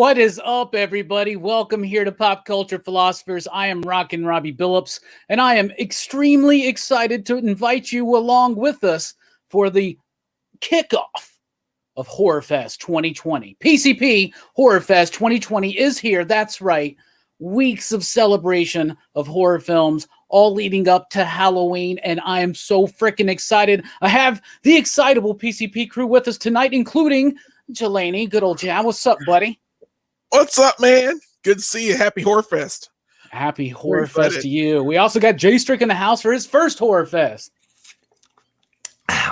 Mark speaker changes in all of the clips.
Speaker 1: What is up, everybody? Welcome here to Pop Culture Philosophers. I am Rockin' Robbie Billups, and I am extremely excited to invite you along with us for the kickoff of Horrorfest 2020. PCP Horrorfest 2020 is here. That's right. Weeks of celebration of horror films, all leading up to Halloween, and I am so freaking excited. I have the Excitable PCP crew with us tonight, including Jelani, good old Jam. What's up, buddy?
Speaker 2: What's up, man? Good to see you. Happy Horrorfest.
Speaker 1: Happy Horrorfest to you. We also got Jay Strick in the house for his first Horrorfest.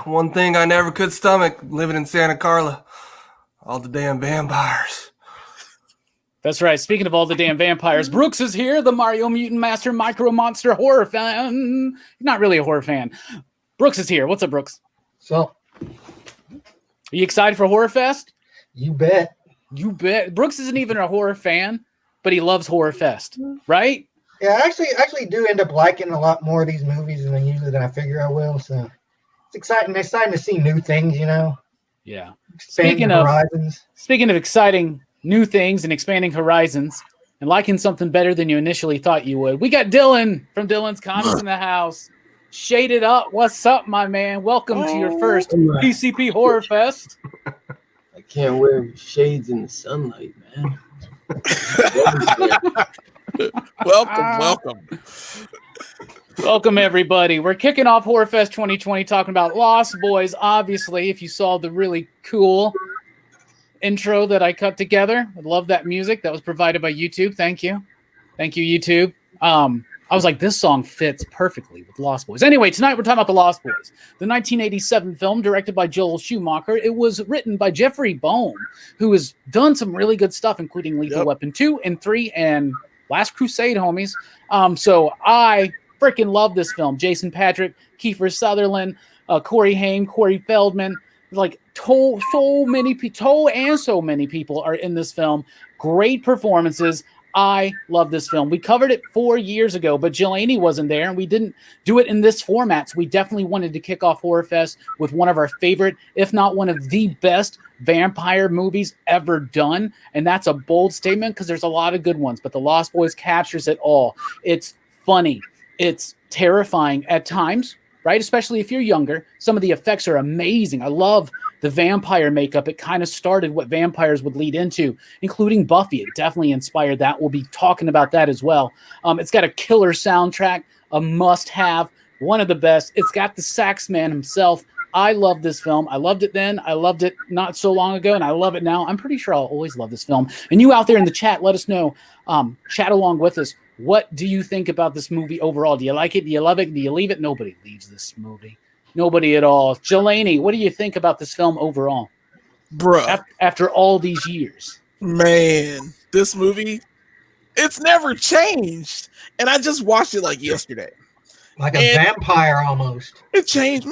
Speaker 3: One thing I never could stomach, living in Santa Carla. All the damn vampires.
Speaker 1: That's right. Speaking of all the damn vampires, Brooks is here, the Mario Mutant Master Micro Monster horror fan. Not really a horror fan. Brooks is here. What's up, Brooks?
Speaker 4: So,
Speaker 1: are you excited for Horrorfest?
Speaker 4: you bet.
Speaker 1: You bet. Brooks isn't even a horror fan, but he loves Horrorfest, right?
Speaker 4: Yeah, I actually do end up liking a lot more of these movies than I figure I will. So it's exciting. It's exciting to see new things, you know.
Speaker 1: Yeah.
Speaker 4: Expanding horizons.
Speaker 1: Speaking of exciting new things and expanding horizons and liking something better than you initially thought you would, we got Dylan from Dylan's Comics in the house. Shaded up. What's up, my man? Welcome to your first PCP Horrorfest.
Speaker 5: I can't wear shades in the sunlight, man.
Speaker 2: Welcome.
Speaker 1: Everybody. We're kicking off Horrorfest 2020 talking about Lost Boys. Obviously, if you saw the really cool intro that I cut together, I love that music. That was provided by YouTube. Thank you, YouTube. I was like, this song fits perfectly with Lost Boys. Anyway, tonight we're talking about The Lost Boys, the 1987 film directed by Joel Schumacher. It was written by Jeffrey Boam, who has done some really good stuff, including Lethal Weapon 2 and 3 and Last Crusade, homies. So I freaking love this film. Jason Patric, Kiefer Sutherland, Corey Haim, Corey Feldman. Like so many people are in this film. Great performances. I love this film. We covered it 4 years ago, but Jelani wasn't there, and we didn't do it in this format. So we definitely wanted to kick off Horrorfest with one of our favorite, if not one of the best vampire movies ever done. And that's a bold statement because there's a lot of good ones, but The Lost Boys captures it all. It's funny. It's terrifying at times, right? Especially if you're younger. Some of the effects are amazing. I love the vampire makeup. It kind of started what vampires would lead into, including Buffy. It definitely inspired that. We'll be talking about that as well. It's got a killer soundtrack, a must-have, one of the best. It's got the sax man himself. I love this film. I loved it then. I loved it not so long ago, and I love it now. I'm pretty sure I'll always love this film. And you out there in the chat, let us know. Chat along with us. What do you think about this movie overall? Do you like it? Do you love it? Do you leave it? Nobody leaves this movie. Nobody at all. Jelani, what do you think about this film overall?
Speaker 2: Bruh.
Speaker 1: After all these years.
Speaker 2: Man, this movie, it's never changed. And I just watched it like yesterday.
Speaker 4: Like a vampire almost.
Speaker 2: It changed.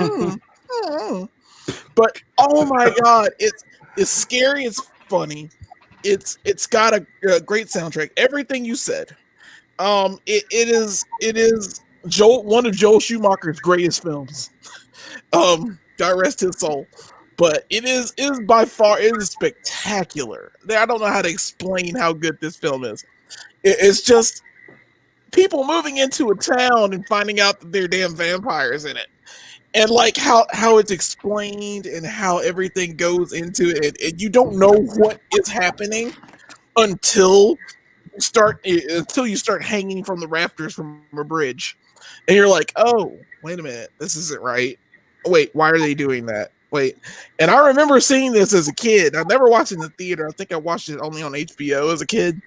Speaker 2: But oh my God, it's scary, it's funny. It's got a great soundtrack. Everything you said. It is one of Joel Schumacher's greatest films. God rest his soul. But it is by far, it is spectacular. I don't know how to explain how good this film is. It's just people moving into a town and finding out that there are damn vampires in it. And like how it's explained and how everything goes into it. And you don't know what is happening until you start hanging from the rafters from a bridge. And you're like, oh, wait a minute, this isn't right. Wait, why are they doing that? Wait. And I remember seeing this as a kid. I never watched it in the theater. I think I watched it only on HBO as a kid.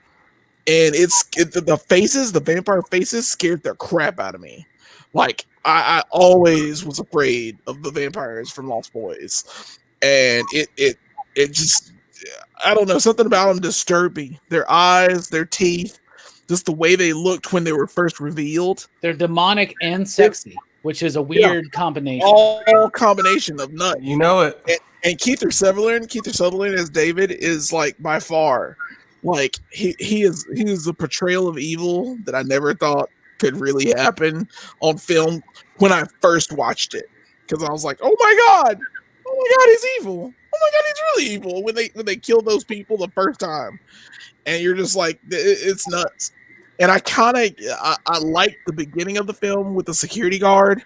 Speaker 2: And the vampire faces scared the crap out of me. Like, I always was afraid of the vampires from Lost Boys. And it just, I don't know, something about them disturbed me. Their eyes, their teeth, just the way they looked when they were first revealed.
Speaker 1: They're demonic and sexy, which is a weird combination.
Speaker 2: All combination of nuts.
Speaker 3: You know it.
Speaker 2: And Kiefer Sutherland as David is like by far, like he is the portrayal of evil that I never thought could really happen on film when I first watched it. Because I was like, oh my god, he's evil. oh my god, he's really evil when they kill those people the first time, and you're just like, it's nuts. And I like the beginning of the film with the security guard.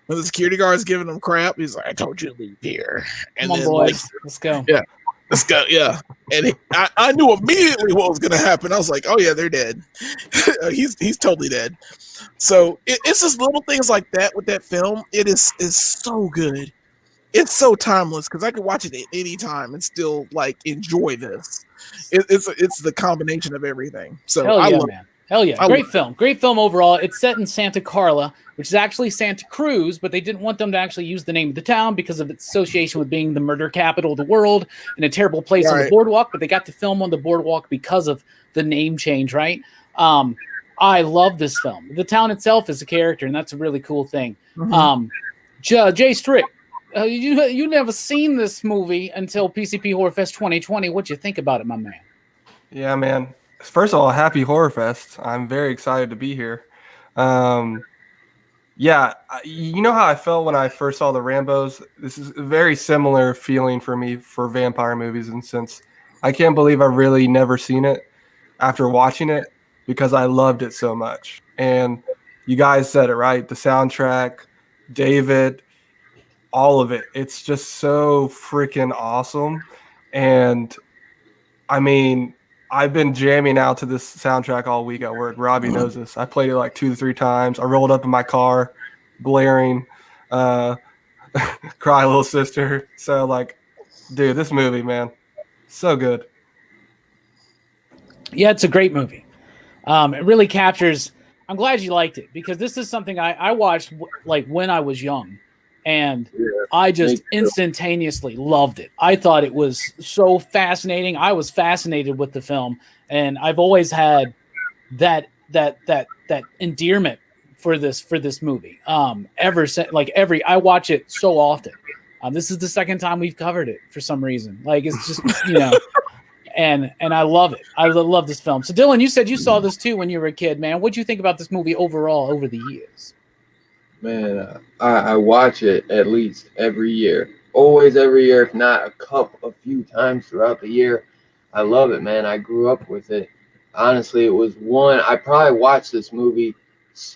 Speaker 2: When the security guard's giving him crap, he's like, I told you to leave here. And
Speaker 1: Come on,
Speaker 2: then,
Speaker 1: boys. Let's go.
Speaker 2: Yeah. Let's go. Yeah. And I knew immediately what was going to happen. I was like, oh, yeah, they're dead. he's totally dead. So it's just little things like that with that film. It is so good. It's so timeless because I could watch it at any time and still like enjoy this. It's the combination of everything. So
Speaker 1: Hell
Speaker 2: I
Speaker 1: yeah,
Speaker 2: love
Speaker 1: man. Hell yeah. Great film. Great film overall. It's set in Santa Carla, which is actually Santa Cruz, but they didn't want them to actually use the name of the town because of its association with being the murder capital of the world and a terrible place on the boardwalk, but they got to film on the boardwalk because of the name change, right? I love this film. The town itself is a character, and that's a really cool thing. Mm-hmm. Jay Strick, you never seen this movie until PCP Horrorfest 2020. What'd you think about it, my man?
Speaker 3: Yeah, man. First of all, happy Horrorfest. I'm very excited to be here. Yeah, you know how I felt when I first saw the Rambos? This is a very similar feeling for me for vampire movies, and since I can't believe I've really never seen it after watching it because I loved it so much. And you guys said it right, the soundtrack, David, all of it. It's just so freaking awesome. And I mean, I've been jamming out to this soundtrack all week at work. Robbie knows this. I played it like 2 to 3 times. I rolled up in my car, blaring, Cry Little Sister. So, like, dude, this movie, man, so good.
Speaker 1: Yeah, it's a great movie. It really captures. I'm glad you liked it because this is something I watched like when I was young, and I just instantaneously loved it. I thought it was so fascinating. I was fascinated with the film, and I've always had that endearment for this movie. Ever since, I watch it so often. This is the second time we've covered it for some reason. Like it's just and I love it. I love this film. So Dylan, you said you saw this too when you were a kid, man. What'd you think about this movie overall over the years?
Speaker 5: Man, I watch it at least every year. Always every year, if not a few times throughout the year. I love it, man. I grew up with it. Honestly, it was one. I probably watched this movie.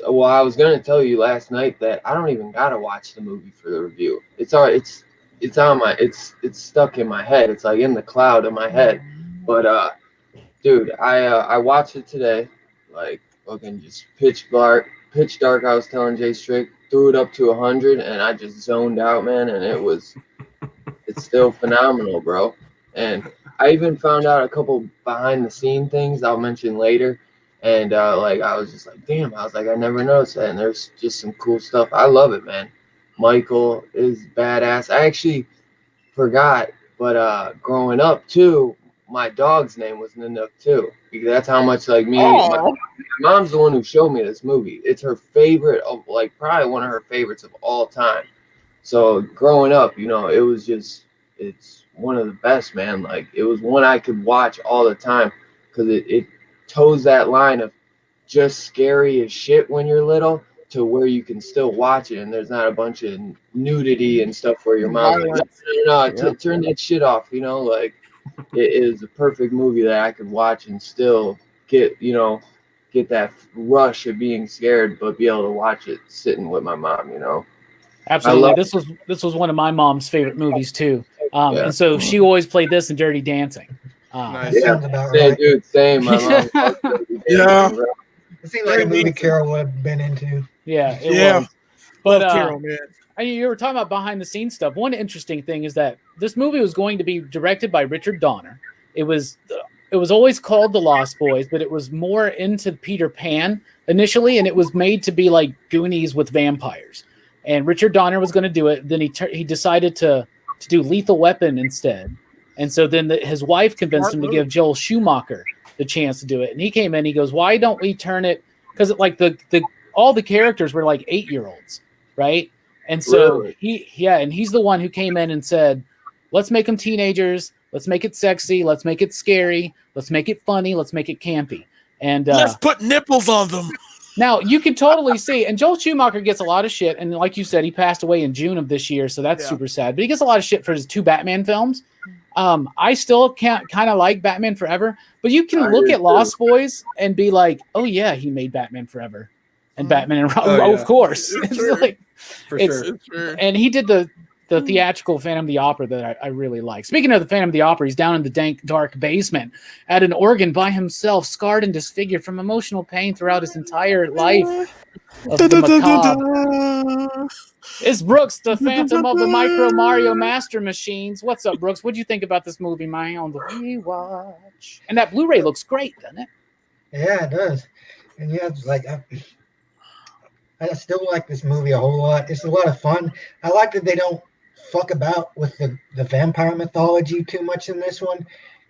Speaker 5: Well, I was going to tell you last night that I don't even got to watch the movie for the review. It's all right. It's on my, it's stuck in my head. It's like in the cloud of my head. But, dude, I watched it today, like, fucking just pitch dark. I was telling Jay Strick, threw it up to 100, and I just zoned out, man. And it's still phenomenal, bro. And I even found out a couple behind the scene things I'll mention later. And like I was just like, damn, I was like, I never noticed that. And there's just some cool stuff. I love it, man. Michael is badass. I actually forgot, but growing up too, my dog's name was Nanook too, because that's how much like me. My mom's the one who showed me this movie. It's her favorite of like probably one of her favorites of all time. So growing up, it was just it's one of the best, man. Like it was one I could watch all the time because it toes that line of just scary as shit when you're little to where you can still watch it and there's not a bunch of nudity and stuff where your mom's like, no, turn that shit off, like. It is a perfect movie that I could watch and still get that rush of being scared, but be able to watch it sitting with my mom,
Speaker 1: Absolutely. This was one of my mom's favorite movies too. And so she always played this in Dirty Dancing.
Speaker 4: Nice. Sounds about right.
Speaker 5: Dude, same. My mom
Speaker 2: yeah.
Speaker 4: It seemed like a movie Carol would have been into.
Speaker 1: Yeah, it was. But
Speaker 2: Carol, man.
Speaker 1: You were talking about behind the scenes stuff. One interesting thing is that this movie was going to be directed by Richard Donner. It was always called The Lost Boys, but it was more into Peter Pan initially, and it was made to be like Goonies with vampires. And Richard Donner was going to do it. Then he decided to do Lethal Weapon instead. And so then his wife convinced him to give Joel Schumacher the chance to do it. And he came in, he goes, why don't we turn it? Because like all the characters were like 8-year-olds, right? And so he's the one who came in and said, let's make them teenagers. Let's make it sexy. Let's make it scary. Let's make it funny. Let's make it campy. And
Speaker 2: let's put nipples on them.
Speaker 1: Now you can totally see, and Joel Schumacher gets a lot of shit. And like you said, he passed away in June of this year. So that's super sad, but he gets a lot of shit for his 2 Batman films. I still can't kind of like Batman Forever, but you can look at Lost Boys and be like, oh yeah, he made Batman Forever and Batman and Robin.
Speaker 3: Oh,
Speaker 1: Oh,
Speaker 3: yeah.
Speaker 1: of course.
Speaker 2: It's
Speaker 1: It's
Speaker 2: true.
Speaker 1: like,
Speaker 3: For
Speaker 1: it's-
Speaker 3: sure.
Speaker 2: It's true.
Speaker 1: and he did the theatrical Phantom of the Opera that I really like. Speaking of the Phantom of the Opera, he's down in the dank, dark basement at an organ by himself, scarred and disfigured from emotional pain throughout his entire life of the macabre. It's Brooks, the Phantom of the Micro Mario Master Machines. What's up, Brooks? What'd you think about this movie, man, on the rewatch? And that Blu-ray looks great, doesn't it?
Speaker 4: Yeah, it does. And yeah, it's like I still like this movie a whole lot. It's a lot of fun. I like that they don't fuck about with the vampire mythology too much in this one.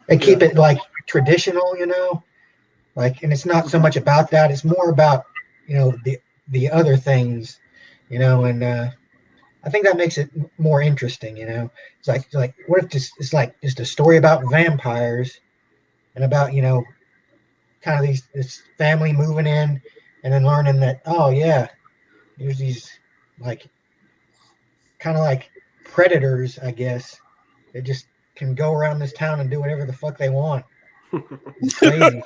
Speaker 4: They keep it like traditional, you know, like, and it's not so much about that. It's more about, you know, the other things, you know, and I think that makes it more interesting, you know. It's like what if it's like just a story about vampires and about, you know, kind of this family moving in and then learning that, oh yeah, there's these like kind of like predators, I guess, that just can go around this town and do whatever the fuck they want. It's crazy.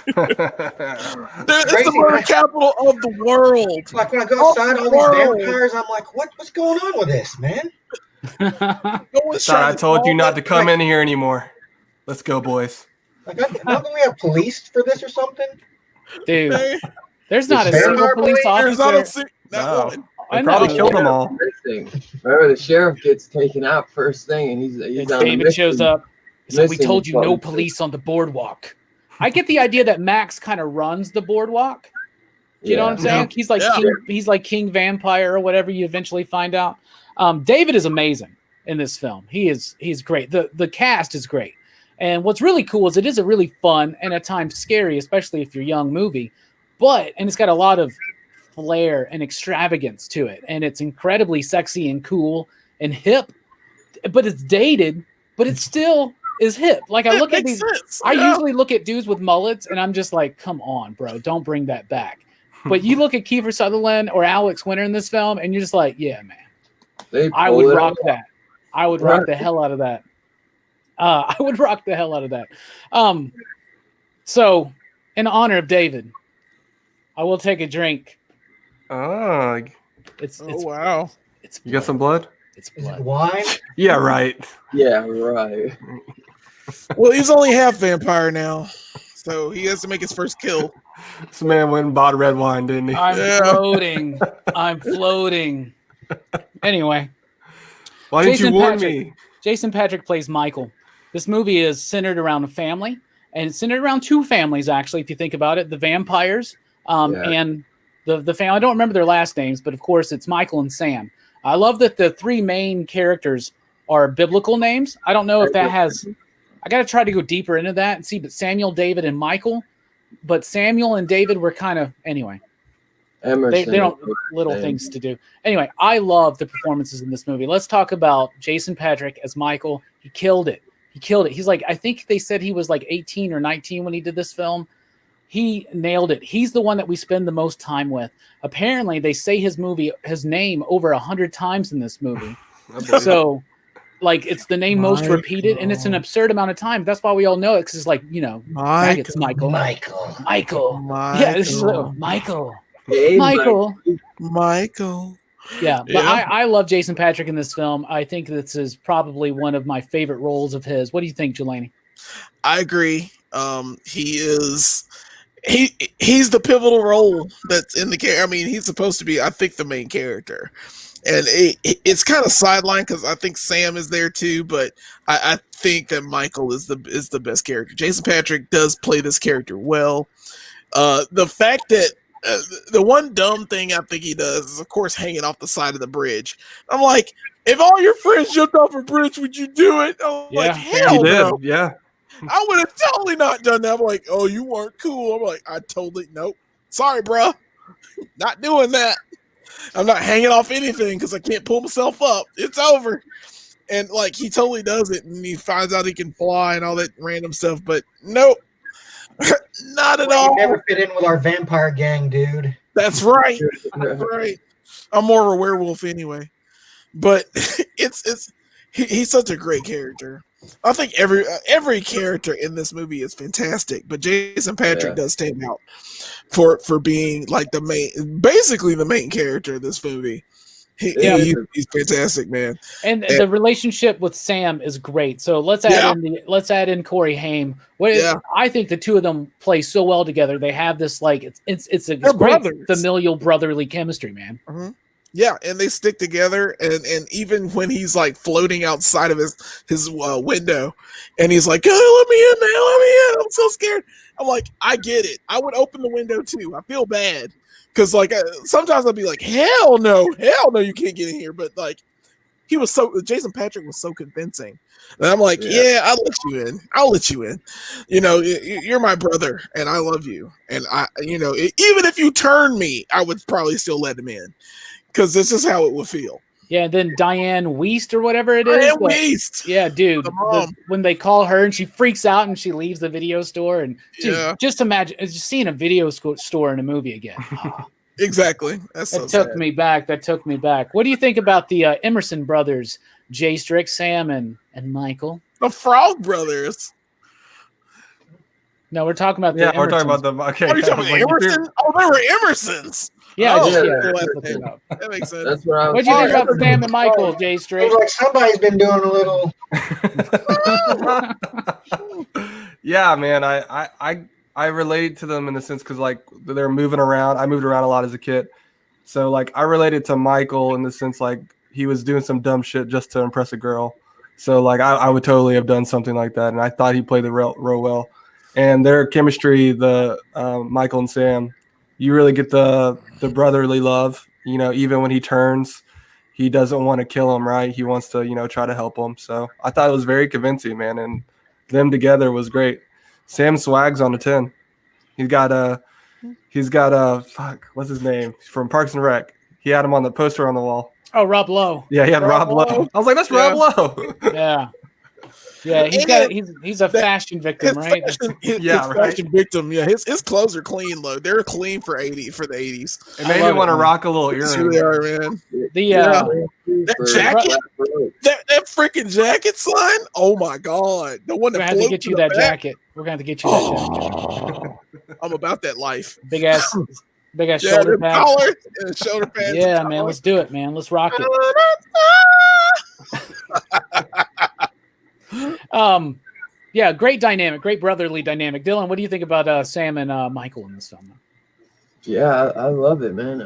Speaker 2: It's the murder capital of the world.
Speaker 4: Like when I go outside, all these vampires, I'm like, what's going on with this, man?
Speaker 2: No one's
Speaker 3: Thought I
Speaker 2: trying
Speaker 3: told you
Speaker 2: solve
Speaker 3: not
Speaker 2: that
Speaker 3: to come in here anymore. Let's go, boys.
Speaker 4: Like, don't we have police for this or something?
Speaker 1: Dude,
Speaker 2: thing.
Speaker 1: there's not a
Speaker 4: Vampire
Speaker 1: single police
Speaker 2: There's not
Speaker 1: officer.
Speaker 2: not
Speaker 3: No.
Speaker 2: one.
Speaker 1: I
Speaker 3: They probably
Speaker 1: know.
Speaker 3: killed them all.
Speaker 5: Remember, the sheriff gets taken out first thing, and he's
Speaker 1: And
Speaker 5: on the
Speaker 1: David shows
Speaker 5: mission.
Speaker 1: up. So we
Speaker 5: missing
Speaker 1: told you no
Speaker 5: button.
Speaker 1: police on the boardwalk. I get the idea that Max kind of runs the boardwalk. Do you know what I'm saying? He's like
Speaker 2: Yeah.
Speaker 1: he's like King Vampire or whatever you eventually find out. David is amazing in this film. He's great. The cast is great. And what's really cool is it is a really fun and at times scary, especially if you're young movie. And it's got a lot of flair and extravagance to it. And it's incredibly sexy and cool and hip. But it's dated, but it still is hip. Like I
Speaker 2: It
Speaker 1: look at
Speaker 2: makes
Speaker 1: these
Speaker 2: sense.
Speaker 1: I
Speaker 2: Yeah.
Speaker 1: usually look at dudes with mullets and I'm just like, come on, bro, don't bring that back. But you look at Kiefer Sutherland or Alex Winter in this film and you're just like, yeah, man,
Speaker 5: They
Speaker 1: I
Speaker 5: pull
Speaker 1: would
Speaker 5: it
Speaker 1: rock
Speaker 5: off.
Speaker 1: that. I would rock the hell out of that. I would rock the hell out of that. So in honor of David, I will take a drink.
Speaker 3: Oh,
Speaker 1: It's
Speaker 2: Oh wow.
Speaker 1: it's
Speaker 3: you got some blood?
Speaker 1: It's
Speaker 4: Is it
Speaker 1: blood.
Speaker 4: wine?
Speaker 3: Yeah, right.
Speaker 5: Yeah, right.
Speaker 2: Well, he's only half vampire now, so he has to make his first kill.
Speaker 3: This man went and bought red wine, didn't he?
Speaker 1: I'm
Speaker 2: Yeah.
Speaker 1: floating. I'm floating. Anyway,
Speaker 3: Why didn't you
Speaker 1: Jason
Speaker 3: warn
Speaker 1: Patrick.
Speaker 3: me?
Speaker 1: Jason Patrick plays Michael. This movie is centered around a family, and it's centered around two families, actually, if you think about it. The vampires and the family. I don't remember their last names, but of course it's Michael and Sam. I love that the three main characters are biblical names. I don't know if that has... I got to try to go deeper into that and see, but Samuel, David, and Michael. But Samuel and David were kind of... Anyway,
Speaker 5: Emerson.
Speaker 1: they don't... Little
Speaker 5: Sam.
Speaker 1: things to do. Anyway, I love the performances in this movie. Let's talk about Jason Patrick as Michael. He killed it. He's like, I think they said he was like 18 or 19 when he did this film. He nailed it. He's the one that we spend the most time with. Apparently, they say his name over 100 times in this movie. So, like, it's the name most repeated, and it's an absurd amount of time. That's why we all know it, because it's like, you know, it's Michael.
Speaker 4: Michael.
Speaker 1: Yeah, this is Michael.
Speaker 5: Hey,
Speaker 1: Michael.
Speaker 2: Michael.
Speaker 1: Yeah, but I love Jason Patrick in this film. I think this is probably one of my favorite roles of his. What do you think, Jelani?
Speaker 2: I agree. He's the pivotal role that's in the character. I mean, he's supposed to be, I think, the main character, and it's kind of sidelined because I think Sam is there too. But I think that Michael is the best character. Jason Patrick does play this character well. The fact that the one dumb thing I think he does is, of course, hanging off the side of the bridge. I'm like, if all your friends jumped off a bridge, would you do it? I'm like, hell
Speaker 3: He did.
Speaker 2: no.
Speaker 3: Yeah.
Speaker 2: I would have totally not done that. I'm like, oh, you weren't cool. I'm like, nope. Sorry, bro. Not doing that. I'm not hanging off anything because I can't pull myself up. It's over. And like, he totally does it, and he finds out he can fly and all that random stuff. But nope, not at all.
Speaker 4: You never fit in with our vampire gang, dude.
Speaker 2: That's right. That's right. I'm more of a werewolf anyway. But he's such a great character. I think every character in this movie is fantastic, but Jason Patrick does stand out for being like basically the main character of this movie. He's fantastic, man.
Speaker 1: And the relationship with Sam is great. So let's add in Corey Haim. I think the two of them play so well together. They have this like it's great
Speaker 2: brothers.
Speaker 1: Familial brotherly chemistry, man.
Speaker 2: Mm-hmm. Yeah, and they stick together, and even when he's like floating outside of his window, and he's like, "Oh, let me in, man, let me in. I'm so scared." I'm like, I get it. I would open the window too. I feel bad because like sometimes I'd be like, hell no, you can't get in here. But like, Jason Patrick was so convincing, and I'm like, yeah, I'll let you in. You know, you're my brother, and I love you, and even if you turn me, I would probably still let him in. Because this is how it would feel.
Speaker 1: Yeah, and then Diane Weist or whatever it is.
Speaker 2: Diane Weist.
Speaker 1: Yeah, dude. When they call her and she freaks out and she leaves the video store. And just imagine just seeing a video store in a movie again.
Speaker 2: Exactly.
Speaker 1: That took me back. What do you think about the Emerson brothers, Jay Strick, Sam, and Michael?
Speaker 2: The Frog Brothers.
Speaker 1: No, we're talking about the
Speaker 3: we're talking about the... Okay.
Speaker 2: Are you talking about Emerson? Oh, they were Emersons.
Speaker 1: Yeah,
Speaker 2: that makes sense.
Speaker 5: That's what
Speaker 1: What do you think about Sam and Michael, Jay Strick?
Speaker 4: Like somebody's been doing a little.
Speaker 3: Yeah, man. I relate to them in the sense because like they're moving around. I moved around a lot as a kid, so like I related to Michael in the sense like he was doing some dumb shit just to impress a girl. So like I would totally have done something like that, and I thought he played the role well. And their chemistry, the Michael and Sam. You really get the brotherly love, even when he turns, he doesn't want to kill him, right? He wants to, try to help him. So I thought it was very convincing, man. And them together was great. Sam Swag's on a 10. He's got what's his name? From Parks and Rec. He had him on the poster on the wall.
Speaker 1: Oh, Rob Lowe.
Speaker 3: Yeah, he had Rob Lowe. I was like, that's Rob Lowe.
Speaker 1: Yeah. Yeah, he's a fashion victim, right?
Speaker 2: Fashion victim. Yeah, his clothes are clean, though. They're clean for the 80s.
Speaker 3: It made me want to rock a little earring.
Speaker 2: Sure they are, man.
Speaker 1: The
Speaker 2: jacket, that freaking jacket, son. Oh my god, the one that
Speaker 1: we're gonna have to get you that jacket. We're gonna have to get you that jacket.
Speaker 2: I'm about that life.
Speaker 1: Big ass shoulder pads.
Speaker 2: Shoulder pads.
Speaker 1: Yeah, man. Let's do it, man. Let's rock it. Yeah, great dynamic, great brotherly dynamic. Dylan, what do you think about Sam and Michael in this film?
Speaker 5: Yeah, I love it, man.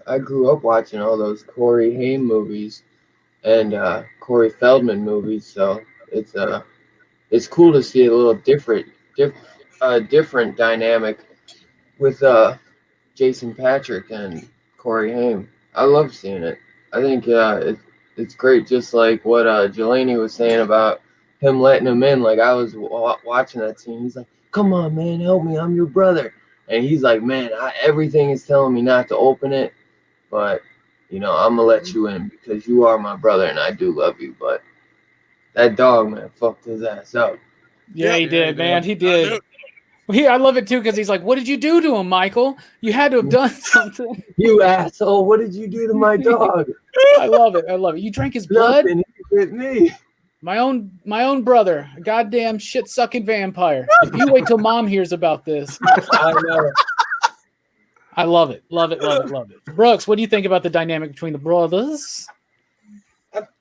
Speaker 5: I grew up watching all those Corey Haim movies and Corey Feldman movies, so it's cool to see a little different dynamic with Jason Patrick and Corey Haim. I love seeing it. I think it's great, just like what Jelani was saying about him letting him in. Like I was watching that scene. He's like, "Come on, man, help me. I'm your brother." And he's like, "Man, everything is telling me not to open it, but I'm gonna let you in because you are my brother and I do love you." But that dog, man, fucked his ass up.
Speaker 1: Yeah, he did, man. He did. I love it too because he's like, "What did you do to him, Michael? You had to have done something."
Speaker 5: You asshole! What did you do to my dog?
Speaker 1: I love it. You drank his blood.
Speaker 5: Nothing. He hit me.
Speaker 1: My own brother, a goddamn shit sucking vampire. You wait till mom hears about this.
Speaker 5: I know.
Speaker 1: I love it. Brooks, what do you think about the dynamic between the brothers?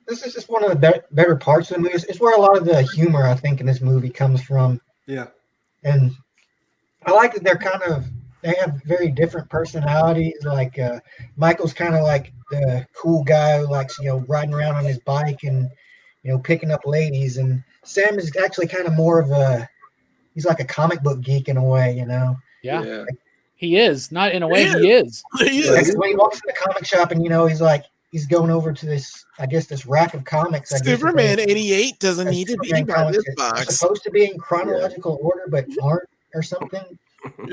Speaker 4: This is just one of the better parts of the movie. It's where a lot of the humor, I think, in this movie comes from.
Speaker 3: Yeah.
Speaker 4: And I like that they have very different personalities. Like Michael's kind of like the cool guy who likes, riding around on his bike and, picking up ladies. And Sam is actually kind of more of he's like a comic book geek in a way,
Speaker 1: Yeah. He is. Not in a way, he is.
Speaker 2: He is.
Speaker 4: When he walks in the comic shop and, he's going over to this rack of comics.
Speaker 2: Superman 88 doesn't need to be by this box.
Speaker 4: They're supposed to be in chronological order, but aren't or something.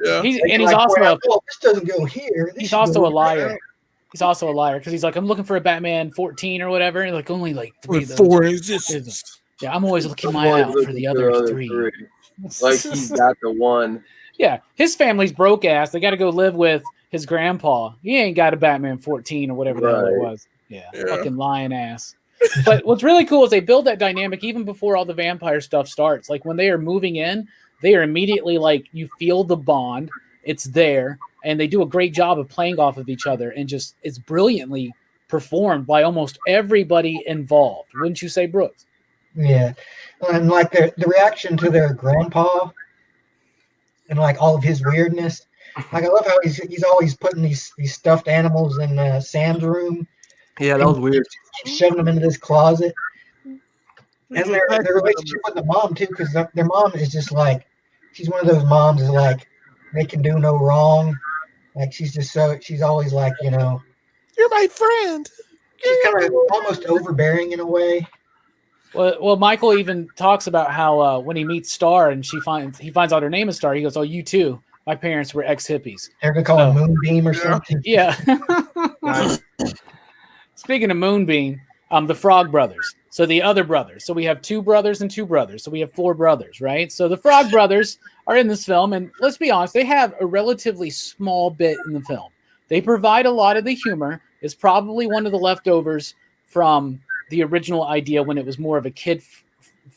Speaker 2: Yeah.
Speaker 1: He's also
Speaker 4: this doesn't go here.
Speaker 1: He's also a liar. He's also a liar because he's like, I'm looking for a Batman 14 or whatever, and like only like 3 of those.
Speaker 2: 4 exists.
Speaker 1: Yeah, I'm always looking my out for the other 3.
Speaker 5: Like he's got the one.
Speaker 1: Yeah, his family's broke ass. They got to go live with his grandpa. He ain't got a Batman 14 or whatever the hell it was. Yeah, fucking lying ass. But what's really cool is they build that dynamic even before all the vampire stuff starts. Like when they are moving in, they are immediately like, you feel the bond. It's there. And they do a great job of playing off of each other, and just it's brilliantly performed by almost everybody involved. Wouldn't you say, Brooks?
Speaker 4: Yeah, and like the reaction to their grandpa, and like all of his weirdness. Like I love how he's always putting these stuffed animals in Sam's room.
Speaker 3: Yeah, that was weird.
Speaker 4: Keeps shoving them into this closet.
Speaker 2: He's
Speaker 4: And
Speaker 2: like,
Speaker 4: their relationship with the mom too, because their mom is just like, she's one of those moms is like, they can do no wrong. Like she's always like, you know,
Speaker 2: you're my friend.
Speaker 4: she's kind of almost overbearing in a way.
Speaker 1: Well, Michael even talks about how when he meets Star and he finds out her name is Star, he goes, "Oh, you too. My parents were ex-hippies."
Speaker 4: They're gonna call him Moonbeam or something.
Speaker 1: Yeah. Speaking of Moonbeam, the Frog Brothers. So the other brothers. So we have 2 brothers and 2 brothers. So we have 4 brothers, right? So the Frog Brothers are in this film, and let's be honest, they have a relatively small bit in the film. They provide a lot of the humor. It's probably one of the leftovers from the original idea when it was more of a kid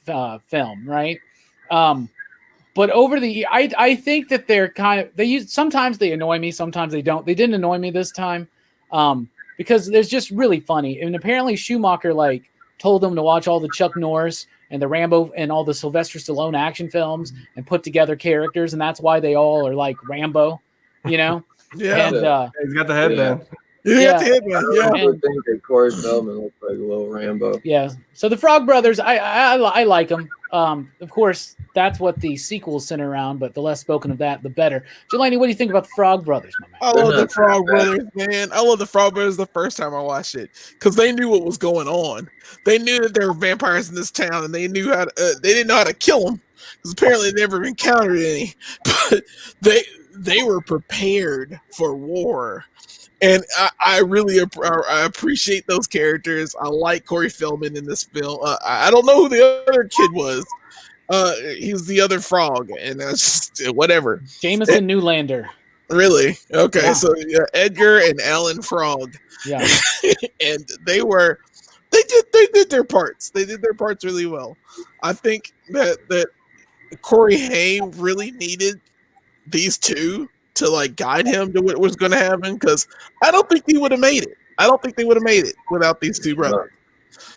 Speaker 1: film, right? But over the, I think that they're kind of, sometimes they annoy me, sometimes they don't. They didn't annoy me this time because there's just really funny. And apparently Schumacher like told them to watch all the Chuck Norris and the Rambo and all the Sylvester Stallone action films and put together characters, and that's why they all are like Rambo, you know?
Speaker 2: Yeah.
Speaker 1: And
Speaker 3: He's got the headband.
Speaker 2: Yeah.
Speaker 5: I think that Corey Feldman looks like a little Rambo.
Speaker 1: Yeah. So the Frog Brothers, I like them. Of course, that's what the sequels center around, but the less spoken of that, the better. Jelani, what do you think about the Frog Brothers, my man?
Speaker 2: I love the Frog Brothers, man. I love the Frog Brothers the first time I watched it because they knew what was going on. They knew that there were vampires in this town, and they knew how to. They didn't know how to kill them because apparently they never encountered any. But they were prepared for war. And I really appreciate those characters. I like Corey Feldman in this film. I don't know who the other kid was. He was the other frog, and that's just whatever.
Speaker 1: Jameson Newlander.
Speaker 2: Really? Okay,
Speaker 1: Yeah.
Speaker 2: so Edgar and Alan Frog.
Speaker 1: Yeah.
Speaker 2: And they did their parts. They did their parts really well. I think that Corey Haim really needed these 2 to like guide him to what was going to happen, because I don't think he would have made it. I don't think they would have made it without these 2 brothers.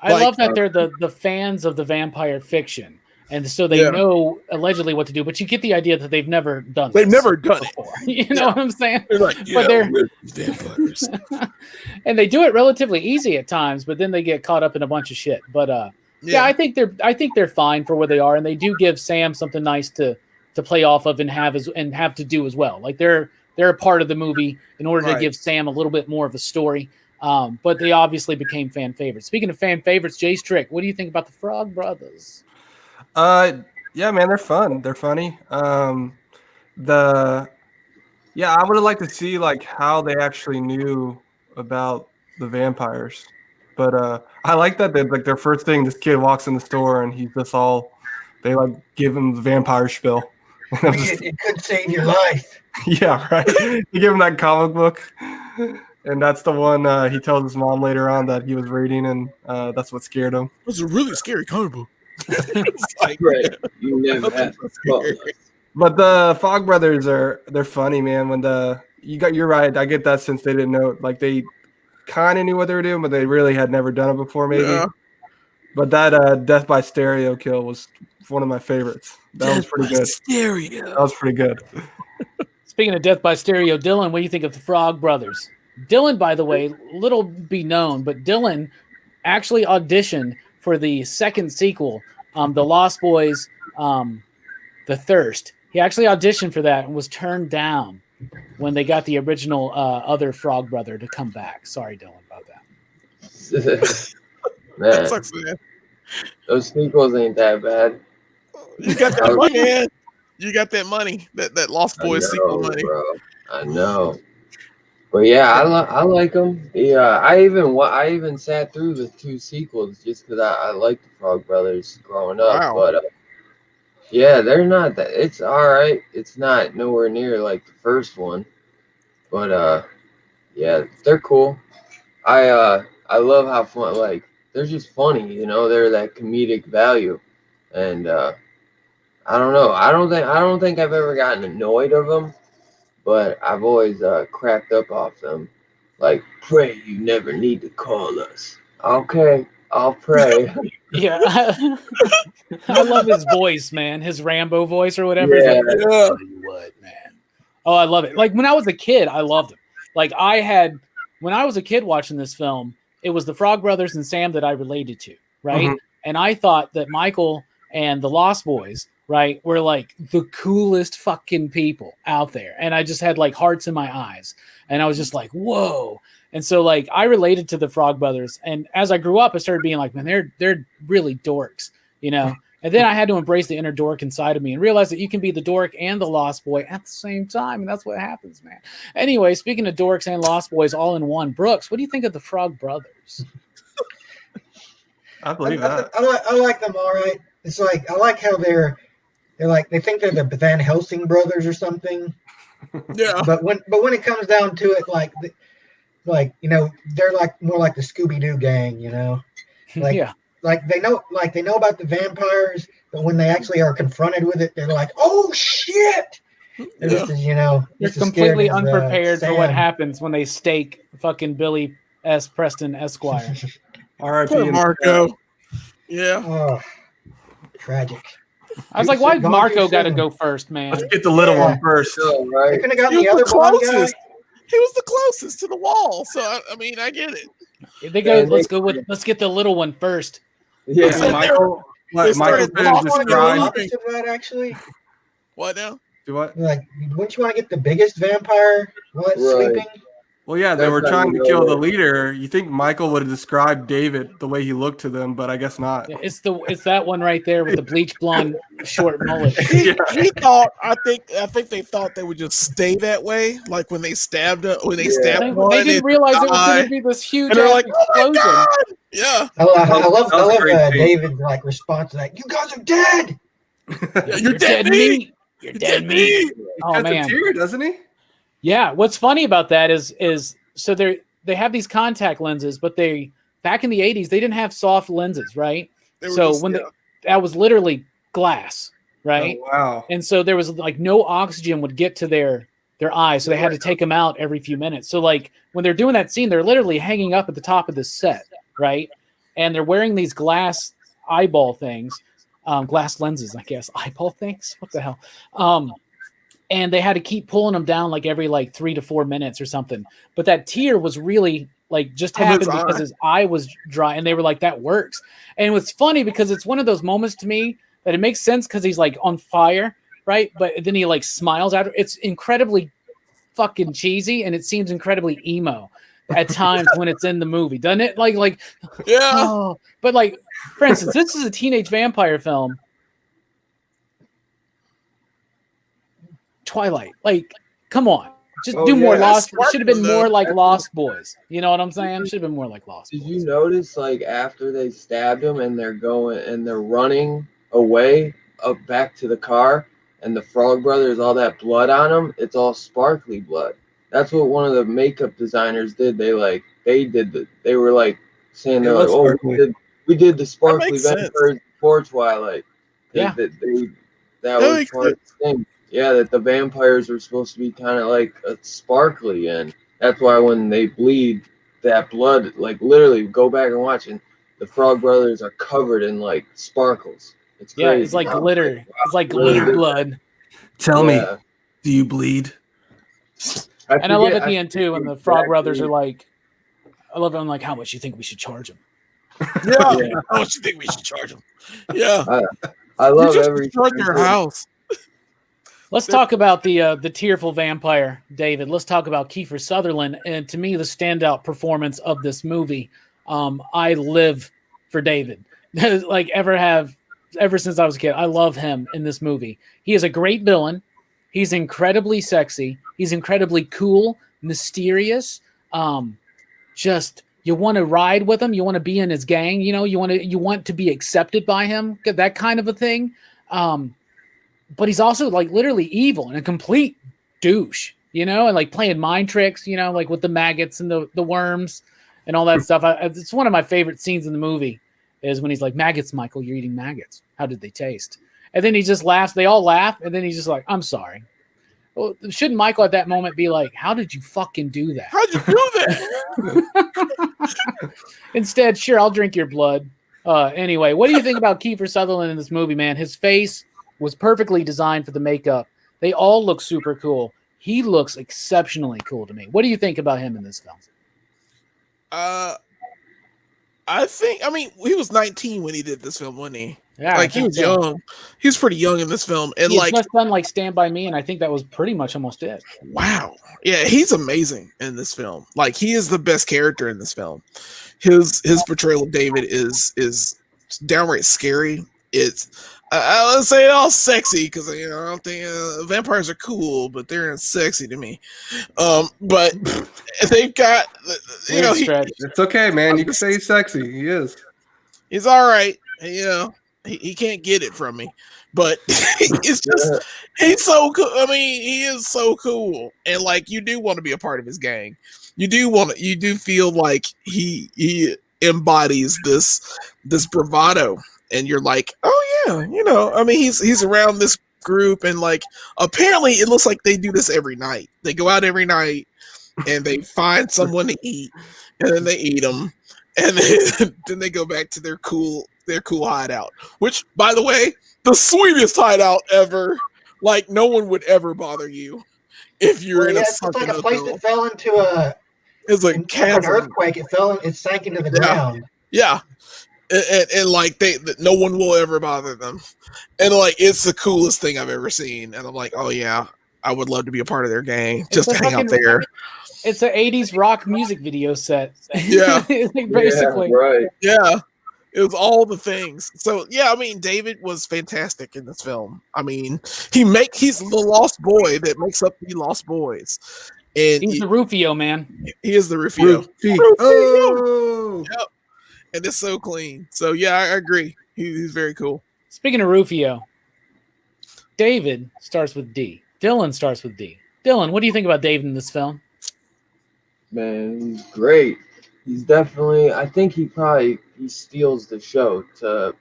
Speaker 1: I love that they're the fans of the vampire fiction, and so they know allegedly what to do. But you get the idea that they've never done.
Speaker 2: They've never done
Speaker 1: before. You know what I'm saying?
Speaker 2: They're like,
Speaker 1: but they're
Speaker 2: vampires,
Speaker 1: and they do it relatively easy at times. But then they get caught up in a bunch of shit. But yeah, I think they're fine for where they are, and they do give Sam something nice to play off of and have to do as well. Like they're a part of the movie in order to give Sam a little bit more of a story. But they obviously became fan favorites. Speaking of fan favorites, Jay Strick, what do you think about the Frog Brothers?
Speaker 3: Yeah, man, they're fun. They're funny. I would have liked to see like how they actually knew about the vampires. But I like that like their first thing, this kid walks in the store and he's just they like give him the vampire spiel.
Speaker 4: It could save your life.
Speaker 3: Yeah, right. He gave him that comic book, and that's the one he tells his mom later on that he was reading, and that's what scared him.
Speaker 2: It was a really scary comic book. It's like,
Speaker 5: Right. You never have to.
Speaker 3: But the Fog Brothers they're funny, man. When you're right. I get that since they didn't know, like they kind of knew what they were doing, but they really had never done it before, maybe. Yeah. But that Death by Stereo kill was one of my favorites. That was pretty good. Stereo. That was pretty good.
Speaker 1: Speaking of Death by Stereo, Dylan, what do you think of the Frog Brothers? Dylan, by the way, little be known, but Dylan actually auditioned for the second sequel, The Lost Boys, The Thirst. He actually auditioned for that and was turned down when they got the original other Frog Brother to come back. Sorry, Dylan, about that.
Speaker 5: Man,
Speaker 2: that sucks, man.
Speaker 5: Those sequels ain't that bad.
Speaker 2: You got that money, man. You got that money, that Lost Boys sequel money.
Speaker 5: Bro. I know. But yeah, I like them. Yeah, I even sat through the 2 sequels just because I liked the Frog Brothers growing up.
Speaker 2: Wow.
Speaker 5: But yeah, they're not that. It's all right. It's not nowhere near like the first one. But yeah, they're cool. I love how fun, like they're just funny, you know. They're that comedic value, and I don't know. I don't think I've ever gotten annoyed of them, but I've always cracked up off them. Like, pray you never need to call us. Okay, I'll pray.
Speaker 1: Yeah. I love his voice, man. His Rambo voice or whatever.
Speaker 5: Yeah.
Speaker 1: He's like,
Speaker 2: Yeah.
Speaker 1: tell you what, man. Oh, I love it. Like when I was a kid, I loved him. Like when I was a kid watching this film, it was the Frog Brothers and Sam that I related to, right?
Speaker 3: Mhm.
Speaker 1: And I thought that Michael and the Lost Boys, right, were like the coolest fucking people out there. And I just had like hearts in my eyes. And I was just like, whoa. And so like I related to the Frog Brothers. And as I grew up, I started being like, man, they're really dorks, you know? And then I had to embrace the inner dork inside of me and realize that you can be the dork and the Lost Boy at the same time. And that's what happens, man. Anyway, speaking of dorks and Lost Boys all in one, Brooks, what do you think of the Frog Brothers?
Speaker 3: I believe that.
Speaker 4: I like them all right. It's like I like how they're like they think they're the Van Helsing brothers or something.
Speaker 2: Yeah.
Speaker 4: But when it comes down to it, like you know, they're like more like the Scooby Doo gang, you know. Like
Speaker 1: Yeah.
Speaker 4: like they know about the vampires, but when they actually are confronted with it, they're like, oh shit. They're just as, you know,
Speaker 1: They're
Speaker 4: just as scared
Speaker 1: completely
Speaker 4: as,
Speaker 1: unprepared for what
Speaker 4: Sam.
Speaker 1: happens when they stake fucking Billy S. Preston Esquire.
Speaker 3: R.I.P.
Speaker 2: Poor Marco. Yeah.
Speaker 4: Oh, tragic.
Speaker 1: I was like, why Marco got to go first, man?
Speaker 3: Let's get the little
Speaker 4: Yeah.
Speaker 3: one first.
Speaker 5: No,
Speaker 4: They
Speaker 5: right?
Speaker 4: couldn't have gotten
Speaker 2: He
Speaker 4: the
Speaker 2: was
Speaker 4: other
Speaker 2: the
Speaker 4: blonde guy.
Speaker 2: closest. He was the closest to the wall. So I mean, I get it.
Speaker 1: They go.
Speaker 5: Yeah,
Speaker 1: Let's get the little one first.
Speaker 5: Yeah.
Speaker 2: Listen,
Speaker 3: Michael,
Speaker 2: They
Speaker 3: Michael
Speaker 2: started
Speaker 3: could
Speaker 4: I
Speaker 3: have
Speaker 2: blocking
Speaker 4: want to
Speaker 2: Describe-
Speaker 4: go the
Speaker 3: described.
Speaker 4: opposite of that, actually.
Speaker 2: What now?
Speaker 3: Do what?
Speaker 4: Like, wouldn't you want to get the biggest vampire while it's
Speaker 5: Right.
Speaker 4: sleeping?
Speaker 3: Well, yeah, they
Speaker 5: That's
Speaker 3: were
Speaker 5: how
Speaker 3: trying
Speaker 5: you
Speaker 3: to
Speaker 5: know
Speaker 3: kill the
Speaker 5: it.
Speaker 3: leader. You think Michael would have described David the way he looked to them, but I guess not.
Speaker 1: Yeah, it's that one right there with the bleach blonde short mullet.
Speaker 2: He thought. I think they thought they would just stay that way. Like when they stabbed when they
Speaker 5: Yeah.
Speaker 2: stabbed
Speaker 1: They
Speaker 2: one,
Speaker 1: didn't
Speaker 2: and
Speaker 1: realize it was going
Speaker 2: died.
Speaker 1: to be this huge
Speaker 2: And they're like, "Oh my
Speaker 1: explosion.
Speaker 2: god!" Yeah,
Speaker 4: I love
Speaker 3: That was a great scene.
Speaker 4: David's like response to that. You guys are dead.
Speaker 2: yeah you're dead meat.
Speaker 1: You're dead meat.
Speaker 3: He
Speaker 1: Oh
Speaker 3: cuts a
Speaker 1: man.
Speaker 3: tear, doesn't he?
Speaker 1: Yeah, what's funny about that is so they have these contact lenses, but they back in the 80s they didn't have soft lenses, right?
Speaker 2: They were
Speaker 1: So
Speaker 2: just-
Speaker 1: when
Speaker 2: yeah.
Speaker 1: that was literally glass, right?
Speaker 3: Oh, wow.
Speaker 1: And so there was like no oxygen would get to their eyes, so they had to take them out every few minutes. So like when they're doing that scene, they're literally hanging up at the top of the set, right? And they're wearing these glass eyeball things, glass lenses, I guess. Eyeball things? What the hell? And they had to keep pulling them down like every 3 to 4 minutes or something. But that tear was really like just
Speaker 2: From his
Speaker 1: happened because
Speaker 2: eye.
Speaker 1: his eye was dry, and they were like, that works. And it's funny because it's one of those moments to me that it makes sense because he's like on fire, right? But then he like smiles after. It's incredibly fucking cheesy, and it seems incredibly emo at times when it's in the movie, doesn't it? Like
Speaker 2: yeah.
Speaker 1: oh, but like for instance, this is a teenage vampire film. Twilight, like, come on, just
Speaker 5: Oh,
Speaker 1: do more
Speaker 5: yeah.
Speaker 1: Lost.
Speaker 2: That's
Speaker 1: It should have been
Speaker 2: smart,
Speaker 1: more
Speaker 2: though.
Speaker 1: like Lost Boys. You know what I'm saying? Should have been more like Lost
Speaker 5: Did
Speaker 1: Boys.
Speaker 5: you notice, like, after they stabbed him and they're running away up back to the car, and the Frog Brothers, all that blood on them, it's all sparkly blood. That's what one of the makeup designers did. They were like saying,
Speaker 3: It
Speaker 5: they're like,
Speaker 3: looks
Speaker 5: oh,
Speaker 3: sparkly.
Speaker 5: we did the sparkly
Speaker 2: makes sense.
Speaker 5: vampires before Twilight.
Speaker 1: Yeah.
Speaker 5: That
Speaker 2: That
Speaker 5: was
Speaker 2: makes
Speaker 5: part of the thing. Yeah, that the vampires were supposed to be kind of like sparkly, and that's why when they bleed, that blood, like literally, go back and watch, and the Frog Brothers are covered in like sparkles. It's crazy.
Speaker 1: Yeah, it's like glitter. It's like glitter blood.
Speaker 3: Tell me,
Speaker 5: Yeah.
Speaker 3: do you bleed?
Speaker 1: And I love
Speaker 5: forget-
Speaker 1: at the end too, when the
Speaker 5: forget
Speaker 1: Frog Brothers are
Speaker 5: exactly-
Speaker 1: like, I love them like, how much you think we should charge them?
Speaker 2: Yeah.
Speaker 5: Yeah.
Speaker 2: How much you think we should charge them? Yeah.
Speaker 5: I
Speaker 2: You
Speaker 5: love
Speaker 2: just
Speaker 5: every
Speaker 2: destroyed your house.
Speaker 1: Let's talk about the tearful vampire, David. Let's talk about Kiefer Sutherland, and to me, the standout performance of this movie. I live for David, like ever since I was a kid. I love him in this movie. He is a great villain. He's incredibly sexy. He's incredibly cool, mysterious. Just you want to ride with him. You want to be in his gang. You know, you want to be accepted by him. That kind of a thing. But he's also like literally evil and a complete douche, you know, and like playing mind tricks, you know, like with the maggots and the worms. and all that stuff. It's one of my favorite scenes in the movie is when he's like, maggots, Michael, you're eating maggots. How did they taste? And then he just laughs. They all laugh. And then he's just like, I'm sorry. Well, shouldn't Michael at that moment be like, how did you fucking do that?
Speaker 2: How'd you do that?
Speaker 1: Instead, sure, I'll drink your blood. Anyway, what do you think about Kiefer Sutherland in this movie, man? His face was perfectly designed for the makeup. They all look super cool. He looks exceptionally cool to me. What do you think about him in this film?
Speaker 2: I mean, he was 19 when he did this film, wasn't he?
Speaker 1: Yeah,
Speaker 2: like he was young. He was pretty young in this film, and
Speaker 1: he
Speaker 2: like
Speaker 1: just done like Stand By Me, and I think that was pretty much almost it.
Speaker 2: Wow, yeah, he's amazing in this film. Like he is the best character in this film. His portrayal of David is downright scary. It's I would say all sexy because I don't think vampires are cool, but they're sexy to me. But they've got
Speaker 3: it's okay, man. You can say he's sexy. He is.
Speaker 2: He's all right. He can't get it from me, but it's just he's so cool. I mean, he is so cool, and like you do want to be a part of his gang. You do feel like he embodies this bravado, and you're like, oh yeah, I mean, he's around this group, and like apparently it looks like they do this every night. They go out every night, and they find someone to eat, and then they eat them, and then they go back to their cool hideout, which, by the way, the sweetest hideout ever. Like, no one would ever bother you if you're in
Speaker 4: it's like a place that fell into
Speaker 2: it's like
Speaker 4: an earthquake. It sank into the ground.
Speaker 2: Yeah, and like no one will ever bother them, and like it's the coolest thing I've ever seen. And I'm like, oh yeah, I would love to be a part of their gang, just to hang out there.
Speaker 1: It's an 80s rock music video set.
Speaker 2: Yeah,
Speaker 1: basically.
Speaker 5: Yeah, right.
Speaker 2: Yeah. It was all the things. So yeah, I mean, David was fantastic in this film. I mean, he's the lost boy that makes up the Lost Boys, and
Speaker 1: he's the Rufio, man.
Speaker 2: He is the Rufio.
Speaker 3: Oh,
Speaker 2: yep. And it's so clean. So yeah, I agree. He's very cool.
Speaker 1: Speaking of Rufio, David starts with D. Dylan starts with D. Dylan, what do you think about David in this film?
Speaker 5: Man, he's great. He's definitely, I think he steals the show to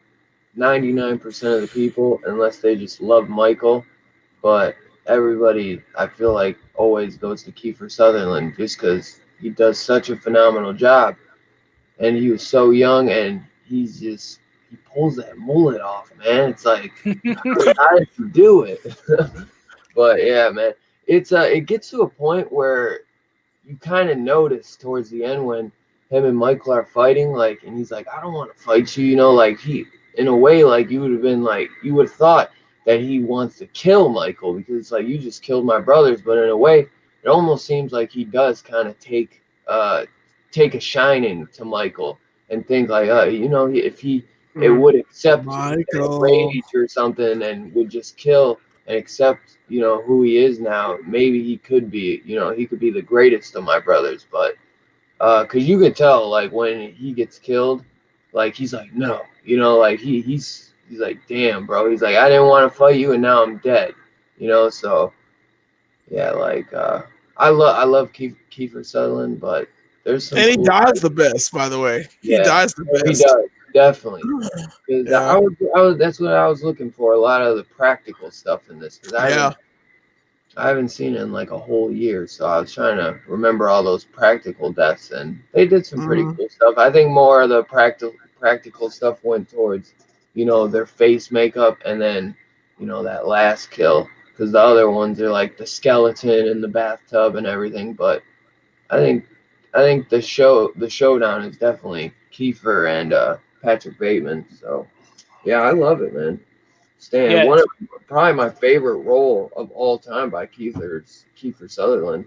Speaker 5: 99% of the people, unless they just love Michael. But everybody, I feel like, always goes to Kiefer Sutherland just because he does such a phenomenal job. And he was so young, and he pulls that mullet off, man. It's like, how did you do it? But yeah, man, it gets to a point where you kind of notice towards the end when him and Michael are fighting, like, and he's like, I don't want to fight you, like he, in a way, like you would have thought that he wants to kill Michael because it's like, you just killed my brothers. But in a way, it almost seems like he does kind of take a shining to Michael and think like, if it would accept rage or something and would just kill and accept, who he is now, maybe he could be, he could be the greatest of my brothers. But because you could tell, like, when he gets killed, like, he's like, no, like he's like, damn, bro. He's like, I didn't want to fight you, and now I'm dead, So yeah, like, I love Kiefer Sutherland, but there's some.
Speaker 2: And he dies the best, by the way. He dies the best.
Speaker 5: He does, definitely. Yeah. That's what I was looking for. A lot of the practical stuff in this, because I haven't seen it in like a whole year, so I was trying to remember all those practical deaths, and they did some pretty cool stuff. I think more of the practical stuff went towards, their face makeup, and then, that last kill, because the other ones are like the skeleton in the bathtub and everything. But I think the showdown is definitely Kiefer and Patrick Bateman. So yeah, I love it, man. Stan,
Speaker 1: Yeah.
Speaker 5: Probably my favorite role of all time by Kiefer Sutherland.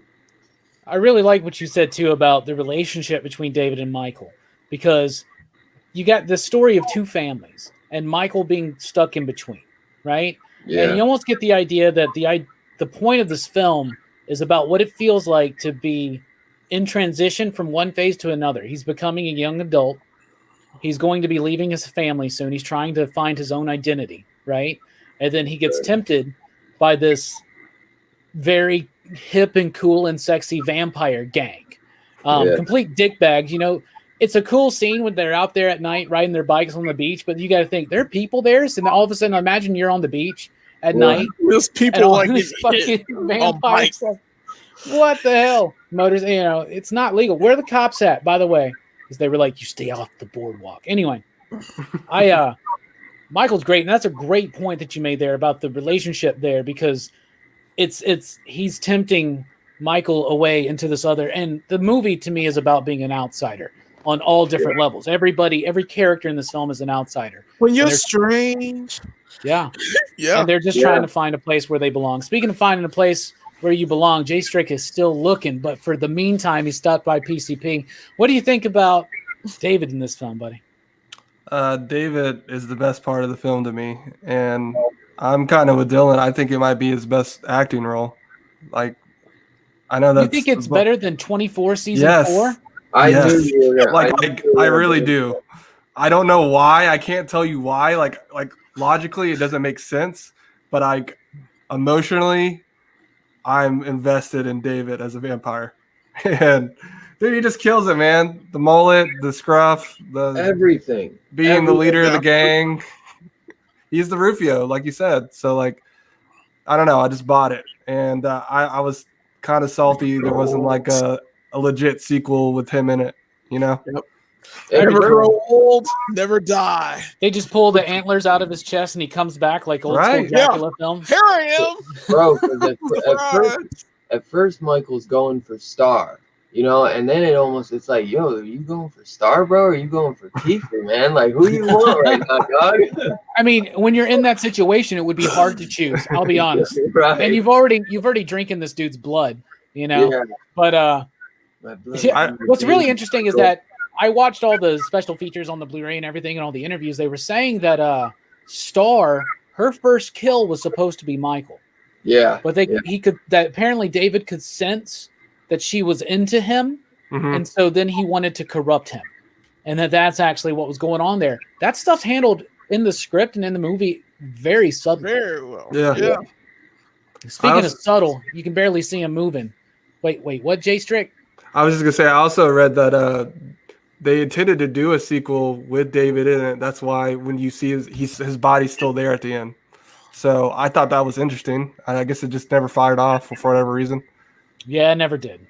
Speaker 1: I really like what you said too about the relationship between David and Michael, because you got the story of two families and Michael being stuck in between, right?
Speaker 5: Yeah.
Speaker 1: And you almost get the idea that the point of this film is about what it feels like to be in transition from one phase to another. He's becoming a young adult. He's going to be leaving his family soon. He's trying to find his own identity, right? And then he gets tempted by this very hip and cool and sexy vampire gang.
Speaker 5: Yeah.
Speaker 1: Complete dickbags. You know, it's a cool scene when they're out there at night riding their bikes on the beach, but you got to think there are people there. So all of a sudden, imagine you're on the beach at night.
Speaker 2: There's
Speaker 1: And
Speaker 2: people
Speaker 1: all
Speaker 2: like
Speaker 1: these fucking
Speaker 2: hit
Speaker 1: vampires. What the hell? Motors, you know, it's not legal. Where are the cops at, by the way? Because they were like, you stay off the boardwalk. Anyway, Michael's great, and that's a great point that you made there about the relationship there, because he's tempting Michael away into this other, and the movie to me is about being an outsider on all different levels. Every character in this film is an outsider.
Speaker 2: When you're strange.
Speaker 1: Yeah.
Speaker 2: Yeah.
Speaker 1: And they're just trying to find a place where they belong. Speaking of finding a place where you belong, Jay Strick is still looking, but for the meantime, he's stopped by PCP. What do you think about David in this film, buddy?
Speaker 3: David is the best part of the film to me, and I'm kind of with Dylan. I think it might be his best acting role. Like, I know that.
Speaker 1: You think it's better than 24 season 4?
Speaker 5: I do.
Speaker 3: I really do. I don't know why. I can't tell you why. Like logically, it doesn't make sense. But like emotionally, I'm invested in David as a vampire, and dude, he just kills it, man. The mullet, the scruff,
Speaker 5: everything.
Speaker 3: Being the leader of the gang. He's the Rufio, like you said. So like, I don't know. I just bought it, and I was kind of salty. There wasn't like a legit sequel with him in it, you know?
Speaker 2: Yep. Never grow old, never die.
Speaker 1: They just pull the antlers out of his chest and he comes back like old school Dracula film.
Speaker 2: Here I am.
Speaker 5: Bro, at first Michael's going for Star, you know, and then it's like, yo, are you going for Star, bro? Or are you going for Kiefer, man? Like, who you want right now, dog?
Speaker 1: I mean, when you're in that situation, it would be hard to choose. I'll be honest.
Speaker 5: Right.
Speaker 1: And you've already drinking this dude's blood, you know. Yeah. But what's really interesting is that I watched all the special features on the Blu-ray and everything, and all the interviews. They were saying that Star, her first kill was supposed to be Michael.
Speaker 5: Yeah.
Speaker 1: But apparently David could sense that she was into him, and so then he wanted to corrupt him, and that's actually what was going on there. That stuff's handled in the script and in the movie very subtly.
Speaker 2: Very well.
Speaker 3: Yeah.
Speaker 1: Speaking of subtle, you can barely see him moving. Wait, what, Jay Strick?
Speaker 3: I was just gonna say, I also read that they intended to do a sequel with David in it. That's why when you see his body's still there at the end. So I thought that was interesting. I guess it just never fired off for whatever reason.
Speaker 1: Yeah, it never did.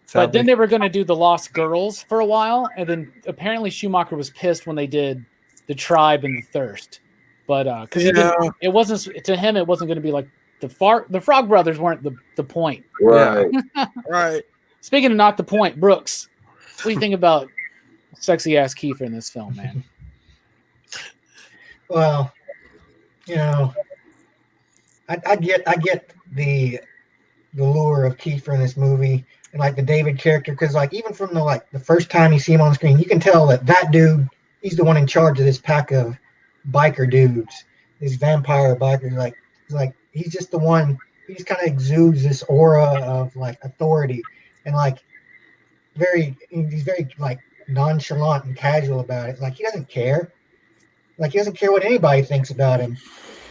Speaker 1: Sadly. But then they were going to do The Lost Girls for a while, and then apparently Schumacher was pissed when they did The Tribe and The Thirst. But because it wasn't to him, it wasn't going to be like the Frog Brothers weren't the point.
Speaker 5: Right.
Speaker 2: Right.
Speaker 1: Speaking of not the point, Brooks, what do you think about sexy ass Kiefer in this film, man?
Speaker 4: Well, you know, I get the lure of Kiefer in this movie, and like the David character, because like even from the first time you see him on screen, you can tell that dude, he's the one in charge of this pack of biker dudes, these vampire bikers. Like he's just the one. He just kind of exudes this aura of like authority, and like he's very like nonchalant and casual about it. Like he doesn't care. Like he doesn't care what anybody thinks about him.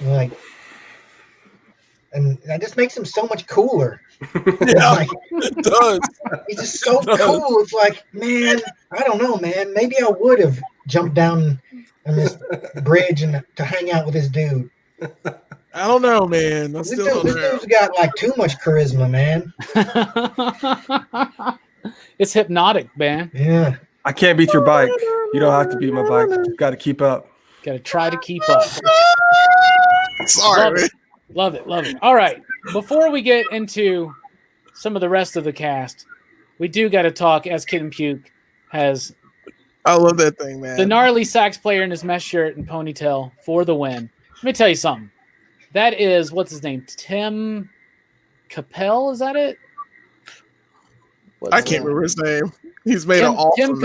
Speaker 4: Like, and that just makes him so much cooler.
Speaker 2: Yeah,
Speaker 4: like,
Speaker 2: it does.
Speaker 4: He's just so cool. It's like, man, I don't know, man. Maybe I would have jumped down on this bridge and to hang out with this dude.
Speaker 2: I don't know, man. This
Speaker 4: dude's got like too much charisma, man.
Speaker 1: It's hypnotic, man.
Speaker 4: Yeah.
Speaker 3: I can't beat your bike. You don't have to beat my bike. You've got to keep up.
Speaker 1: Got to try to keep up.
Speaker 2: Sorry,
Speaker 1: Love it. All right. Before we get into some of the rest of the cast, we do got to talk, as Kid and Puke has.
Speaker 2: I love that thing, man.
Speaker 1: The gnarly sax player in his mesh shirt and ponytail for the win. Let me tell you something. That is, what's his name? Tim Capel, is that it?
Speaker 2: I can't remember his name. He's made an awesome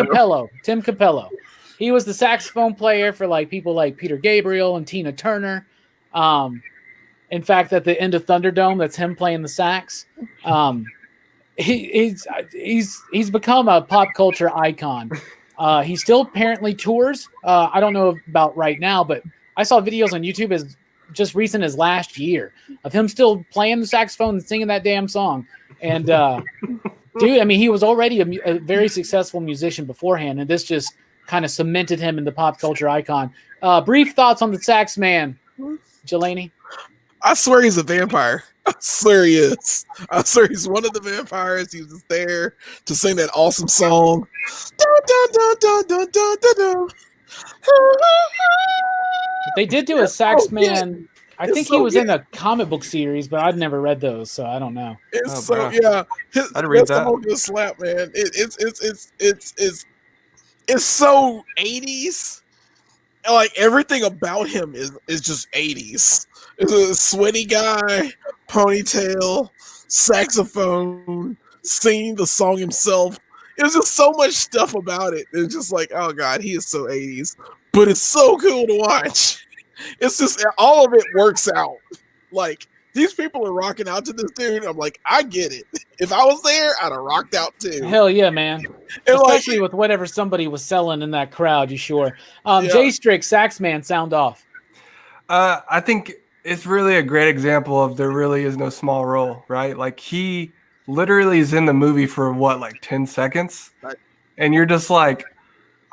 Speaker 1: Tim Capello. He was the saxophone player for like people like Peter Gabriel and Tina Turner. In fact, at the end of Thunderdome, that's him playing the sax. He's become a pop culture icon. He still apparently tours. I don't know about right now, but I saw videos on YouTube as just recent as last year of him still playing the saxophone and singing that damn song. And Dude, I mean, he was already a very successful musician beforehand, and this just kind of cemented him in the pop culture icon. Brief thoughts on the sax man, Jelani?
Speaker 2: I swear he's a vampire. I swear he is. I swear he's one of the vampires. He was just there to sing that awesome song. Dun, dun, dun, dun, dun, dun, dun, dun.
Speaker 1: They did do a sax
Speaker 2: Oh, yeah.
Speaker 1: man. I
Speaker 2: It's
Speaker 1: think
Speaker 2: so
Speaker 1: he was
Speaker 2: good.
Speaker 1: in a comic book series, but I've never read those, so I don't know.
Speaker 2: It's
Speaker 3: Oh,
Speaker 2: so
Speaker 3: bro.
Speaker 2: yeah.
Speaker 3: I'd read
Speaker 2: That's the
Speaker 3: that.
Speaker 2: whole good slap, man. It's so 80s. Like everything about him is just 80s. It's a sweaty guy, ponytail, saxophone, singing the song himself. There's just so much stuff about it. It's just like, oh god, he is so 80s. But it's so cool to watch. It's just all of it works out. Like these people are rocking out to this dude. I'm like, I get it. If I was there, I'd have rocked out too.
Speaker 1: Hell yeah, man.
Speaker 2: And like,
Speaker 1: Especially with whatever somebody was selling in that crowd, you sure.
Speaker 2: Yeah.
Speaker 1: Jay Strick, sax man, sound off.
Speaker 3: I think it's really a great example of there really is no small role, right? Like he literally is in the movie for what, like 10 seconds?
Speaker 2: Right.
Speaker 3: And you're just like,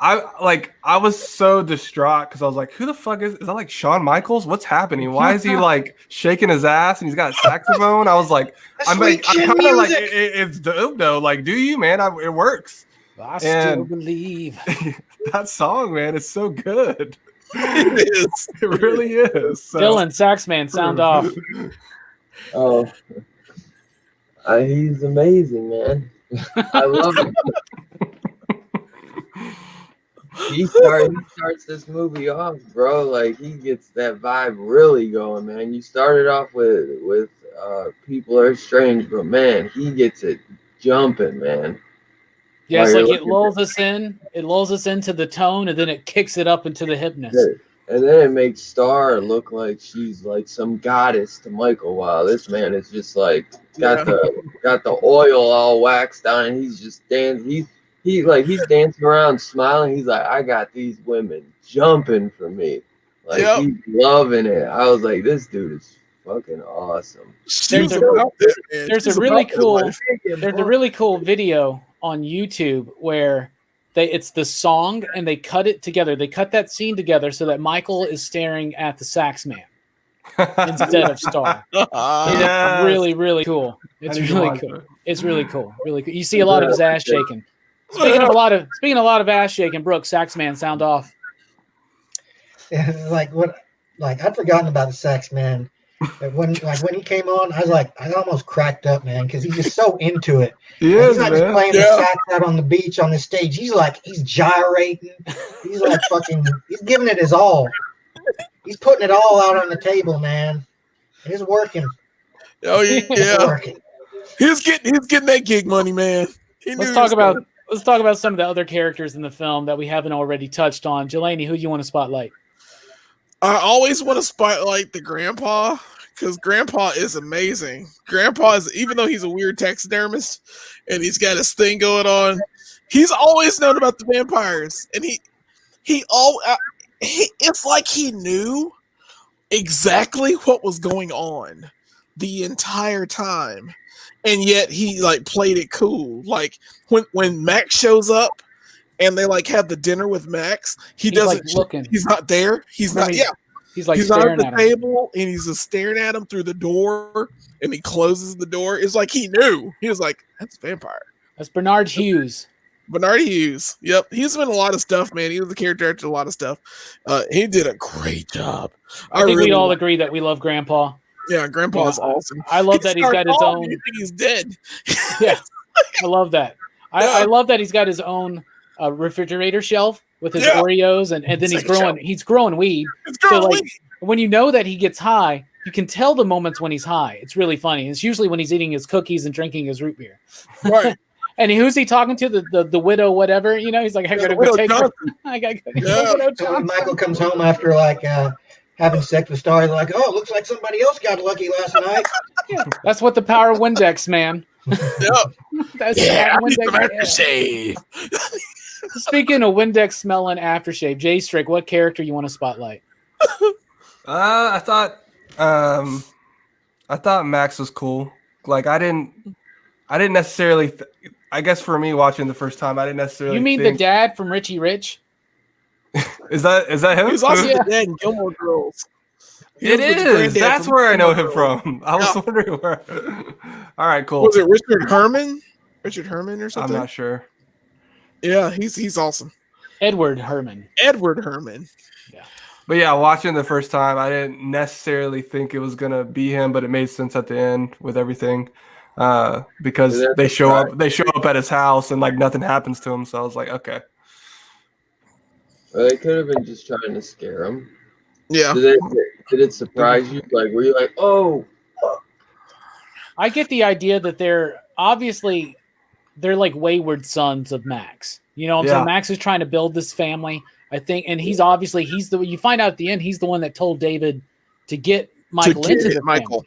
Speaker 3: I was so distraught because I was like, who the fuck is that, like Shawn Michaels? What's happening? Why is he like shaking his ass and he's got a saxophone? I was like, I'm kind of like, it's dope though. Like, do you, man? It works.
Speaker 1: I still believe.
Speaker 3: That song, man, is so good.
Speaker 2: it is.
Speaker 3: It really is. So.
Speaker 1: Dylan, sax man, sound off.
Speaker 5: Oh, he's amazing, man. I love him. He starts this movie off, bro. Like he gets that vibe really going, man. You started off with People Are Strange, but man, he gets it jumping, man.
Speaker 1: Yeah, it's
Speaker 5: While
Speaker 1: like
Speaker 5: you're
Speaker 1: it lulls us in. It lulls us into the tone, and then it kicks it up into the hypness.
Speaker 5: And then it makes Star look like she's like some goddess to Michael. While this man is just like got the oil all waxed on, and he's just dancing. He's dancing around, smiling. He's like, I got these women jumping for me. Like he's loving it. I was like, this dude is fucking awesome.
Speaker 1: There's a really cool video on YouTube where it's the song and they cut it together. They cut that scene together so that Michael is staring at the sax man instead of Star. It's really, really cool. It's really cool. It's really cool. Really cool. You see a lot of his ass shaking. Speaking of a lot of ass shaking, Brooke, sax man, sound off.
Speaker 4: Yeah, I'd forgotten about the sax man. But when he came on, I almost cracked up, man, because he's just so into it. He's not just playing the sax out on the beach on the stage. He's gyrating. He's like he's giving it his all. He's putting it all out on the table, man. It's working.
Speaker 2: Oh yeah,
Speaker 4: It's working.
Speaker 2: He's getting that gig money, man.
Speaker 1: Let's talk about some of the other characters in the film that we haven't already touched on. Jelani, who do you want to spotlight?
Speaker 2: I always want to spotlight the grandpa because grandpa is amazing. Grandpa is, even though he's a weird taxidermist and he's got his thing going on, he's always known about the vampires, and it's like he knew exactly what was going on the entire time, and yet he like played it cool. Like when Max shows up and they like have the dinner with Max, he's doesn't
Speaker 1: like looking.
Speaker 2: He's not there. He's not. Yeah.
Speaker 1: He's like
Speaker 2: he's not at
Speaker 1: staring
Speaker 2: the
Speaker 1: at him.
Speaker 2: table, and he's just staring at him through the door, and he closes the door. It's like he knew. He was like, "That's a vampire."
Speaker 1: That's Bernard Hughes.
Speaker 2: Bernard Hughes. Yep, he's been in a lot of stuff, man. He was a character actor in a lot of stuff. He did a great job.
Speaker 1: I think we'd all agree that we love Grandpa.
Speaker 2: Yeah, Grandpa is awesome.
Speaker 1: I love that he's got his own.
Speaker 2: You think he's dead?
Speaker 1: Yeah, I love that. I love that he's got his own refrigerator shelf with his Oreos, and then he's growing weed. When you know that he gets high, you can tell the moments when he's high. It's really funny. It's usually when he's eating his cookies and drinking his root beer.
Speaker 2: Right.
Speaker 1: And who's he talking to? The widow, whatever. You know, he's like, I gotta go take her. I gotta go.
Speaker 4: So when Michael comes home after having sex with Star, like, oh, it looks like somebody else got lucky last night.
Speaker 1: Yeah, that's what the power of Windex, man.
Speaker 2: Yep.
Speaker 1: That's
Speaker 2: aftershave.
Speaker 1: Speaking of Windex smelling aftershave, Jay Strick, what character you want to spotlight?
Speaker 3: I thought Max was cool. Like I didn't necessarily I guess for me watching the first time, I didn't necessarily.
Speaker 1: You mean
Speaker 3: think...
Speaker 1: the dad from Richie Rich?
Speaker 3: Is that him?
Speaker 2: He was also
Speaker 1: Yeah.
Speaker 2: the dad in Gilmore Girls. He
Speaker 3: It
Speaker 2: was the
Speaker 3: is.
Speaker 2: granddad
Speaker 3: That's
Speaker 2: from
Speaker 3: where I know
Speaker 2: Gilmore
Speaker 3: him
Speaker 2: Girls.
Speaker 3: from. I was wondering where. All right, cool.
Speaker 2: Was it Richard Herman? Richard Herman or
Speaker 3: I'm
Speaker 2: something?
Speaker 3: not sure.
Speaker 2: Yeah, he's awesome.
Speaker 1: Edward Herman.
Speaker 2: Edward Herman.
Speaker 3: But yeah, watching the first time, I didn't necessarily think it was gonna be him, but it made sense at the end with everything, because they show up at his house and like nothing happens to him. So I was like, okay.
Speaker 5: Or they could have been just trying to scare him.
Speaker 2: Yeah.
Speaker 5: Did it surprise you? Like, were you like, oh?
Speaker 1: I get the idea that they're like wayward sons of Max. You know what I'm saying? Max is trying to build this family, I think, and he's you find out at the end he's the one that told David to get Michael into the family.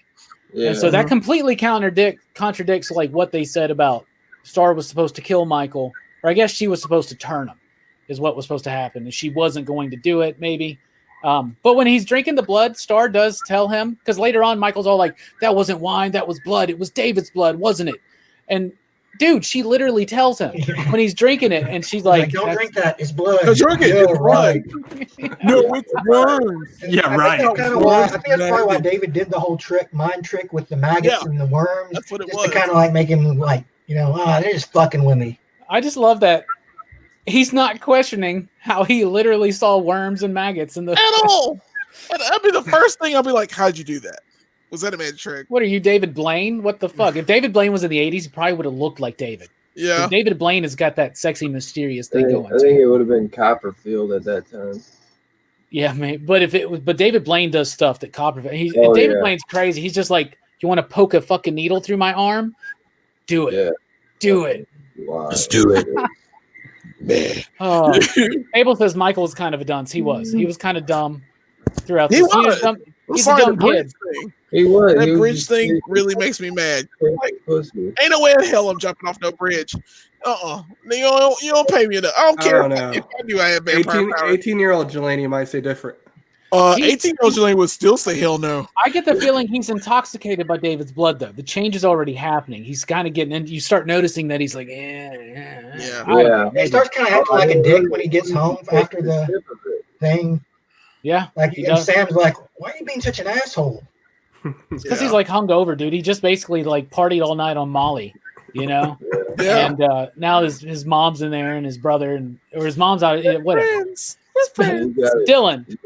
Speaker 5: Yeah.
Speaker 1: And so that completely contradicts like what they said about Star was supposed to kill Michael, or I guess she was supposed to turn him, is what was supposed to happen, and she wasn't going to do it, maybe. But when he's drinking the blood, Star does tell him, because later on Michael's all like, "That wasn't wine, that was blood. It was David's blood, wasn't it?" And dude, she literally tells him when he's drinking it, and she's like,
Speaker 4: "Don't drink that. It's blood."
Speaker 2: Don't drink it. It's blood. No, it's worms.
Speaker 3: Yeah, right.
Speaker 4: I think that's probably why David did the whole mind trick with the maggots and the worms.
Speaker 2: That's what it
Speaker 4: just
Speaker 2: was.
Speaker 4: to kind of like make him like, they're just fucking with me.
Speaker 1: I just love that he's not questioning how he literally saw worms and maggots in the
Speaker 2: at all. That'd be the first thing. I'll be like, "How'd you do that? Was that a magic trick?"
Speaker 1: What are you, David Blaine? What the fuck? If David Blaine was in the 80s, he probably would have looked like David.
Speaker 2: Yeah.
Speaker 1: David Blaine has got that sexy, mysterious thing going.
Speaker 5: I think it would have been Copperfield at that time.
Speaker 1: Yeah, man. But David Blaine does stuff that Copperfield. David Blaine's crazy. He's just like, "You want to poke a fucking needle through my arm? Do it.
Speaker 5: Yeah.
Speaker 1: Do it.
Speaker 5: Wow.
Speaker 2: Let's do it." Man.
Speaker 1: Oh. Abel says Michael was kind of a dunce. He was. He was kind of dumb throughout this. He's a dumb kid.
Speaker 5: He was.
Speaker 2: That bridge thing really makes me mad. Like, ain't no way in hell I'm jumping off no bridge. You don't pay me enough. I don't care if I knew I had vampire power.
Speaker 3: 18-year-old Jelani might say different.
Speaker 2: 18-year-old Jelani would still say hell no.
Speaker 1: I get the feeling he's intoxicated by David's blood, though. The change is already happening. He's kind of getting in. You start noticing that he's like,
Speaker 2: yeah.
Speaker 4: He starts kind of acting like a dick when he gets home after the thing.
Speaker 1: Yeah.
Speaker 4: Like, and Sam's like, "Why are you being such an asshole?"
Speaker 1: Because he's like hungover, dude. He just basically like partied all night on Molly,
Speaker 2: Yeah.
Speaker 1: And now his mom's in there and his brother or his mom's out. Whatever.
Speaker 2: Friends.
Speaker 1: Dylan,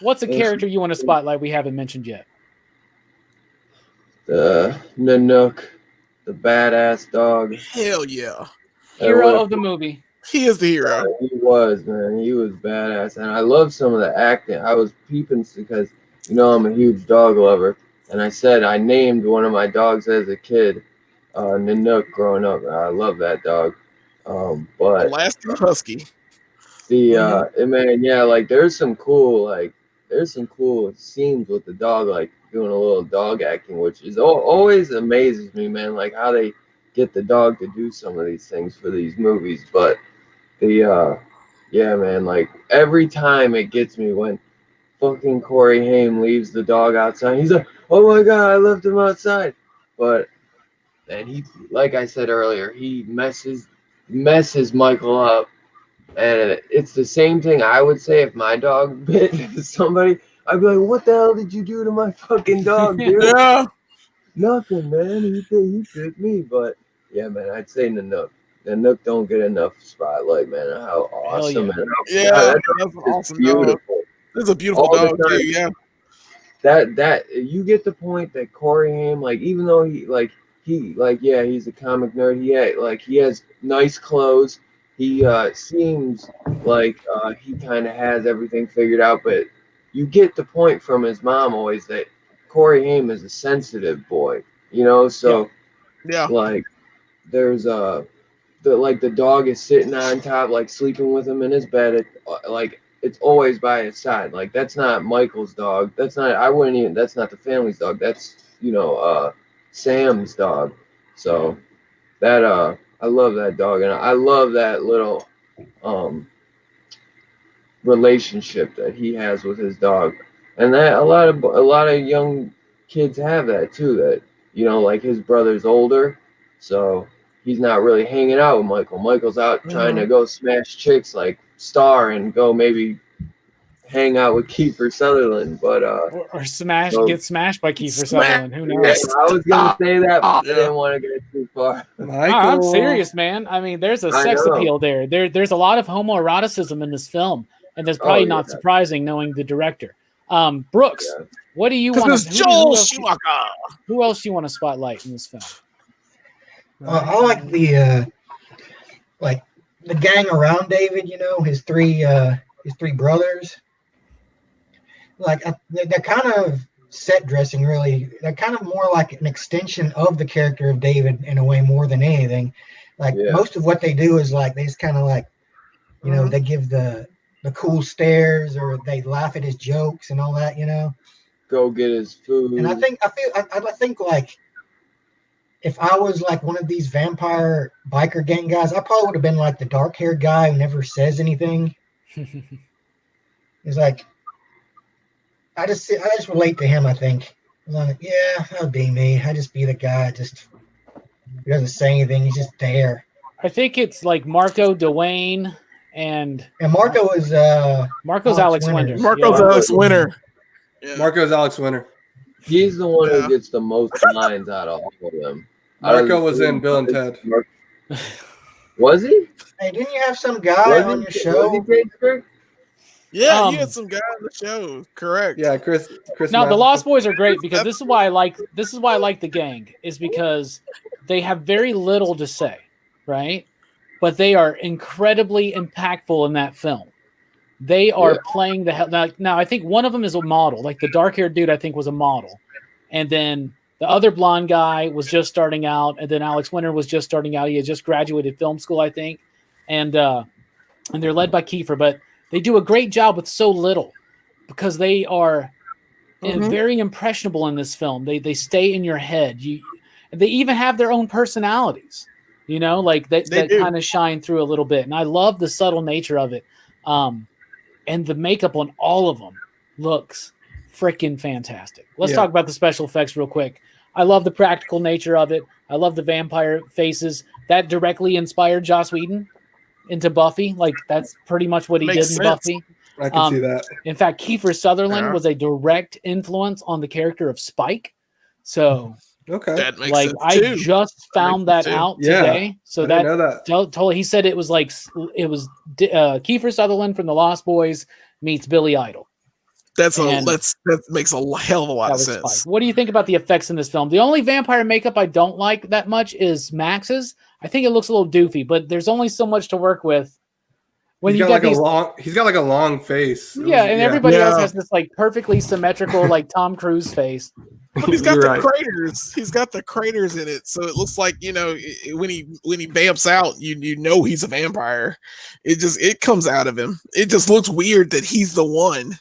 Speaker 1: what's a character you want to spotlight we haven't mentioned yet?
Speaker 5: The Nanook, the badass dog.
Speaker 2: Hell yeah.
Speaker 1: Hero of the movie.
Speaker 2: He is the hero.
Speaker 5: He was, man. He was badass. And I love some of the acting. I was peeping because, I'm a huge dog lover. And I said I named one of my dogs as a kid, Nanook, growing up. I love that dog. But
Speaker 2: Alaskan Husky.
Speaker 5: like there's some cool scenes with the dog, like doing a little dog acting, which is always amazes me, man. Like how they get the dog to do some of these things for these movies. But man, like every time it gets me when fucking Corey Haim leaves the dog outside. He's like, "Oh my god, I left him outside." But and he, like I said earlier, he messes Michael up. And it's the same thing I would say if my dog bit somebody. I'd be like, "What the hell did you do to my fucking dog, dude?"
Speaker 2: Yeah.
Speaker 5: Nothing, man. He bit me. But yeah, man, I'd say Nanook. Nanook don't get enough spotlight, man. How awesome, man.
Speaker 2: That's awesome.
Speaker 5: Beautiful.
Speaker 2: This is a beautiful dog, too. Yeah.
Speaker 5: That you get the point that Corey Haim, like, even though he's a comic nerd. He has nice clothes. He seems like he kind of has everything figured out, but you get the point from his mom always that Corey Haim is a sensitive boy, So like there's the dog is sitting on top, like sleeping with him in his bed. It's always by his side. Like that's not Michael's dog. That's not the family's dog. That's Sam's dog. So that I love that dog, and I love that little relationship that he has with his dog, and that a lot of young kids have that too. That like his brother's older, so he's not really hanging out with Michael. Michael's out trying to go smash chicks like Star and go maybe hang out with Kiefer Sutherland, but
Speaker 1: or get smashed by Kiefer
Speaker 2: Smash.
Speaker 1: Sutherland. Who knows?
Speaker 5: yeah, I was gonna say that, but I didn't want to get too far.
Speaker 1: I'm serious, man. I mean, there's a sex appeal there. There's a lot of homoeroticism in this film, and that's probably not surprising knowing the director. Brooks, what do you want?
Speaker 2: Joel Schumacher.
Speaker 1: Who else do you want to spotlight in this film?
Speaker 4: I like the gang around David. You know, his three brothers. Like they're kind of set dressing, really. They're kind of more like an extension of the character of David in a way more than anything. Like most of what they do is like they just kind of like, you know, they give the cool stares or they laugh at his jokes and all that, you know.
Speaker 5: Go get his food.
Speaker 4: And I think like if I was like one of these vampire biker gang guys, I probably would have been like the dark haired guy who never says anything. He's like, I just relate to him. I think, like, yeah, that would be me. I just be the guy, just he doesn't say anything. He's just there.
Speaker 1: I think it's like Marco, Dwayne, and
Speaker 4: Marco is
Speaker 1: Marco's Alex Winter.
Speaker 2: Marco's Alex Winter.
Speaker 3: Yeah. Marco's Alex Winter.
Speaker 5: He's the one who gets the most lines out of all of them.
Speaker 3: Marco was in Bill and Ted.
Speaker 5: Was he?
Speaker 4: Hey, didn't you have some guy on your show?
Speaker 2: Yeah, you had some guy on the show. Correct.
Speaker 3: Yeah, Chris.
Speaker 1: Now the Lost Boys are great because this is why I like the gang, is because they have very little to say, right? But they are incredibly impactful in that film. They are playing the hell. Now I think one of them is a model. Like the dark-haired dude, I think was a model, and then the other blonde guy was just starting out, and then Alex Winter was just starting out. He had just graduated film school, I think, and they're led by Kiefer, but they do a great job with so little because they are very impressionable in this film. They stay in your head. They even have their own personalities, you know, like that kind of shine through a little bit. And I love the subtle nature of it. And the makeup on all of them looks freaking fantastic. Let's talk about the special effects real quick. I love the practical nature of it. I love the vampire faces. That directly inspired Joss Whedon into Buffy. Like that's pretty much what he did in Buffy.
Speaker 3: I can see that.
Speaker 1: In fact, Kiefer Sutherland was a direct influence on the character of Spike. So
Speaker 2: that makes
Speaker 1: like
Speaker 2: sense
Speaker 1: I
Speaker 2: too.
Speaker 1: just found that out today. So
Speaker 3: I know that.
Speaker 1: Totally, he said it was Kiefer Sutherland from the Lost Boys meets Billy Idol.
Speaker 2: That makes a hell of a lot of sense.
Speaker 1: Spike. What do you think about the effects in this film? The only vampire makeup I don't like that much is Max's. I think it looks a little doofy, but there's only so much to work with. When he's got like a long face. Yeah, and everybody else has this like perfectly symmetrical like Tom Cruise face.
Speaker 2: But he's got the craters. He's got the craters in it, so it looks like, you know, when he vamps out, you know he's a vampire. It comes out of him. It just looks weird that he's the one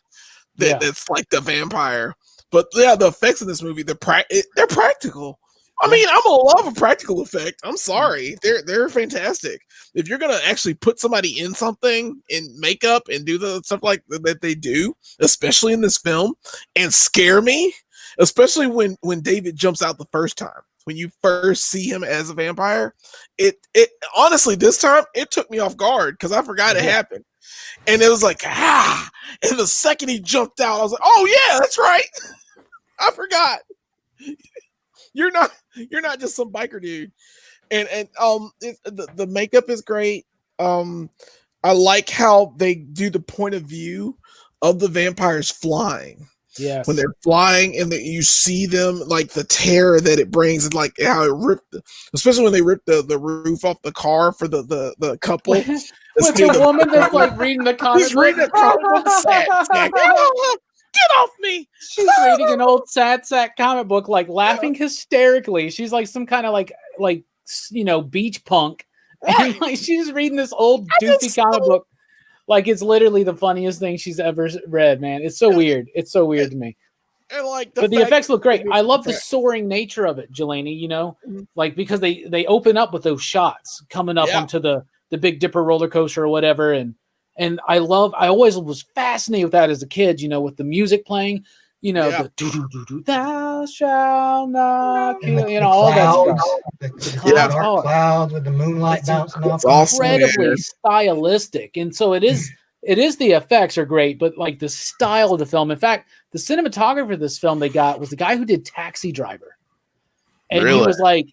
Speaker 2: that's like the vampire. But yeah, the effects in this movie they're practical. I mean, I'm gonna love a practical effect. I'm sorry, they're fantastic. If you're gonna actually put somebody in something in makeup and do the stuff like that they do, especially in this film, and scare me. Especially when David jumps out the first time, when you first see him as a vampire, it honestly this time it took me off guard because I forgot it happened, and it was like and the second he jumped out, I was like, oh yeah, that's right, I forgot. You're not just some biker dude, and the makeup is great. I like how they do the point of view of the vampires flying.
Speaker 1: Yes.
Speaker 2: When they're flying and you see them, like the terror that it brings, and like how it ripped, especially when they ripped the roof off the car for the couple.
Speaker 1: With the woman that's like reading the comic.
Speaker 2: She's reading the comic book. Get off me!
Speaker 1: She's reading an old sad sack comic book, like laughing hysterically. She's like some kind of like you know, beach punk, and like she's reading this old doofy comic book. Like it's literally the funniest thing she's ever read, man. It's so weird. It's so weird to me.
Speaker 2: And like
Speaker 1: but the effects look great. I love the soaring nature of it, Jelani, you know, like because they open up with those shots coming up onto the Big Dipper roller coaster or whatever. And I always was fascinated with that as a kid, you know, with the music playing. you know,
Speaker 2: Yeah.
Speaker 1: the do thou shalt not
Speaker 4: And
Speaker 1: kill, you know, all that stuff.
Speaker 4: the
Speaker 1: Clouds,
Speaker 4: dark
Speaker 1: oh,
Speaker 4: clouds with the moonlight
Speaker 1: it's
Speaker 4: bouncing off.
Speaker 2: it's awesome.
Speaker 1: incredibly
Speaker 2: man.
Speaker 1: stylistic, and so it is the effects are great, but like the style of the film. In fact, the cinematographer of this film they got was the guy who did Taxi Driver, and
Speaker 2: Really?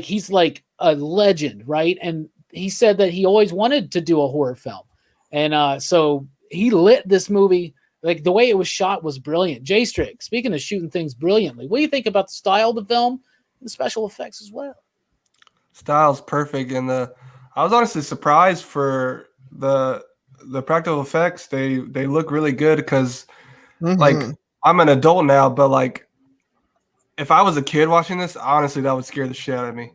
Speaker 1: he's like a legend, right? And he said that he always wanted to do a horror film, and so he lit this movie. Like the way it was shot was brilliant. J Strick, speaking of shooting things brilliantly, what do you think about the style of the film and the special effects as well?
Speaker 3: Style's perfect, and I was honestly surprised for the practical effects. They look really good because like I'm an adult now, but like if I was a kid watching this, honestly, that would scare the shit out of me.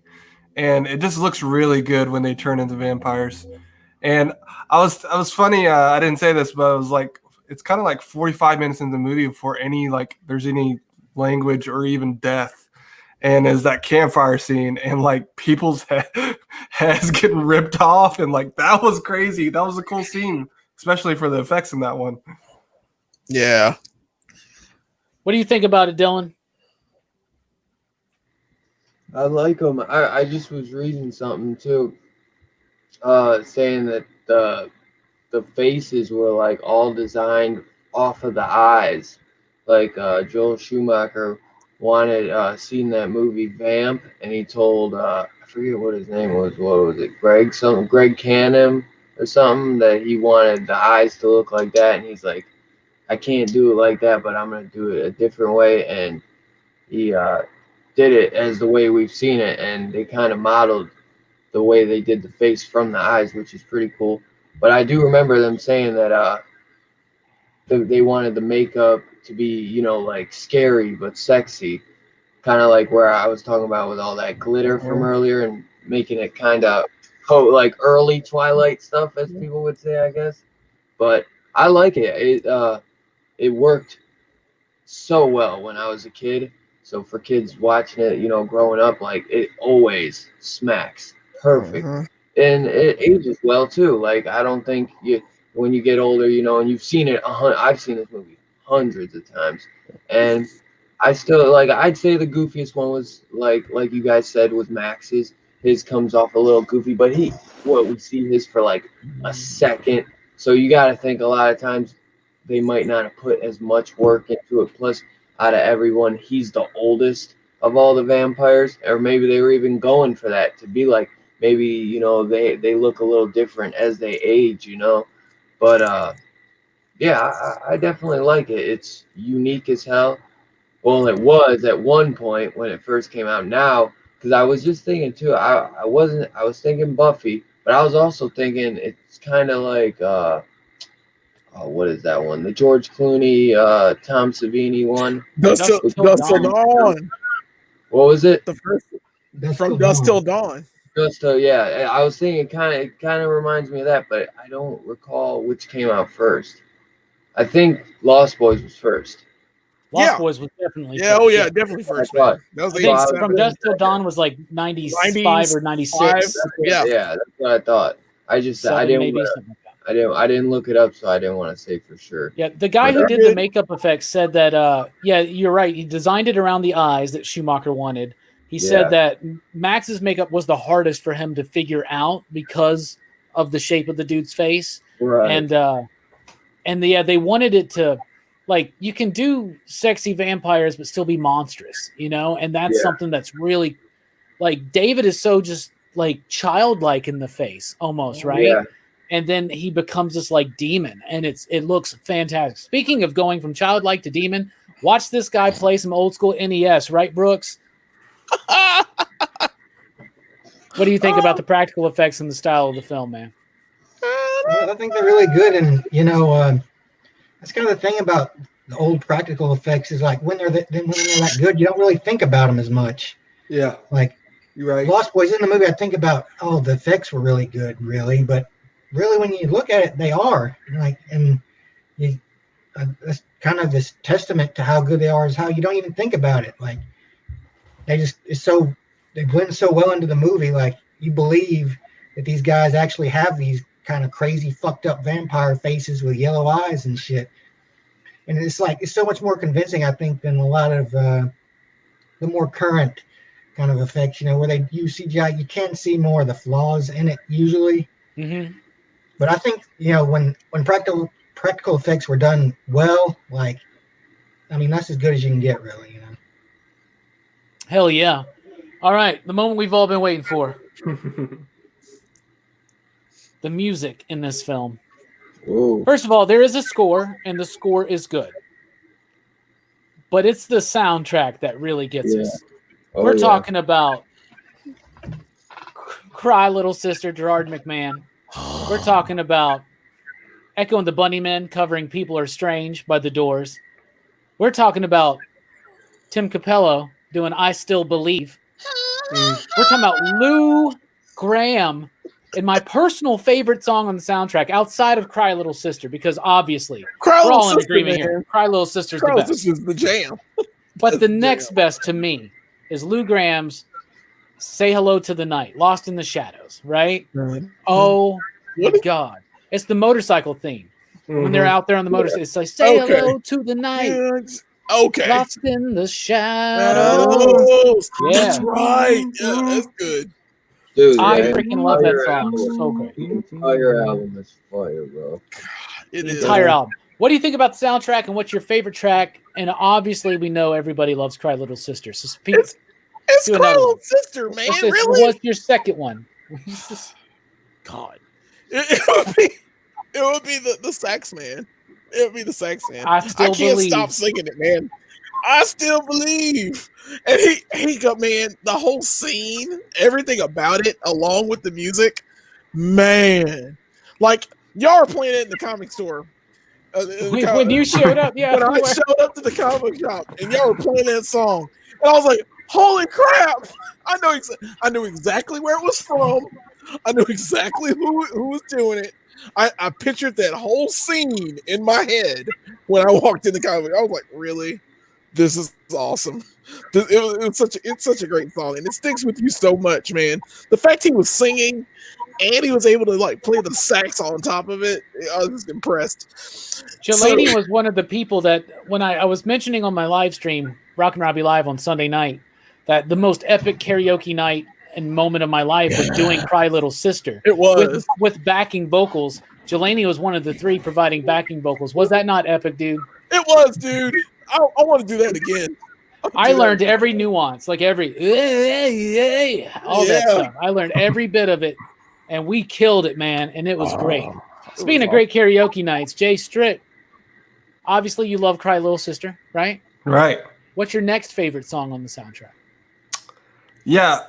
Speaker 3: And it just looks really good when they turn into vampires. And I was funny. I didn't say this, but I was like, it's kind of like 45 minutes into the movie before there's any language or even death. And is that campfire scene and like people's heads getting ripped off, and like that was crazy. That was a cool scene, especially for the effects in that one.
Speaker 2: Yeah.
Speaker 1: What do you think about it, Dylan?
Speaker 5: I like them. I just was reading something too, saying that the faces were like all designed off of the eyes. Like Joel Schumacher wanted seen that movie Vamp, and he told I forget what his name was. What was it? Greg Canham or something, that he wanted the eyes to look like that, and he's like, I can't do it like that, but I'm gonna do it a different way, and he did it as the way we've seen it, and they kind of modeled the way they did the face from the eyes, which is pretty cool. But I do remember them saying that they wanted the makeup to be, you know, like scary but sexy, kind of like where I was talking about with all that glitter from earlier, and making it kind of like early Twilight stuff, as people would say, I guess. But I like it. It worked so well when I was a kid. So for kids watching it, you know, growing up, like it always smacks perfect. And it ages well too. Like I don't think when you get older, you know, and you've seen it, I've seen this movie hundreds of times, and I still like. I'd say the goofiest one was like you guys said, was Max's. His comes off a little goofy, but we see his for like a second. So you got to think a lot of times they might not have put as much work into it. Plus, out of everyone, he's the oldest of all the vampires, or maybe they were even going for that to be like, maybe, you know, they look a little different as they age, you know. But yeah, I definitely like it. It's unique as hell. Well, it was at one point when it first came out. Now, because I was just thinking too, I was thinking Buffy, but I was also thinking it's kind of like what is that one? The George Clooney, Tom Savini one.
Speaker 2: Dusk Till Dawn.
Speaker 5: What was it?
Speaker 2: The first from Dusk Till Dawn.
Speaker 5: Yeah, I was thinking it kind of reminds me of that, but I don't recall which came out first. I think Lost Boys was first.
Speaker 1: Lost Boys was definitely
Speaker 2: first.
Speaker 1: Oh
Speaker 2: yeah, definitely first. Man. That was
Speaker 1: I From Dusk Till Dawn was like 95 or 96.
Speaker 5: Yeah, that's what I thought. I didn't look it up, so I didn't want to say for sure.
Speaker 1: Yeah, the guy who did the makeup effects said that yeah, you're right. He designed it around the eyes that Schumacher wanted. He said that Max's makeup was the hardest for him to figure out because of the shape of the dude's face.
Speaker 5: Right.
Speaker 1: And they wanted it to, like, you can do sexy vampires but still be monstrous, you know? And that's something that's really, like, David is so just, like, childlike in the face almost, right?
Speaker 5: Yeah.
Speaker 1: And then he becomes this, like, demon, and it looks fantastic. Speaking of going from childlike to demon, watch this guy play some old school NES, right, Brooks? What do you think about the practical effects and the style of the film, man?
Speaker 4: I think they're really good, and you know, that's kind of the thing about the old practical effects is like when they're that good, you don't really think about them as much.
Speaker 3: Yeah,
Speaker 4: like
Speaker 3: you're right.
Speaker 4: Lost Boys in the movie, I think about the effects were really good, really, but really when you look at it, they are that's kind of this testament to how good they are is how you don't even think about it. Like they blend so well into the movie, like you believe that these guys actually have these kind of crazy fucked up vampire faces with yellow eyes and shit. and it's like it's so much more convincing, I think, than a lot of the more current kind of effects. You know, where they use CGI, you can see more of the flaws in it usually.
Speaker 1: Mm-hmm.
Speaker 4: But I think when practical effects were done well, like I mean that's as good as you can get, really. You know.
Speaker 1: Hell yeah! All right, the moment we've all been waiting for. The music in this film.
Speaker 5: Ooh.
Speaker 1: First of all, there is a score, and the score is good. But it's the soundtrack that really gets us.
Speaker 5: Oh,
Speaker 1: We're
Speaker 5: yeah.
Speaker 1: talking about Cry Little Sister, Gerard McMahon. We're talking about Echo and the Bunnymen covering People Are Strange by The Doors. We're talking about Tim Capello doing I Still Believe. We're talking about Lou Graham and my personal favorite song on the soundtrack outside of Cry Little Sister, because obviously
Speaker 2: Cry
Speaker 1: we're
Speaker 2: Little
Speaker 1: all in
Speaker 2: Sister,
Speaker 1: agreement
Speaker 2: man.
Speaker 1: here. Cry Little Sister's
Speaker 2: Cry
Speaker 1: the
Speaker 2: Little
Speaker 1: best.
Speaker 2: Sister's the jam.
Speaker 1: But
Speaker 2: That's
Speaker 1: the
Speaker 2: the
Speaker 1: next
Speaker 2: jam.
Speaker 1: best to me is Lou Graham's Say Hello to the Night, Lost in the Shadows, right? Oh, my God. It's the motorcycle theme. When they're out there on the motorcycle, it's like, say
Speaker 2: Okay.
Speaker 1: hello to the night,
Speaker 2: Okay.
Speaker 1: lost in the shadows.
Speaker 2: Shadows.
Speaker 1: Yeah.
Speaker 2: That's right. Yeah, that's good.
Speaker 5: Dude,
Speaker 1: I
Speaker 5: that
Speaker 1: freaking love that
Speaker 5: entire
Speaker 1: song.
Speaker 5: album-
Speaker 1: It's so great.
Speaker 5: The entire album is fire, bro.
Speaker 2: It
Speaker 1: The
Speaker 2: is.
Speaker 1: entire album. What do you think about the soundtrack, and what's your favorite track? And obviously, we know everybody loves Cry Little Sister. So speak.
Speaker 2: It's
Speaker 1: Do
Speaker 2: Cry
Speaker 1: another
Speaker 2: Little
Speaker 1: one.
Speaker 2: Sister, man. Really?
Speaker 1: What's your second one?
Speaker 2: God. It would be the sax man. It would be the sax man.
Speaker 1: I Still
Speaker 2: can't
Speaker 1: Believe.
Speaker 2: stop singing it, man. I still believe. And he got, man, the whole scene, everything about it, along with the music, man. Like, y'all are playing it in the comic store.
Speaker 1: When you showed up, yeah.
Speaker 2: When I showed up to the comic shop and y'all were playing that song, and I was like, holy crap. I knew exactly where it was from. I knew exactly who was doing it. I pictured that whole scene in my head when I walked in the comic. I was like, really? This is awesome. It's such a great song, and it sticks with you so much, man. The fact he was singing and he was able to like play the sax on top of it, I was just impressed.
Speaker 1: Jelani was one of the people that when I was mentioning on my live stream, Rockin' Robbie Live on Sunday night, that the most epic karaoke night and moment of my life was doing Cry Little Sister.
Speaker 2: It was
Speaker 1: with backing vocals. Jelani was one of the three providing backing vocals. Was that not epic, dude?
Speaker 2: It was, dude. I want to do that again.
Speaker 1: I learned every nuance, like every all that stuff. I learned every bit of it, and we killed it, man, and it was great. Speaking of great karaoke nights, Jay Strick, obviously you love Cry Little Sister, right?
Speaker 3: Right.
Speaker 1: What's your next favorite song on the soundtrack?
Speaker 3: Yeah,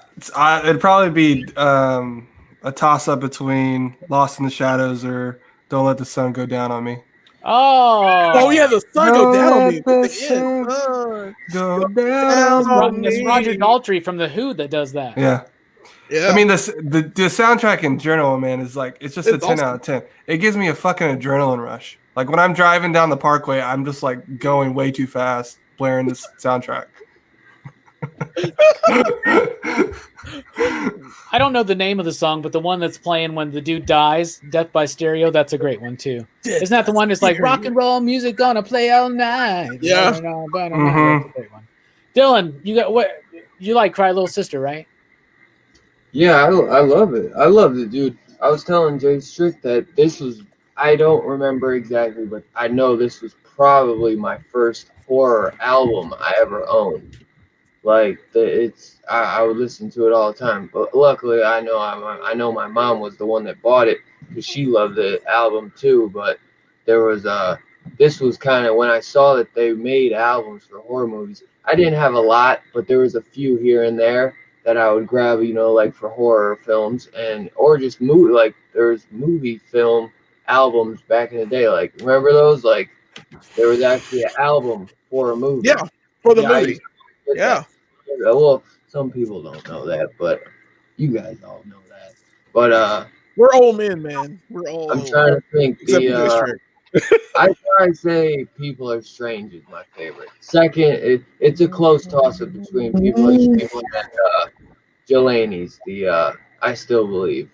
Speaker 3: it'd probably be a toss-up between Lost in the Shadows or Don't Let the Sun Go Down on Me.
Speaker 2: Oh yeah, the sun go down on me.
Speaker 3: Go down on
Speaker 1: It's
Speaker 3: me.
Speaker 1: Roger Daltrey from The Who that does that.
Speaker 3: Yeah.
Speaker 2: Yeah.
Speaker 3: I mean, the soundtrack in general, man, is like, it's just a 10 out of 10. It gives me a fucking adrenaline rush. Like when I'm driving down the parkway, I'm just like going way too fast, blaring this soundtrack.
Speaker 1: I don't know the name of the song, but the one that's playing when the dude dies, Death by Stereo, that's a great one too. Isn't that the one that's like rock and roll music gonna play all night?
Speaker 2: Yeah.
Speaker 1: That's a great one. Dylan, you got what? You like Cry Little Sister, right?
Speaker 5: Yeah, I love it. I love it, dude. I was telling Jay Strick that this was, I don't remember exactly, but I know this was probably my first horror album I ever owned. Like I would listen to it all the time. But luckily, I know my mom was the one that bought it because she loved the album too. But there was this was kind of when I saw that they made albums for horror movies. I didn't have a lot, but there was a few here and there that I would grab, like for horror films or just movie. Like there's movie film albums back in the day. Like remember those? Like there was actually an album for a movie.
Speaker 2: Yeah, for the movie.
Speaker 5: Yeah. Well, some people don't know that, but you guys all know that. But
Speaker 2: we're old men, man. We're all.
Speaker 5: I'm trying to think. I'd probably say People Are Strange is my favorite. Second, it's a close toss-up between People Are Strange and Jelani's. The I Still Believe.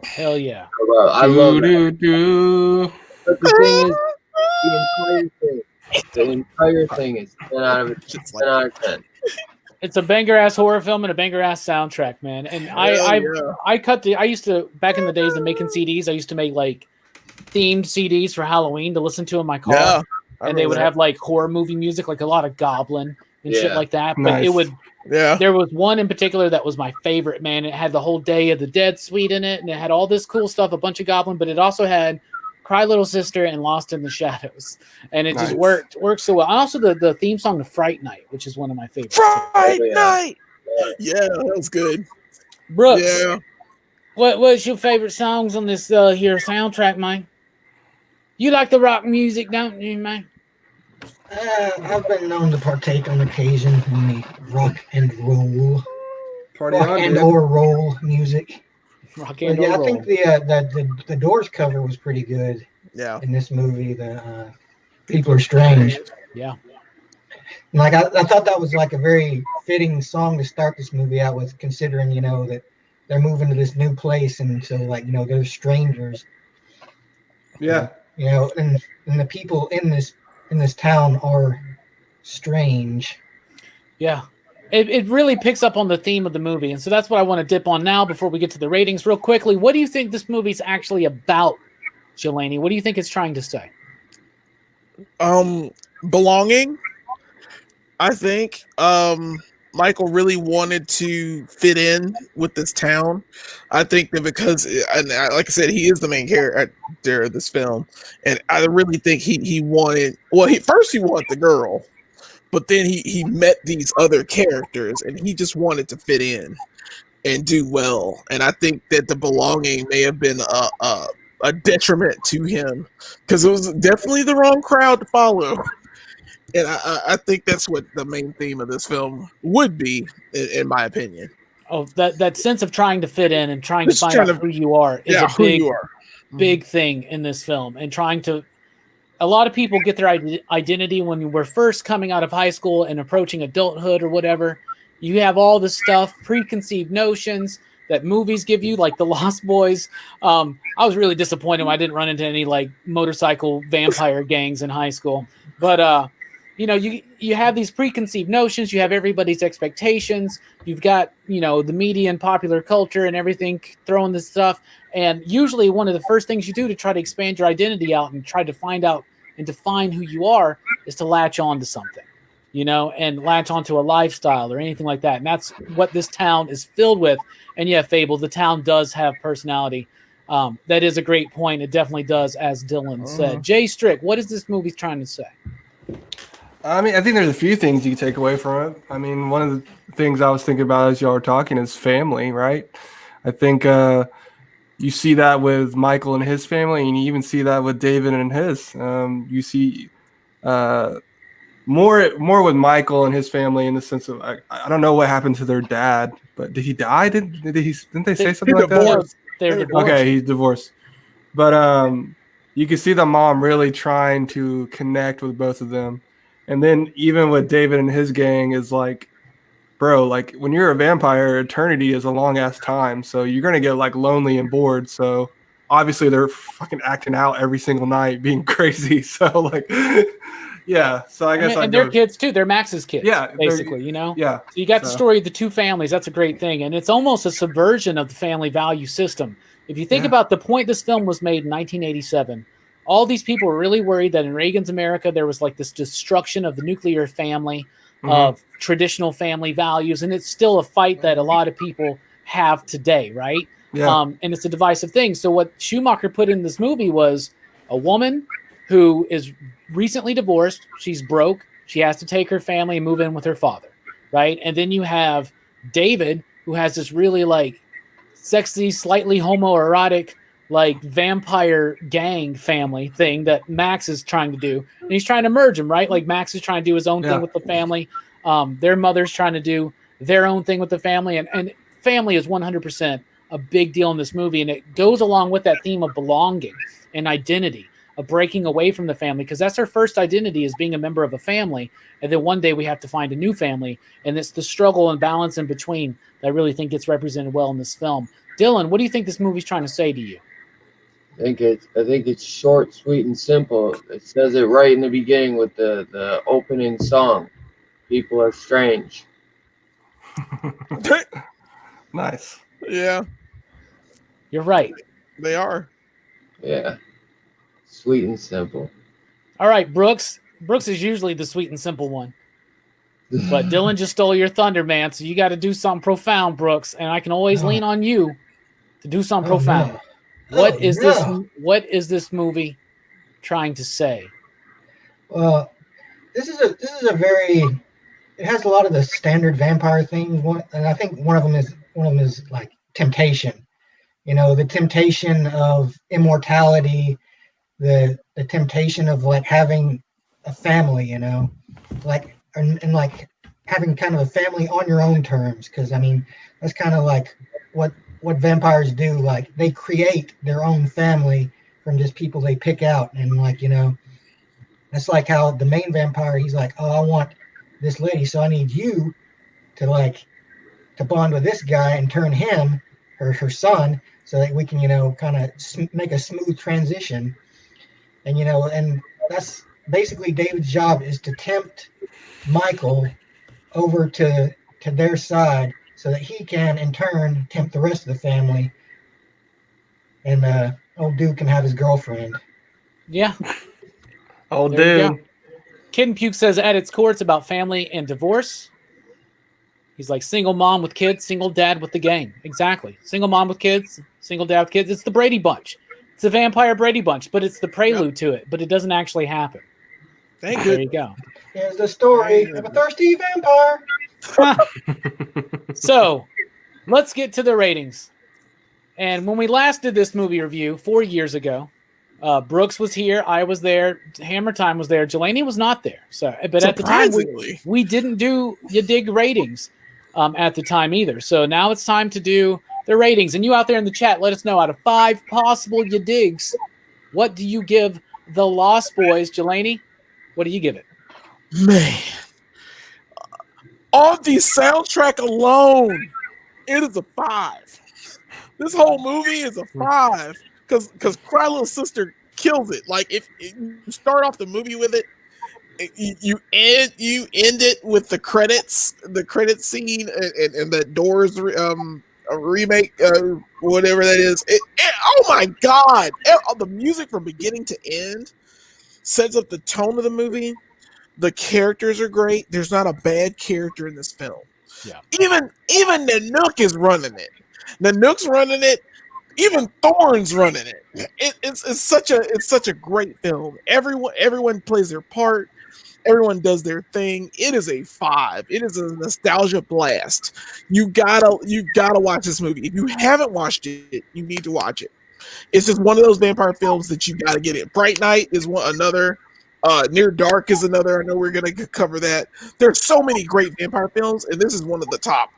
Speaker 1: Hell yeah!
Speaker 5: I love that. But the thing is, the entire thing. The entire thing is 10 out of 10.
Speaker 2: Shit's
Speaker 5: 10 out of 10.
Speaker 1: It's a banger ass horror film and a banger ass soundtrack, man. And
Speaker 2: Hell
Speaker 1: I used to, back in the days of making CDs, I used to make like themed CDs for Halloween to listen to in my car.
Speaker 2: Yeah, I
Speaker 1: and they
Speaker 2: remember
Speaker 1: would
Speaker 2: that.
Speaker 1: have like horror movie music, like a lot of Goblin and shit
Speaker 5: Yeah.
Speaker 1: like that. But
Speaker 3: Nice.
Speaker 1: it would,
Speaker 2: Yeah,
Speaker 1: there was one in particular that was my favorite, man. It had the whole Day of the Dead suite in it, and it had all this cool stuff, a bunch of Goblin, but it also had Cry Little Sister and Lost in the Shadows. And it just
Speaker 3: Nice.
Speaker 1: worked so well. And also the theme song to Fright Night, which is one of my favorites.
Speaker 2: Friday
Speaker 5: Yeah.
Speaker 2: night. Yeah, that was good.
Speaker 1: Brooks,
Speaker 2: Yeah,
Speaker 1: what's your favorite songs on this here soundtrack, man? You like the rock music, don't you, man?
Speaker 4: I've been known to partake on occasion in the rock and roll,
Speaker 3: Party
Speaker 4: rock
Speaker 3: on,
Speaker 4: and
Speaker 3: dude.
Speaker 4: or roll music.
Speaker 1: Rock
Speaker 4: But
Speaker 1: and
Speaker 4: yeah, I
Speaker 1: roll.
Speaker 4: think the Doors cover was pretty good
Speaker 2: yeah.
Speaker 4: in this movie. The People Are Strange.
Speaker 1: Yeah.
Speaker 4: And like I thought that was like a very fitting song to start this movie out with, considering that they're moving to this new place, and so like they're strangers.
Speaker 3: Yeah.
Speaker 4: And the people in this town are strange.
Speaker 1: Yeah. It really picks up on the theme of the movie. And so that's what I want to dip on now before we get to the ratings real quickly. What do you think this movie's actually about, Jelani? What do you think it's trying to say?
Speaker 2: Belonging. I think Michael really wanted to fit in with this town. I think that because, like I said, he is the main character of this film, and I really think he wanted. Well, first he wanted the girl, but then he met these other characters, and he just wanted to fit in and do well. And I think that the belonging may have been a detriment to him because it was definitely the wrong crowd to follow. And I think that's what the main theme of this film would be, in my opinion.
Speaker 1: Oh, that sense of trying to fit in and trying to
Speaker 2: Just
Speaker 1: find
Speaker 2: trying
Speaker 1: out
Speaker 2: to-
Speaker 1: who you are is a
Speaker 2: who
Speaker 1: big,
Speaker 2: you are.
Speaker 1: big thing in this film. And a lot of people get their identity when we're first coming out of high school and approaching adulthood or whatever. You have all this stuff, preconceived notions that movies give you, like The Lost Boys. I was really disappointed when I didn't run into any like motorcycle vampire gangs in high school. But you have these preconceived notions. You have everybody's expectations. You've got the media and popular culture and everything throwing this stuff. And usually one of the first things you do to try to expand your identity out and try to find out and define who you are is to latch on to something, and latch onto a lifestyle or anything like that. And that's what this town is filled with. And yeah, Fable, the town does have personality. That is a great point. It definitely does, as Dylan said. Jay Strick, what is this movie trying to say?
Speaker 3: I mean, I think there's a few things you can take away from it. I mean, one of the things I was thinking about as y'all were talking is family, right? I think you see that with Michael and his family, and you even see that with David and his. You see more with Michael and his family in the sense of I don't know what happened to their dad, but did he die? Didn't they say something like that?
Speaker 2: divorced.
Speaker 1: They're divorced.
Speaker 3: Okay, he's divorced. But you can see the mom really trying to connect with both of them. And then even with David and his gang is like, bro, like when you're a vampire, eternity is a long ass time. So you're going to get like lonely and bored. So obviously they're fucking acting out every single night, being crazy. So like, yeah. So I guess
Speaker 1: and they're kids too. They're Max's kids.
Speaker 3: Yeah,
Speaker 1: basically,
Speaker 3: Yeah.
Speaker 1: So you got the story of the two families. That's a great thing. And it's almost a subversion of the family value system. If you think about the point this film was made in 1987, all these people were really worried that in Reagan's America, there was like this destruction of the nuclear family, of traditional family values. And it's still a fight that a lot of people have today, right?
Speaker 3: Yeah.
Speaker 1: And it's a divisive thing. So what Schumacher put in this movie was a woman who is recently divorced. She's broke. She has to take her family and move in with her father, right? And then you have David, who has this really like sexy, slightly homoerotic, like vampire gang family thing that Max is trying to do. And he's trying to merge them, right? Like Max is trying to do his own thing with the family. Their mother's trying to do their own thing with the family. And family is 100% a big deal in this movie. And it goes along with that theme of belonging and identity, of breaking away from the family, because that's our first identity, is being a member of a family. And then one day we have to find a new family. And it's the struggle and balance in between that I really think gets represented well in this film. Dylan, what do you think this movie's trying to say to you?
Speaker 5: I think it's short, sweet, and simple. It says it right in the beginning with the opening song. People are strange.
Speaker 3: Nice.
Speaker 2: Yeah,
Speaker 1: You're right.
Speaker 2: they are.
Speaker 5: Yeah. Sweet and simple.
Speaker 1: All right, Brooks. Brooks is usually the sweet and simple one. But Dylan just stole your thunder, man. So you got to do something profound, Brooks. And I can always lean on you to do something profound.
Speaker 4: No.
Speaker 1: What
Speaker 4: Oh,
Speaker 1: is
Speaker 4: no.
Speaker 1: this? What is this movie trying to say?
Speaker 4: Well, this is a very. It has a lot of the standard vampire things. And I think one of them is like temptation. You know, the temptation of immortality, the temptation of like having a family. You know, like and like having kind of a family on your own terms. Because I mean, that's kind of like what vampires do. Like they create their own family from just people they pick out, and like that's like how the main vampire, he's like, oh, I want this lady, so I need you to bond with this guy and turn him her son, so that we can kind of make a smooth transition. And and that's basically David's job, is to tempt Michael over to their side, so that he can in turn tempt the rest of the family, and old dude can have his girlfriend.
Speaker 1: Yeah.
Speaker 3: Oh,
Speaker 1: There you
Speaker 3: dude.
Speaker 1: go. Kid and Puke says at its core, it's about family and divorce. He's like single mom with kids, single dad with the gang. Exactly. Single mom with kids, single dad with kids. It's the Brady Bunch. It's the vampire Brady Bunch, but it's the prelude to it, but it doesn't actually happen.
Speaker 2: Thank
Speaker 1: There
Speaker 2: you.
Speaker 1: you go.
Speaker 4: Here's the story of a thirsty vampire.
Speaker 1: So let's get to the ratings. And when we last did this movie review 4 years ago, Brooks was here, I was there, Hammer Time was there, Jelani was not there. So, but at the time we didn't do You Dig ratings at the time either. So now it's time to do the ratings. And you out there in the chat, let us know, out of 5 possible You Digs, what do you give The Lost Boys? Jelani, what do you give it?
Speaker 2: Man, on the soundtrack alone, it is a 5. This whole movie is a 5 because Cry Little Sister kills it. Like if you start off the movie with it, you end it with the credit scene and the Doors a remake, whatever that is. Oh my God! The music from beginning to end sets up the tone of the movie. The characters are great. There's not a bad character in this film.
Speaker 1: Yeah.
Speaker 2: Even Nanook is running it. Nanook's running it. Even Thorne's running it. It's such a great film. Everyone plays their part. Everyone does their thing. It is a 5. It is a nostalgia blast. You gotta watch this movie. If you haven't watched it, you need to watch it. It's just one of those vampire films that you gotta get in. Bright Night is another. Near Dark is another. I know we're gonna cover that. There's so many great vampire films, and this is one of the top.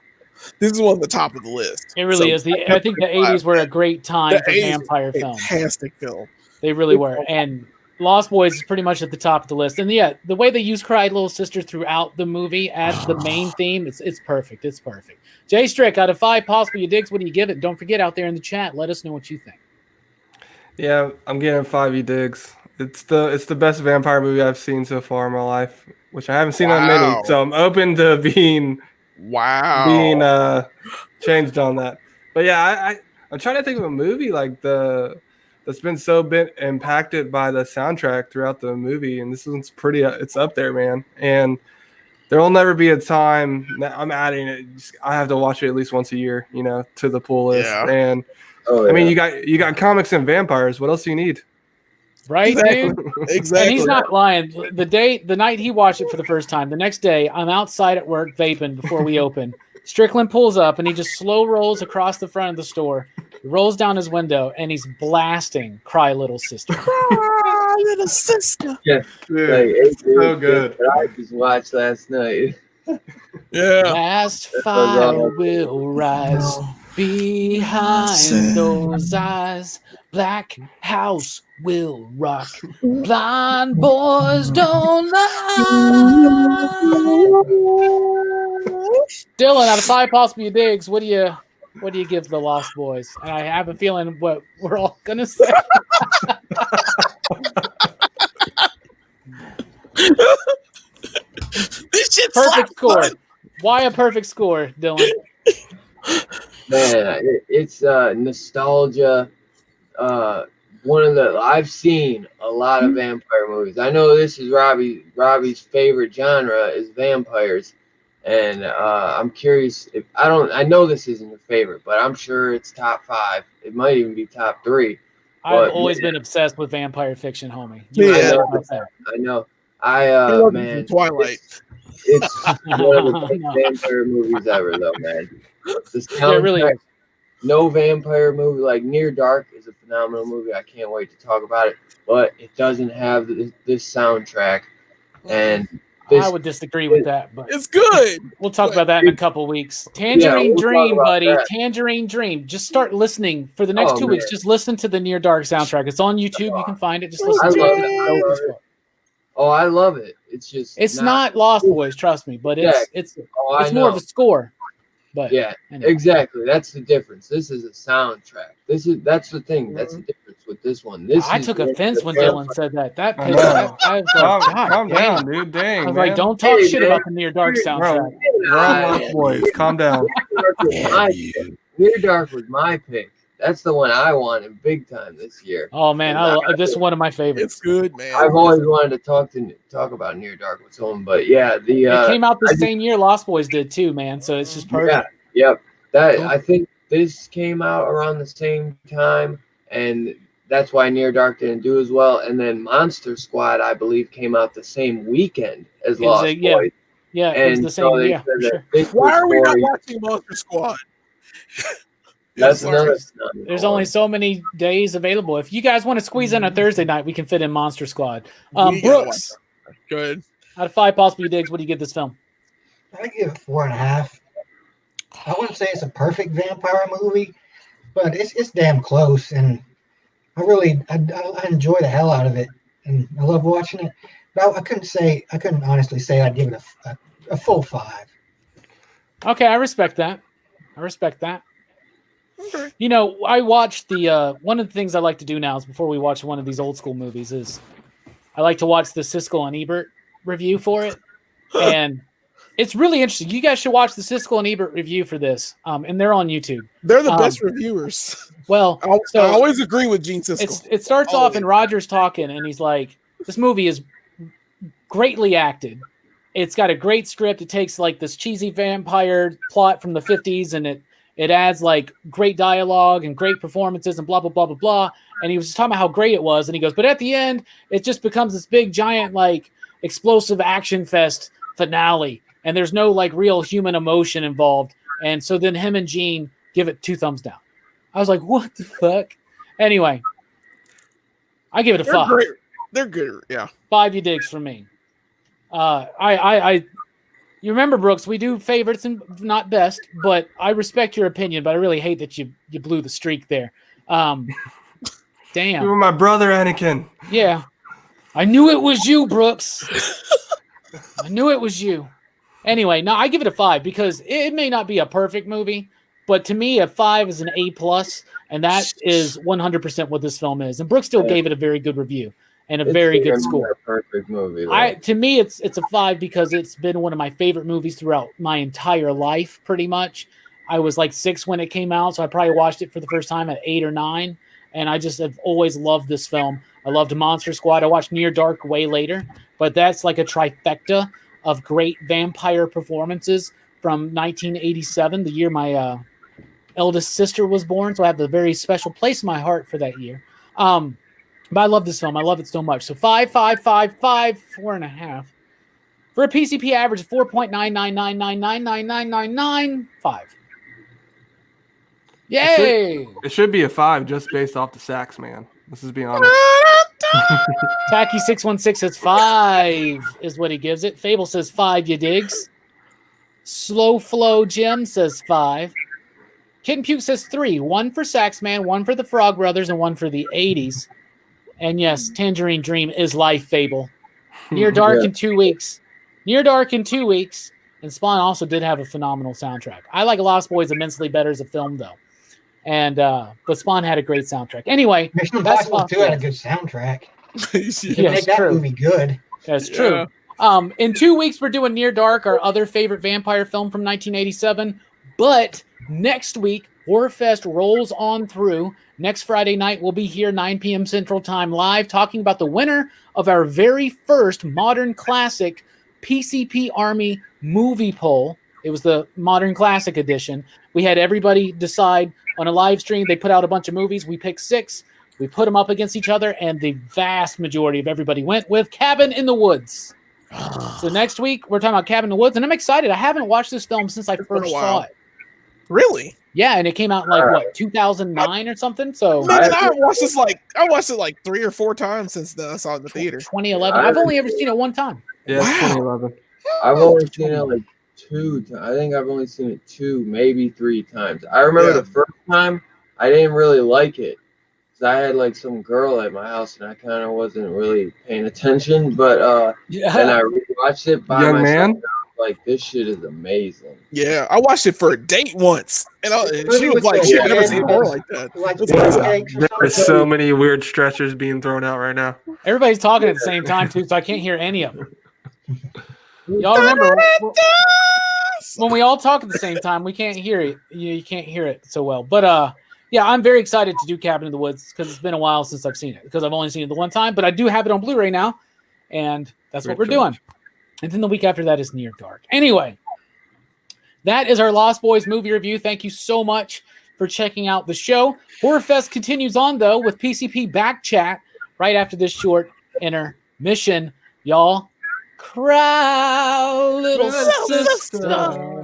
Speaker 2: This is one of the top of the list.
Speaker 1: It really is. I think the 80s were a great time for vampire films.
Speaker 2: Fantastic film.
Speaker 1: They really were. And Lost Boys is pretty much at the top of the list. And yeah, the way they use Cry Little Sister throughout the movie as the main theme, it's perfect. It's perfect. Jay Strick, out of 5 possible You Digs, what do you give it? Don't forget, out there in the chat, let us know what you think.
Speaker 3: Yeah, I'm getting 5 You Digs. It's the best vampire movie I've seen so far in my life, which I haven't seen that many. So I'm open to being changed on that. But yeah, I'm trying to think of a movie like that's been impacted by the soundtrack throughout the movie, and this one's pretty. It's up there, man. And there will never be a time that I'm adding it. I have to watch it at least once a year, to the pool list.
Speaker 2: Yeah.
Speaker 3: And I mean, you got comics and vampires. What else do you need?
Speaker 1: Right, dude?
Speaker 2: Exactly.
Speaker 1: And he's not lying. The night he watched it for the first time, the next day, I'm outside at work vaping before we open. Strickland pulls up, and he just slow rolls across the front of the store. He rolls down his window, and he's blasting Cry Little Sister.
Speaker 2: Cry Little Sister.
Speaker 5: Yeah.
Speaker 3: Dude,
Speaker 5: it's
Speaker 3: so good.
Speaker 5: I just watched last night.
Speaker 2: Yeah.
Speaker 1: Last fire will rise behind those eyes. Black house will rock. Blind boys don't lie. Dylan, out of 5 possible You Digs, what do you What do you give the Lost Boys? And I have a feeling what we're all gonna say.
Speaker 2: This shit's
Speaker 1: Perfect score.
Speaker 2: son.
Speaker 1: Why a perfect score, Dylan?
Speaker 5: Man, it's nostalgia. I've seen a lot of vampire movies. I know this is Robbie's favorite genre is vampires, and I'm curious if I know this isn't your favorite, but I'm sure it's top 5. It might even be top 3.
Speaker 1: I've always been obsessed with vampire fiction, homie.
Speaker 2: Yeah.
Speaker 5: I know. Man,
Speaker 2: Twilight.
Speaker 5: it's one of the best vampire movies ever, though, man.
Speaker 1: It really is.
Speaker 5: No vampire movie like Near Dark is a phenomenal movie. I can't wait to talk about it, but it doesn't have this soundtrack. And
Speaker 1: I would disagree with that, but
Speaker 2: it's good.
Speaker 1: We'll talk about that in a couple weeks. Tangerine
Speaker 5: we'll
Speaker 1: Dream,
Speaker 5: talk about
Speaker 1: buddy.
Speaker 5: that.
Speaker 1: Tangerine Dream. Just start listening for the next 2 weeks. Just listen to the Near Dark soundtrack. It's on YouTube. You can find it. Just listen to it.
Speaker 5: Oh, I love it. It's just
Speaker 1: it's not Lost Boys, trust me, but it's more of a score. But
Speaker 5: yeah,
Speaker 1: anyway.
Speaker 5: Exactly. That's the difference. This is a soundtrack. That's the thing. That's the difference with this one.
Speaker 1: I took offense when Dylan said that. That
Speaker 3: I
Speaker 1: pissed me off. I was like,
Speaker 3: calm down, dude. Dang,
Speaker 1: I was
Speaker 3: man.
Speaker 1: like, don't talk shit about the Near Dark soundtrack.
Speaker 3: We're on Lost Boys. Calm down.
Speaker 5: Near Dark was my pick. That's the one I wanted big time this year.
Speaker 1: Oh man, this is one of my favorites.
Speaker 2: It's good, man.
Speaker 5: I've always wanted to talk about Near Dark with someone, but yeah,
Speaker 1: it came out the same year Lost Boys did too, man. So it's just perfect.
Speaker 5: Yeah, yep. I think this came out around the same time, and that's why Near Dark didn't do as well. And then Monster Squad, I believe, came out the same weekend as Lost Boys.
Speaker 1: Yeah, it was the same. Yeah, sure.
Speaker 2: Why are we not watching Monster Squad?
Speaker 5: That's another.
Speaker 1: There's only so many days available. If you guys want to squeeze in a Thursday night, we can fit in Monster Squad. Brooks,
Speaker 2: good.
Speaker 1: Out of 5 possible digs, what do you give this film?
Speaker 4: I give it 4.5. I wouldn't say it's a perfect vampire movie, but it's damn close, and I enjoy the hell out of it, and I love watching it. But I couldn't honestly say I'd give it a full 5.
Speaker 1: Okay, I respect that. Okay. You know, I watched one of the things I like to do now is before we watch one of these old school movies is I like to watch the Siskel and Ebert review for it. And it's really interesting. You guys should watch the Siskel and Ebert review for this. And they're on YouTube.
Speaker 2: They're the best reviewers.
Speaker 1: Well,
Speaker 2: I always agree with Gene Siskel.
Speaker 1: It starts off and Roger's talking and he's like, this movie is greatly acted. It's got a great script. It takes like this cheesy vampire plot from the 50s and it adds like great dialogue and great performances and blah, blah, blah, blah, blah. And he was just talking about how great it was. And he goes, but at the end, it just becomes this big, giant, like explosive action fest finale. And there's no like real human emotion involved. And so then him and Gene give it 2 thumbs down. I was like, what the fuck? Anyway, I give it a 5.
Speaker 2: Great. They're good. Yeah.
Speaker 1: 5 you digs from me. You remember, Brooks, we do favorites and not best, but I respect your opinion, but I really hate that you blew the streak there. Damn.
Speaker 3: You were my brother, Anakin.
Speaker 1: Yeah. I knew it was you, Brooks. I knew it was you. Anyway, no, I give it a 5 because it may not be a perfect movie, but to me, a 5 is an A+, and that is 100% what this film is. And Brooks still gave it a very good review. And a very good score.
Speaker 5: A perfect movie.
Speaker 1: To me, it's a 5 because it's been one of my favorite movies throughout my entire life, pretty much. I was like 6 when it came out, so I probably watched it for the first time at 8 or 9. And I just have always loved this film. I loved Monster Squad. I watched Near Dark way later, but that's like a trifecta of great vampire performances from 1987, the year my eldest sister was born. So I have a very special place in my heart for that year. But I love this film. I love it so much. So 5, 5, 5, 5, 4.5. For a PCP average of 4.99999999995. Yay!
Speaker 3: It should be a 5 just based off the sax, man. Let's just be honest.
Speaker 1: Tacky616 says 5 is what he gives it. Fable says 5, you digs. Slow Flow Jim says 5. Kitten Puke says 3. 1 for Saxman, 1 for the Frog Brothers, and 1 for the 80s. And yes, Tangerine Dream is life, Fable. Near Dark in 2 weeks. Near Dark in 2 weeks. And Spawn also did have a phenomenal soundtrack. I like Lost Boys immensely better as a film, though. And but Spawn had a great soundtrack. Anyway,
Speaker 4: Mission
Speaker 1: that's
Speaker 4: Impossible
Speaker 1: Lost
Speaker 4: 2 had a
Speaker 1: Boys.
Speaker 4: good soundtrack.
Speaker 1: Yeah,
Speaker 4: Make that movie good.
Speaker 1: That's true. In 2 weeks, we're doing Near Dark, our other favorite vampire film from 1987. But next week, Horrorfest rolls on through. Next Friday night, we'll be here 9 p.m. Central Time live talking about the winner of our very first modern classic PCP Army movie poll. It was the modern classic edition. We had everybody decide on a live stream. They put out a bunch of movies. We picked 6. We put them up against each other, and the vast majority of everybody went with Cabin in the Woods. So next week, we're talking about Cabin in the Woods, and I'm excited. I haven't watched this film since I first saw it.
Speaker 2: Really?
Speaker 1: Yeah, and it came out in what, 2009 or something? So
Speaker 2: man, I watched it like 3 or 4 times since I saw it in the theater.
Speaker 1: 2011. I've only ever seen it one time.
Speaker 3: Yeah, it's 2011.
Speaker 5: I've only seen it like 2 times. I think I've only seen it 2, maybe 3 times. I remember the first time I didn't really like it. I had like some girl at my house and I kind of wasn't really paying attention, but then I rewatched it by myself. Man? Like, this shit is amazing.
Speaker 2: Yeah, I watched it for a date once, and she was like, "She never seen horror like that."
Speaker 3: There's so many weird stretchers being thrown out right now.
Speaker 1: Everybody's talking at the same time too, so I can't hear any of them. Y'all remember when we all talk at the same time? We can't hear it. You can't hear it so well, but yeah, I'm very excited to do Cabin in the Woods because it's been a while since I've seen it, because I've only seen it the one time, but I do have it on Blu-ray now, and that's what we're doing. And then the week after that is Near Dark. Anyway, that is our Lost Boys movie review. Thank you so much for checking out the show. Horrorfest continues on, though, with PCP Backchat right after this short intermission. Y'all, cry, little sister.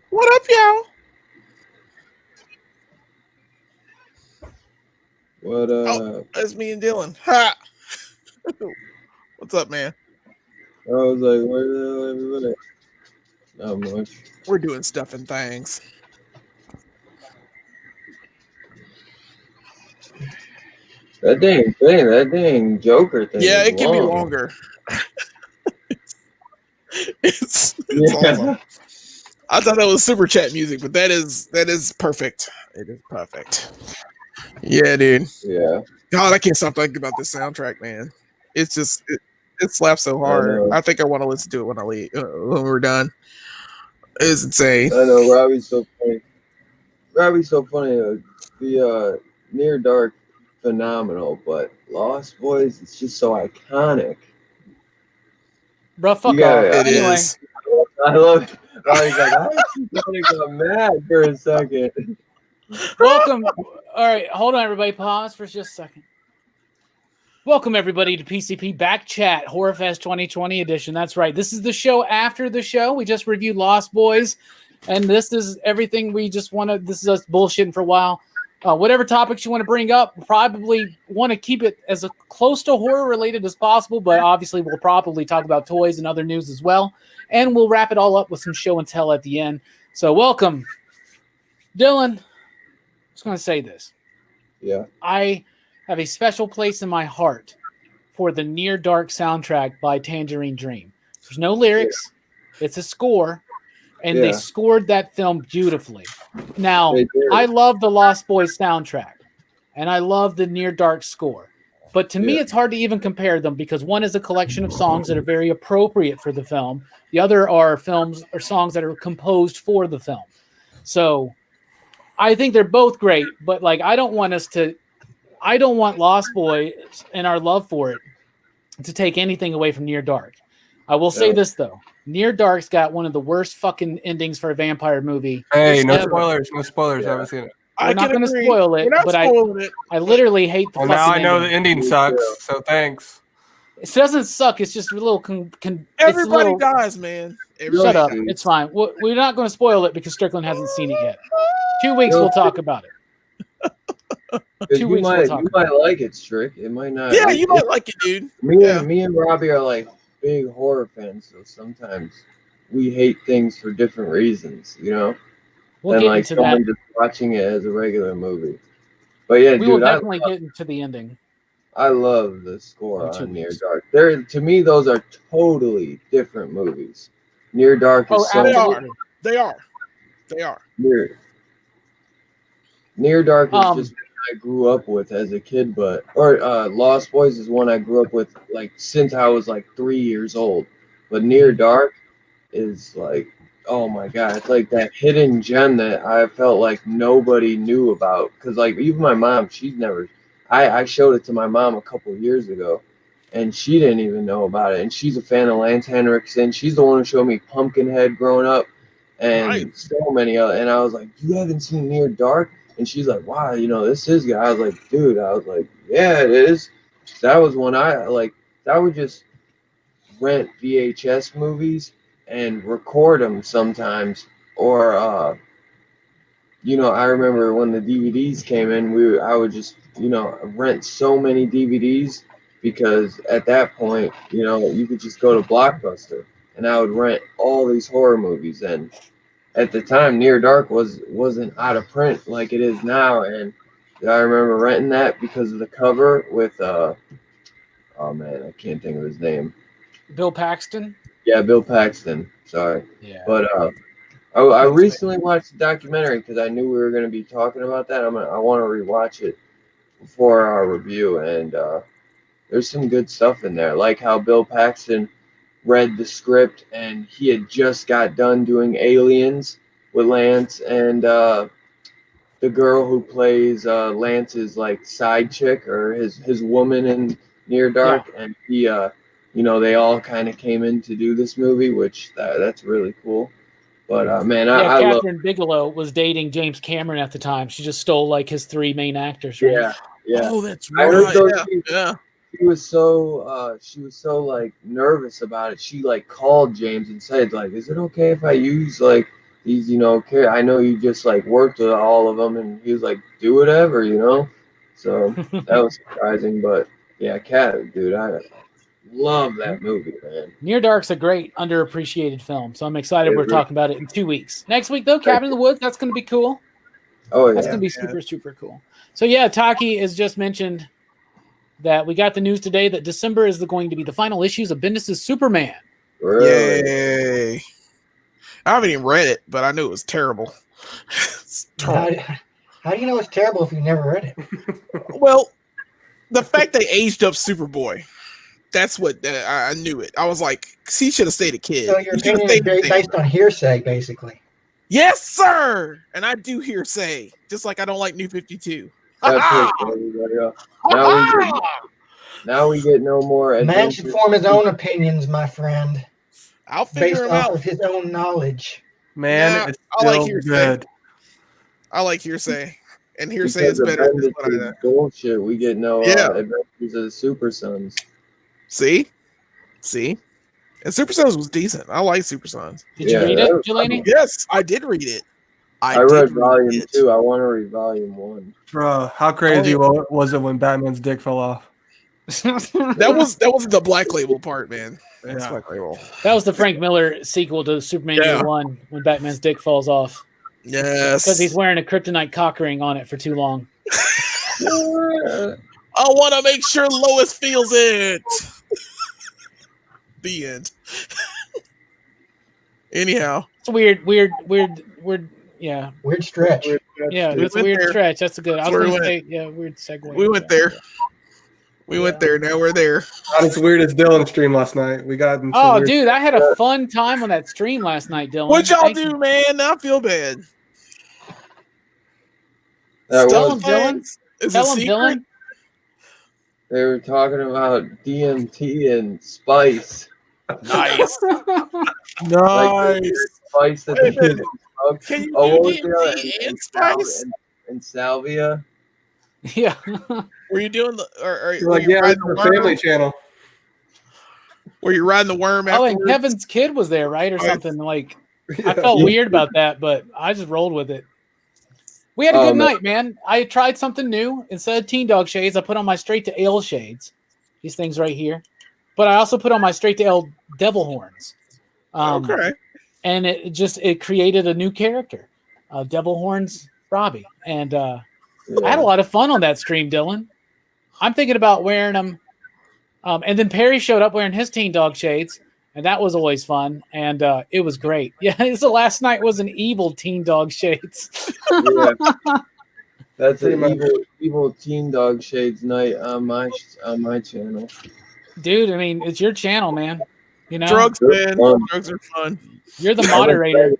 Speaker 2: What up, y'all?
Speaker 5: What
Speaker 2: Oh, that's me and Dylan. Ha! What's up, man?
Speaker 5: I was like, where the hell everybody? Not much.
Speaker 2: We're doing stuff and things.
Speaker 5: That dang Joker thing.
Speaker 2: Yeah,
Speaker 5: is
Speaker 2: it can be
Speaker 5: long.
Speaker 2: longer. it's
Speaker 5: Yeah.
Speaker 2: awesome. I thought that was super chat music, but that is perfect. It is perfect. Yeah, dude.
Speaker 5: Yeah.
Speaker 2: God, I can't stop thinking about this soundtrack, man. It's just it slaps so hard.
Speaker 5: know.
Speaker 2: I think I want to listen to it when I leave when we're done. It's insane.
Speaker 5: I know Robbie's so funny. The Near Dark, phenomenal, but Lost Boys, it's just so iconic.
Speaker 1: Bro, fuck
Speaker 5: You gotta-
Speaker 1: off.
Speaker 2: It
Speaker 1: Anyway,
Speaker 2: is.
Speaker 5: I love it. Robbie's like, I actually kind of got mad for a second.
Speaker 1: welcome. All right, hold on, everybody. Pause for just a second. Welcome, everybody, to PCP Backchat Horrorfest 2020 edition. That's right. This is the show after the show. We just reviewed Lost Boys, and this is everything we just want to. This is us bullshitting for a while. Whatever topics you want to bring up, probably want to keep it as close to horror related as possible, but obviously we'll probably talk about toys and other news as well. And we'll wrap it all up with some show and tell at the end. So welcome, Dylan. I was going to say this.
Speaker 5: Yeah.
Speaker 1: I have a special place in my heart for the Near Dark soundtrack by Tangerine Dream. There's no lyrics. It's a score. And they scored that film beautifully. Now, I love the Lost Boys soundtrack. And I love the Near Dark score. But to me, it's hard to even compare them because one is a collection of songs that are very appropriate for the film. The other are songs that are composed for the film. So I think they're both great, but like I don't want Lost Boys and our love for it to take anything away from Near Dark. I will say this though. Near Dark's got one of the worst fucking endings for a vampire movie.
Speaker 3: Hey, no
Speaker 1: ever.
Speaker 3: spoilers. No spoilers. I haven't seen it.
Speaker 1: We're not going to spoil it, but I literally hate the
Speaker 3: Well,
Speaker 1: fucking
Speaker 3: now I know
Speaker 1: ending.
Speaker 3: the ending sucks, so thanks.
Speaker 1: It doesn't suck. It's just a little.
Speaker 2: Everybody dies, man.
Speaker 1: Shut up. It's fine. We're not going to spoil it because Strickland hasn't seen it yet. 2 weeks we'll talk about it. 2 weeks we'll talk.
Speaker 5: You might like it, Strick. It might not.
Speaker 2: Yeah, you might like it, dude.
Speaker 5: Me and Robbie are like big horror fans, so sometimes we hate things for different reasons, you know.
Speaker 1: We'll
Speaker 5: and
Speaker 1: get
Speaker 5: like
Speaker 1: into
Speaker 5: someone
Speaker 1: that.
Speaker 5: just watching it as a regular movie. But yeah,
Speaker 1: We will
Speaker 5: dude,
Speaker 1: definitely get into the ending.
Speaker 5: I love the score
Speaker 1: In 2
Speaker 5: on Near
Speaker 1: weeks.
Speaker 5: Dark. To me, those are totally different movies. Near Dark is so
Speaker 1: absolutely.
Speaker 2: They are.
Speaker 5: Near Dark is just one I grew up with as a kid, Lost Boys is one I grew up with like since I was like 3 years old. But Near Dark is like, oh my god, it's like that hidden gem that I felt like nobody knew about. Cause like even my mom, she's never. I showed it to my mom a couple of years ago, and she didn't even know about it. And she's a fan of Lance Henriksen. She's the one who showed me Pumpkinhead growing up, and so many other. And I was like, "You haven't seen Near Dark?" And she's like, "Wow, this is good." I was like, "Dude," I was like, "Yeah, it is." That was when I like. I would just rent VHS movies and record them sometimes, or I remember when the DVDs came in, I would just rent so many DVDs because at that point you could just go to Blockbuster and I would rent all these horror movies. And at the time, Near Dark wasn't out of print like it is now, and I remember renting that because of the cover with oh man, I can't think of his name.
Speaker 1: Bill Paxton.
Speaker 5: Yeah, Bill Paxton. Sorry.
Speaker 1: Yeah.
Speaker 5: But I recently watched the documentary because I knew we were going to be talking about that. I want to rewatch it before our review, and there's some good stuff in there, like how Bill Paxton read the script and he had just got done doing Aliens with Lance, and the girl who plays Lance's like side chick or his woman in Near Dark, and he they all kind of came in to do this movie, which that's really cool. But man, I love.
Speaker 1: Catherine Bigelow was dating James Cameron at the time. She just stole like his 3 main actors. Right?
Speaker 5: Yeah.
Speaker 2: Oh, that's
Speaker 5: I heard
Speaker 2: right.
Speaker 5: those She was so like nervous about it. She like called James and said like, "Is it okay if I use like these, I know you just like worked with all of them, and he was like, do whatever, So that was surprising, but yeah, Cat, dude, I love that movie, man.
Speaker 1: Near Dark's a great underappreciated film, so I'm excited we're talking about it in 2 weeks. Next week, though, Cabin in the Woods, that's going to be cool.
Speaker 5: Oh, yeah.
Speaker 1: That's going to be super, super cool. So, yeah, Taki has just mentioned that we got the news today that December is going to be the final issues of Bendis' Superman.
Speaker 5: Really?
Speaker 2: Yay. I haven't even read it, but I knew it was terrible. It's terrible.
Speaker 4: How do you know it's terrible if you never read it?
Speaker 2: Well, the fact they aged up Superboy, that's what I knew it. I was like, he should have stayed a kid.
Speaker 4: So your
Speaker 2: He should have
Speaker 4: opinion is
Speaker 2: stayed
Speaker 4: based on hearsay, basically.
Speaker 2: Yes, sir. And I do hearsay, just like I don't like New 52.
Speaker 5: That's what everybody else. Now we get no more.
Speaker 4: A man should form his own opinions, my friend,
Speaker 2: I'll
Speaker 4: based
Speaker 2: figure him
Speaker 4: off
Speaker 2: out.
Speaker 4: of his own knowledge.
Speaker 3: Man,
Speaker 2: Yeah,
Speaker 3: it's
Speaker 2: I like
Speaker 3: still
Speaker 2: hearsay.
Speaker 3: good.
Speaker 2: I like hearsay, and hearsay
Speaker 5: Because
Speaker 2: is better
Speaker 5: of
Speaker 2: than what I
Speaker 5: Bendis'
Speaker 2: know.
Speaker 5: bullshit. We get no Adventures of the Super Sons.
Speaker 2: See, and Super Sons was decent. I like Super Sons.
Speaker 1: Did you read it, Jelani?
Speaker 2: Yes, I did read it.
Speaker 5: I read Volume 2. I want to read Volume 1.
Speaker 3: Bro, how crazy was it when Batman's dick fell off?
Speaker 2: That was the Black Label part, man. That's
Speaker 3: Yeah.
Speaker 2: Black Label.
Speaker 1: That was the Frank Miller sequel to Superman Year One when Batman's dick falls off.
Speaker 2: Yes,
Speaker 1: Because he's wearing a kryptonite cock ring on it for too long.
Speaker 2: I want to make sure Lois feels it. The end. Anyhow,
Speaker 1: It's a weird, yeah.
Speaker 4: Weird stretch.
Speaker 1: Yeah,
Speaker 2: We
Speaker 1: it's a
Speaker 2: went
Speaker 1: weird
Speaker 2: there.
Speaker 1: stretch. That's a good. I
Speaker 2: That's
Speaker 1: was
Speaker 2: where
Speaker 1: going
Speaker 2: we
Speaker 1: to say, yeah, weird segue.
Speaker 2: we went there. We went there. Now we're there.
Speaker 3: Not as weird as Dylan's stream last night. We got into
Speaker 1: Oh,
Speaker 3: weird-
Speaker 1: dude, I had a fun time on that stream last night, Dylan.
Speaker 2: What y'all
Speaker 1: Thank
Speaker 2: do,
Speaker 1: you.
Speaker 2: man? I feel bad.
Speaker 5: That
Speaker 1: Tell
Speaker 5: was,
Speaker 1: him, Dylan.
Speaker 2: Is
Speaker 1: Tell
Speaker 2: it
Speaker 1: him,
Speaker 2: secret?
Speaker 1: Dylan.
Speaker 5: they were talking about DMT and spice.
Speaker 2: Nice.
Speaker 5: Like
Speaker 2: Nice.
Speaker 5: spice that
Speaker 2: Wait a
Speaker 5: they
Speaker 2: minute.
Speaker 5: smoked.
Speaker 2: Can you
Speaker 5: Oh,
Speaker 2: do
Speaker 5: what was the
Speaker 2: DMT
Speaker 5: other?
Speaker 2: and spice?
Speaker 5: And salvia.
Speaker 1: Yeah.
Speaker 2: Were you doing the or
Speaker 3: You're
Speaker 2: were
Speaker 3: like,
Speaker 2: you
Speaker 3: yeah,
Speaker 2: riding
Speaker 3: it's
Speaker 2: the
Speaker 3: a family
Speaker 2: worm?
Speaker 3: channel.
Speaker 2: Were you riding the worm
Speaker 1: Oh, and
Speaker 2: afterwards?
Speaker 1: Kevin's kid was there, right? Or
Speaker 2: Oh,
Speaker 1: something like I
Speaker 3: Yeah.
Speaker 1: felt weird about that, but I just rolled with it. We had a good night, man. I tried something new. Instead of Teen Dog shades, I put on my straight to ale shades. These things right here. But I also put on my straight to ale devil horns.
Speaker 2: Okay.
Speaker 1: And it created a new character, Devil Horns Robbie. And I had a lot of fun on that stream, Dylan. I'm thinking about wearing them. And then Perry showed up wearing his Teen Dog shades, and that was always fun. And it was great. Yeah, so last night was an evil Teen Dog shades.
Speaker 5: Yeah. That's
Speaker 3: Pretty
Speaker 5: an
Speaker 3: much.
Speaker 5: evil Teen Dog Shades night on my channel.
Speaker 1: Dude, I mean, it's your channel, man. You know,
Speaker 2: Drugs, man.
Speaker 5: Fun.
Speaker 2: Drugs are fun.
Speaker 1: you're the moderator.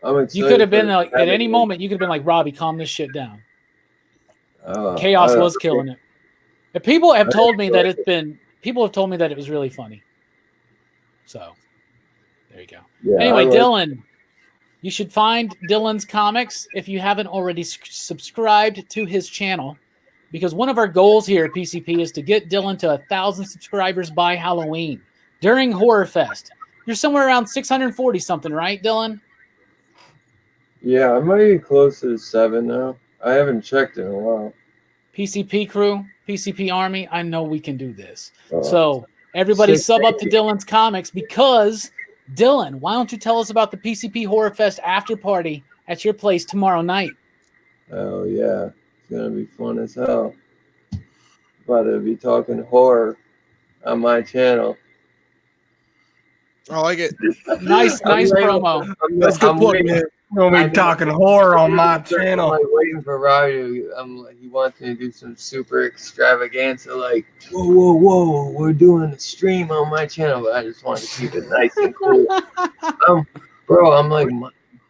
Speaker 5: I'm excited.
Speaker 1: You could have been
Speaker 5: for
Speaker 1: like, at any
Speaker 5: Saturday.
Speaker 1: moment, you could have been like, Robbie, calm this shit down.
Speaker 5: Oh,
Speaker 1: Chaos
Speaker 5: I-
Speaker 1: was killing it. And people have told me that people have told me that it was really funny. So, there you go.
Speaker 5: Yeah,
Speaker 1: Anyway,
Speaker 5: I like-
Speaker 1: Dylan, you should find Dylan's comics if you haven't already subscribed to his channel, because one of our goals here at PCP is to get Dylan to 1,000 subscribers by Halloween during Horrorfest. You're somewhere around 640 something, right, Dylan?
Speaker 5: Yeah, I might be close to 7 now. I haven't checked in a while.
Speaker 1: PCP crew, PCP Army, I know we can do this.
Speaker 5: Oh.
Speaker 1: So everybody
Speaker 5: Six
Speaker 1: sub up to
Speaker 5: days.
Speaker 1: Dylan's comics, because Dylan, why don't you tell us about the PCP Horrorfest after party at your place tomorrow night?
Speaker 5: Oh yeah, it's gonna be fun as hell. About to be talking horror on my channel.
Speaker 2: I like it.
Speaker 1: Nice promo.
Speaker 2: That's a good point,
Speaker 5: waiting-
Speaker 2: man.
Speaker 3: We'll be
Speaker 5: I'm-
Speaker 3: talking horror on my
Speaker 5: I'm
Speaker 3: channel.
Speaker 5: like waiting for Robbie to, he wants me to do some super extravaganza, like, whoa, we're doing a stream on my channel, but I just wanted to keep it nice and cool. Bro, I'm like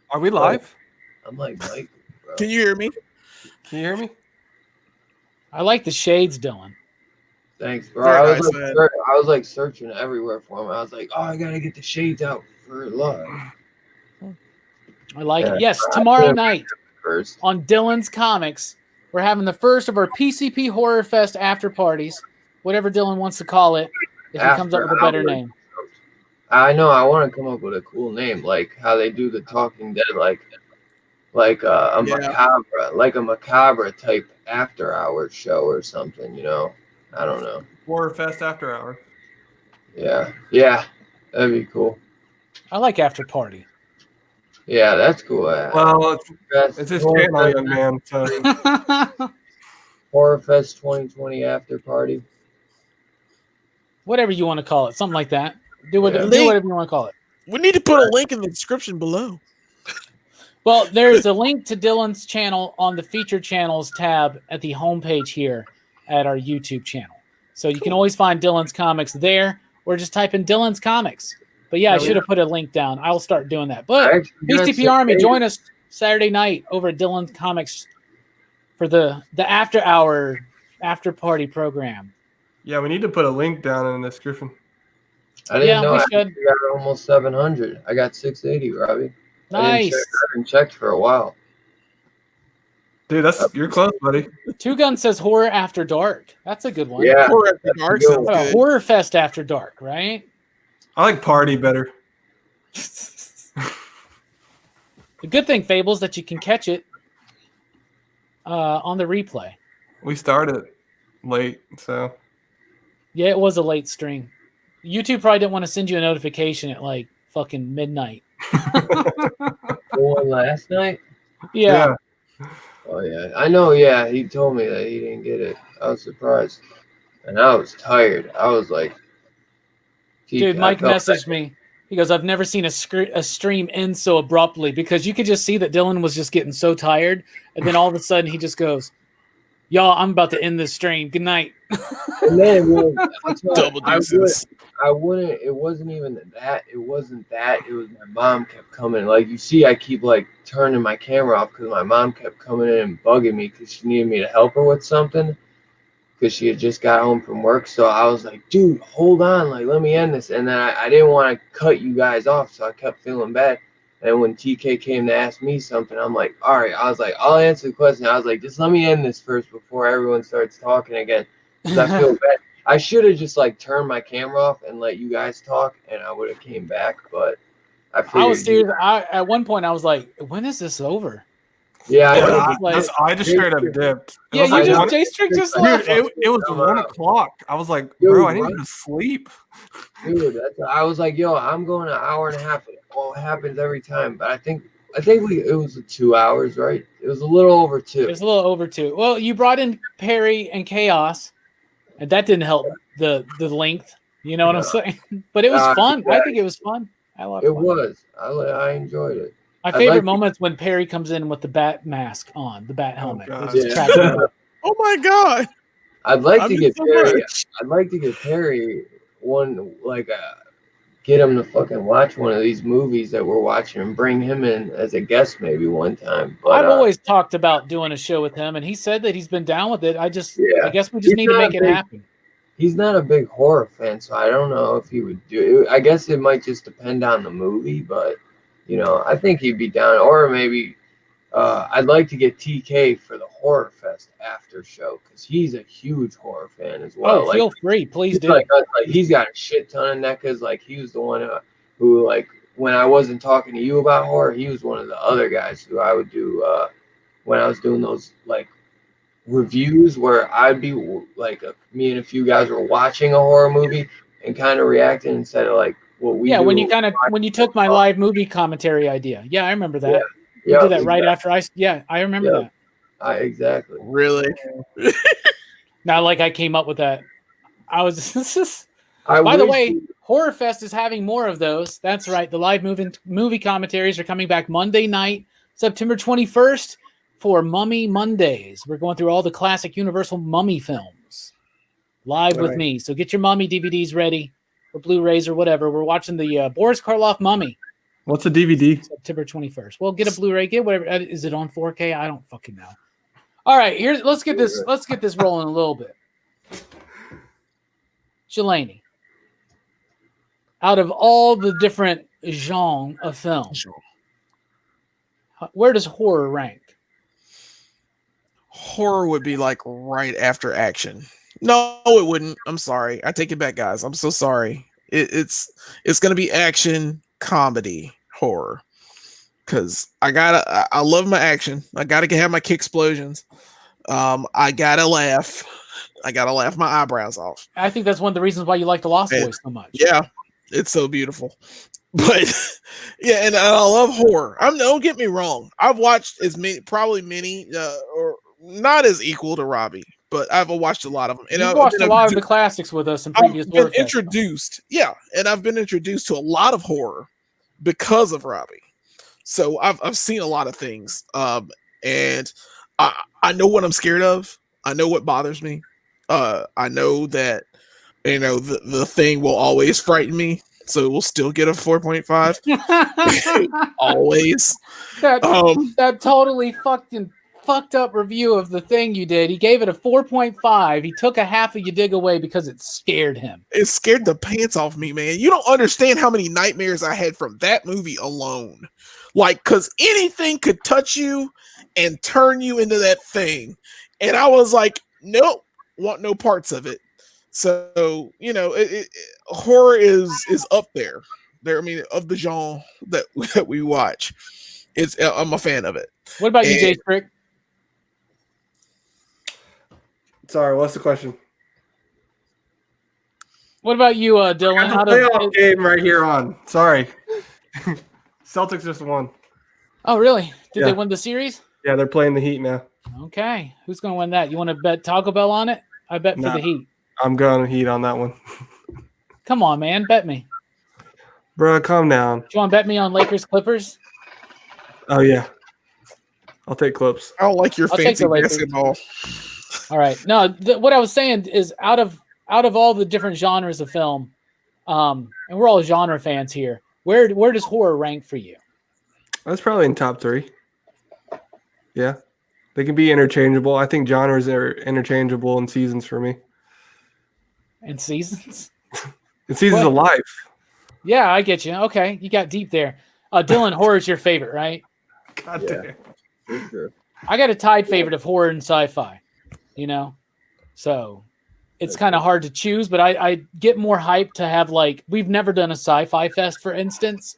Speaker 3: Are we live?
Speaker 5: Mike, bro.
Speaker 2: Can you hear me?
Speaker 3: Can you hear me?
Speaker 1: I like the shades, Dylan.
Speaker 5: Thanks, bro.
Speaker 2: Very
Speaker 5: I was,
Speaker 2: nice,
Speaker 5: like,
Speaker 2: man.
Speaker 5: I was like searching everywhere for him. I was like, oh, I gotta get the shades out for love
Speaker 1: I like it.
Speaker 5: Yeah.
Speaker 1: Yes, tomorrow night
Speaker 5: first.
Speaker 1: on Dylan's Comics, we're having the first of our PCP Horrorfest after parties, whatever Dylan wants to call it, if he comes up with a better
Speaker 5: After
Speaker 1: name.
Speaker 5: I know I want to come up with a cool name, like how they do the Talking Dead, like a
Speaker 2: Yeah.
Speaker 5: macabre, like a macabre type after hours show or something. You know, I don't know.
Speaker 3: Horrorfest After Hours.
Speaker 5: Yeah, yeah, that'd be cool.
Speaker 1: I like After Party.
Speaker 5: Yeah, that's cool.
Speaker 3: Well, it's his channel, young man. So
Speaker 5: Horrorfest 2020 after party.
Speaker 1: Whatever you want to call it, something like that. Do whatever you want to call it.
Speaker 2: We need to put a link in the description below.
Speaker 1: Well, there's a link to Dylan's channel on the featured channels tab at the homepage here at our YouTube channel. So you can always find Dylan's comics there, or just type in Dylan's comics. But yeah, I should have put a link down. I will start doing that. But PCP Army, join us Saturday night over at Dylan's Comics for the after hour after party program.
Speaker 3: yeah, we need to put a link down in the description.
Speaker 5: I didn't know
Speaker 1: we
Speaker 5: I
Speaker 1: should.
Speaker 5: got almost 700. I got 680, Robbie.
Speaker 1: Nice.
Speaker 5: I haven't checked for a while.
Speaker 3: Dude, you're close, buddy.
Speaker 1: Two Gun says Horror After Dark. That's a good one.
Speaker 5: Yeah.
Speaker 2: Horror After Dark
Speaker 5: good.
Speaker 2: sounds good.
Speaker 1: Horror Fest After Dark, right?
Speaker 3: I like Party better.
Speaker 1: The good thing, Fables, that you can catch it on the replay.
Speaker 3: We started late, so
Speaker 1: Yeah, it was a late stream. YouTube probably didn't want to send you a notification at like fucking midnight.
Speaker 5: The one last night?
Speaker 1: Yeah.
Speaker 5: Oh, yeah. I know, yeah. He told me that he didn't get it. I was surprised. And I was tired. I was like...
Speaker 1: Dude, Mike messaged me. He goes, I've never seen a stream end so abruptly, because you could just see that Dylan was just getting so tired. And then all of a sudden he just goes, y'all, I'm about to end this stream. Good night.
Speaker 5: Man, well,
Speaker 2: Double deuces.
Speaker 5: I wouldn't. It wasn't even that. It wasn't that. It was my mom kept coming. Like, you see, I keep like turning my camera off because my mom kept coming in and bugging me because she needed me to help her with something because she had just got home from work. So I was like, dude, hold on. Like, let me end this. And then I didn't want to cut you guys off. So I kept feeling bad. And when TK came to ask me something, I'm like, all right. I was like, I'll answer the question. I was like, just let me end this first before everyone starts talking again. Because I feel bad. I should have just like turned my camera off and let you guys talk, and I would have came back. But I figured
Speaker 1: at one point I was like, when is this over?
Speaker 5: Yeah,
Speaker 3: I just straight up dipped.
Speaker 1: Yeah, you just J-Strick just left.
Speaker 3: Dude, it was 1 o'clock. I was like, bro, I need to sleep.
Speaker 5: Dude, I was like, yo, I'm going an hour and a half. It all happens every time, but I think it was 2 hours, right? It was a little over 2.
Speaker 1: It was a little over 2. Well, you brought in Perry and Chaos, and that didn't help the length. You know what I'm saying? But it was fun. I think it was fun. I loved it.
Speaker 5: It was. I enjoyed it.
Speaker 1: My favorite moment's when Perry comes in with the bat mask on, the bat helmet.
Speaker 2: Oh my god!
Speaker 5: I'd like to get Perry. I'd like to get Perry one, like get him to fucking watch one of these movies that we're watching and bring him in as a guest maybe one time. But
Speaker 1: I've always talked about doing a show with him, and he said that he's been down with it. I guess we just need to make it happen.
Speaker 5: He's not a big horror fan, so I don't know if he would do it. I guess it might just depend on the movie, but I think he'd be down. Or maybe I'd like to get TK for the Horror Fest after show because he's a huge horror fan as well.
Speaker 1: Oh, feel free, please do.
Speaker 5: Like, he's got a shit ton of NECAs. Like, he was the one who, like, when I wasn't talking to you about horror, he was one of the other guys who I would do when I was doing those like reviews where I'd be like me and a few guys were watching a horror movie and kind of reacting instead of like what we do.
Speaker 1: when you took my live movie commentary idea. Yeah, I remember that.
Speaker 5: You
Speaker 1: did that right after I remember that.
Speaker 5: Exactly.
Speaker 2: Really?
Speaker 1: Not like I came up with that. By the way, Horror Fest is having more of those. That's right. The live movie commentaries are coming back Monday night, September 21st for Mummy Mondays. We're going through all the classic Universal Mummy films live with me. So get your Mummy DVDs ready or Blu-rays or whatever. We're watching the Boris Karloff Mummy.
Speaker 3: What's a DVD?
Speaker 1: September 21st. Well, get a Blu-ray, get whatever. Is it on 4K? I don't fucking know. All right, let's get this rolling a little bit. Jelani, out of all the different genres of film, where does horror rank?
Speaker 2: Horror would be like right after action. No, it wouldn't. I'm sorry. I take it back, guys. I'm so sorry. It's gonna be action, comedy, horror. Cause I love my action. I gotta have my kick explosions. I gotta laugh. I gotta laugh my eyebrows off.
Speaker 1: I think that's one of the reasons why you like the Lost
Speaker 2: And-
Speaker 1: Boys so much.
Speaker 2: Yeah, it's so beautiful. But yeah, and I love horror. Don't get me wrong. I've watched probably many, or not as equal to Robbie, but I've watched a lot of them. And
Speaker 1: You've
Speaker 2: I've
Speaker 1: watched
Speaker 2: been
Speaker 1: a lot of the classics with us in
Speaker 2: I've
Speaker 1: previous
Speaker 2: been
Speaker 1: Horrorfest.
Speaker 2: introduced, yeah, and I've been introduced to a lot of horror because of Robbie. So I've seen a lot of things, and I know what I'm scared of. I know what bothers me. I know that the thing will always frighten me, so we'll still get a 4.5 always.
Speaker 1: That totally fucked up review of the thing you did. He gave it a 4.5. He took a half of your dig away because it scared him.
Speaker 2: It scared the pants off me, man. You don't understand how many nightmares I had from that movie alone. Like, because anything could touch you and turn you into that thing. And I was like, nope, want no parts of it. So, horror is up there. I mean, of the genre that we watch. I'm a fan of it.
Speaker 1: What about you, Jay Strick?
Speaker 3: Sorry, what's the question?
Speaker 1: What about you, Dylan?
Speaker 3: I got the playoff game right here on. Sorry. Celtics just won.
Speaker 1: Oh, really? Did
Speaker 3: Yeah.
Speaker 1: they win the series?
Speaker 3: Yeah, they're playing the Heat now.
Speaker 1: Okay. Who's going to win that? You want to bet Taco Bell on it? I bet for
Speaker 3: Nah.
Speaker 1: the Heat.
Speaker 3: I'm going Heat on that one.
Speaker 1: Come on, man. Bet me.
Speaker 3: Bro, calm down.
Speaker 1: Do you want to bet me on Lakers Clippers?
Speaker 3: Oh, yeah. I'll take Clips.
Speaker 2: I don't like your
Speaker 1: I'll take
Speaker 2: fancy
Speaker 1: the Lakers.
Speaker 2: basketball.
Speaker 1: All right. No, what I was saying is out of all the different genres of film, and we're all genre fans here, where does horror rank for you?
Speaker 3: That's probably in top 3. Yeah. They can be interchangeable. I think genres are interchangeable in seasons for me.
Speaker 1: And seasons?
Speaker 3: In seasons of life.
Speaker 1: Yeah, I get you. Okay. You got deep there. Dylan, horror is your favorite, right?
Speaker 3: God damn.
Speaker 5: For sure.
Speaker 1: I got a tied favorite of horror and sci-fi, so it's kind of hard to choose, but I get more hype to have, like, we've never done a sci-fi fest, for instance,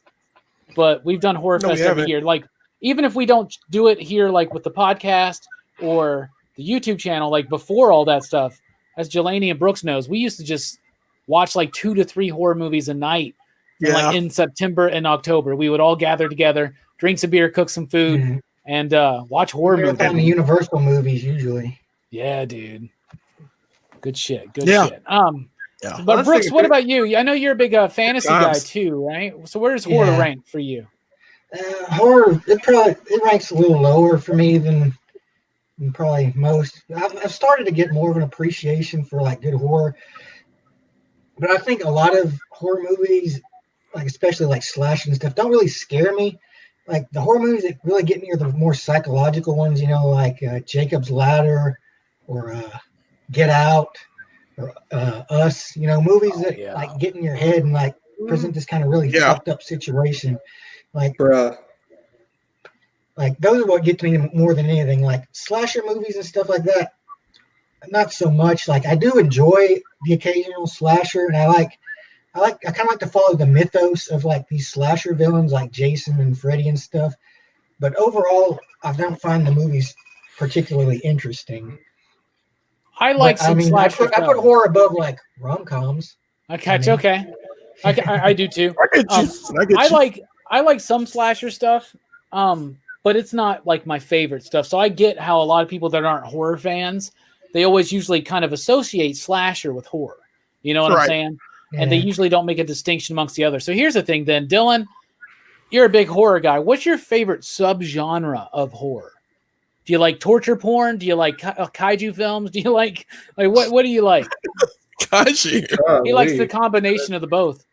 Speaker 1: but we've done horror fest every year. Like, even if we don't do it here, like with the podcast or the YouTube channel, like before all that stuff, as Jelani and Brooks knows, we used to just watch like 2 to 3 horror movies a night.
Speaker 2: Yeah.
Speaker 1: Like in September and October, we would all gather together, drink some beer, cook some food, and watch horror movies.
Speaker 4: On the Universal movies usually.
Speaker 1: Yeah, dude. Good shit. Good
Speaker 2: Yeah.
Speaker 1: shit.
Speaker 2: Yeah.
Speaker 1: But Brooks, what about you? I know you're a big fantasy guy too, right? So where does horror rank for you?
Speaker 4: Horror, it ranks a little lower for me than probably most. I've started to get more of an appreciation for like good horror, but I think a lot of horror movies, like especially like slash and stuff, don't really scare me. Like the horror movies that really get me are the more psychological ones, like Jacob's Ladder or Get Out or Us. Movies that like get in your head and like present this kind of really fucked up situation. Like,
Speaker 3: Bruh.
Speaker 4: Like those are what get to me more than anything. Like slasher movies and stuff like that, not so much. Like I do enjoy the occasional slasher, and I kind of like to follow the mythos of like these slasher villains like Jason and Freddy and stuff. But overall, I don't find the movies particularly interesting.
Speaker 1: I like slasher.
Speaker 4: I put horror above like rom-coms.
Speaker 1: I catch. Okay, I do too. I like some slasher stuff, but it's not like my favorite stuff. So I get how a lot of people that aren't horror fans, they always usually kind of associate slasher with horror. You know what I'm saying? Yeah. And they usually don't make a distinction amongst the others. So here's the thing then, Dylan, you're a big horror guy. What's your favorite subgenre of horror? Do you like torture porn? Do you like kaiju films? Do you like what do you like?
Speaker 2: Kaiju.
Speaker 1: He likes the combination of the both.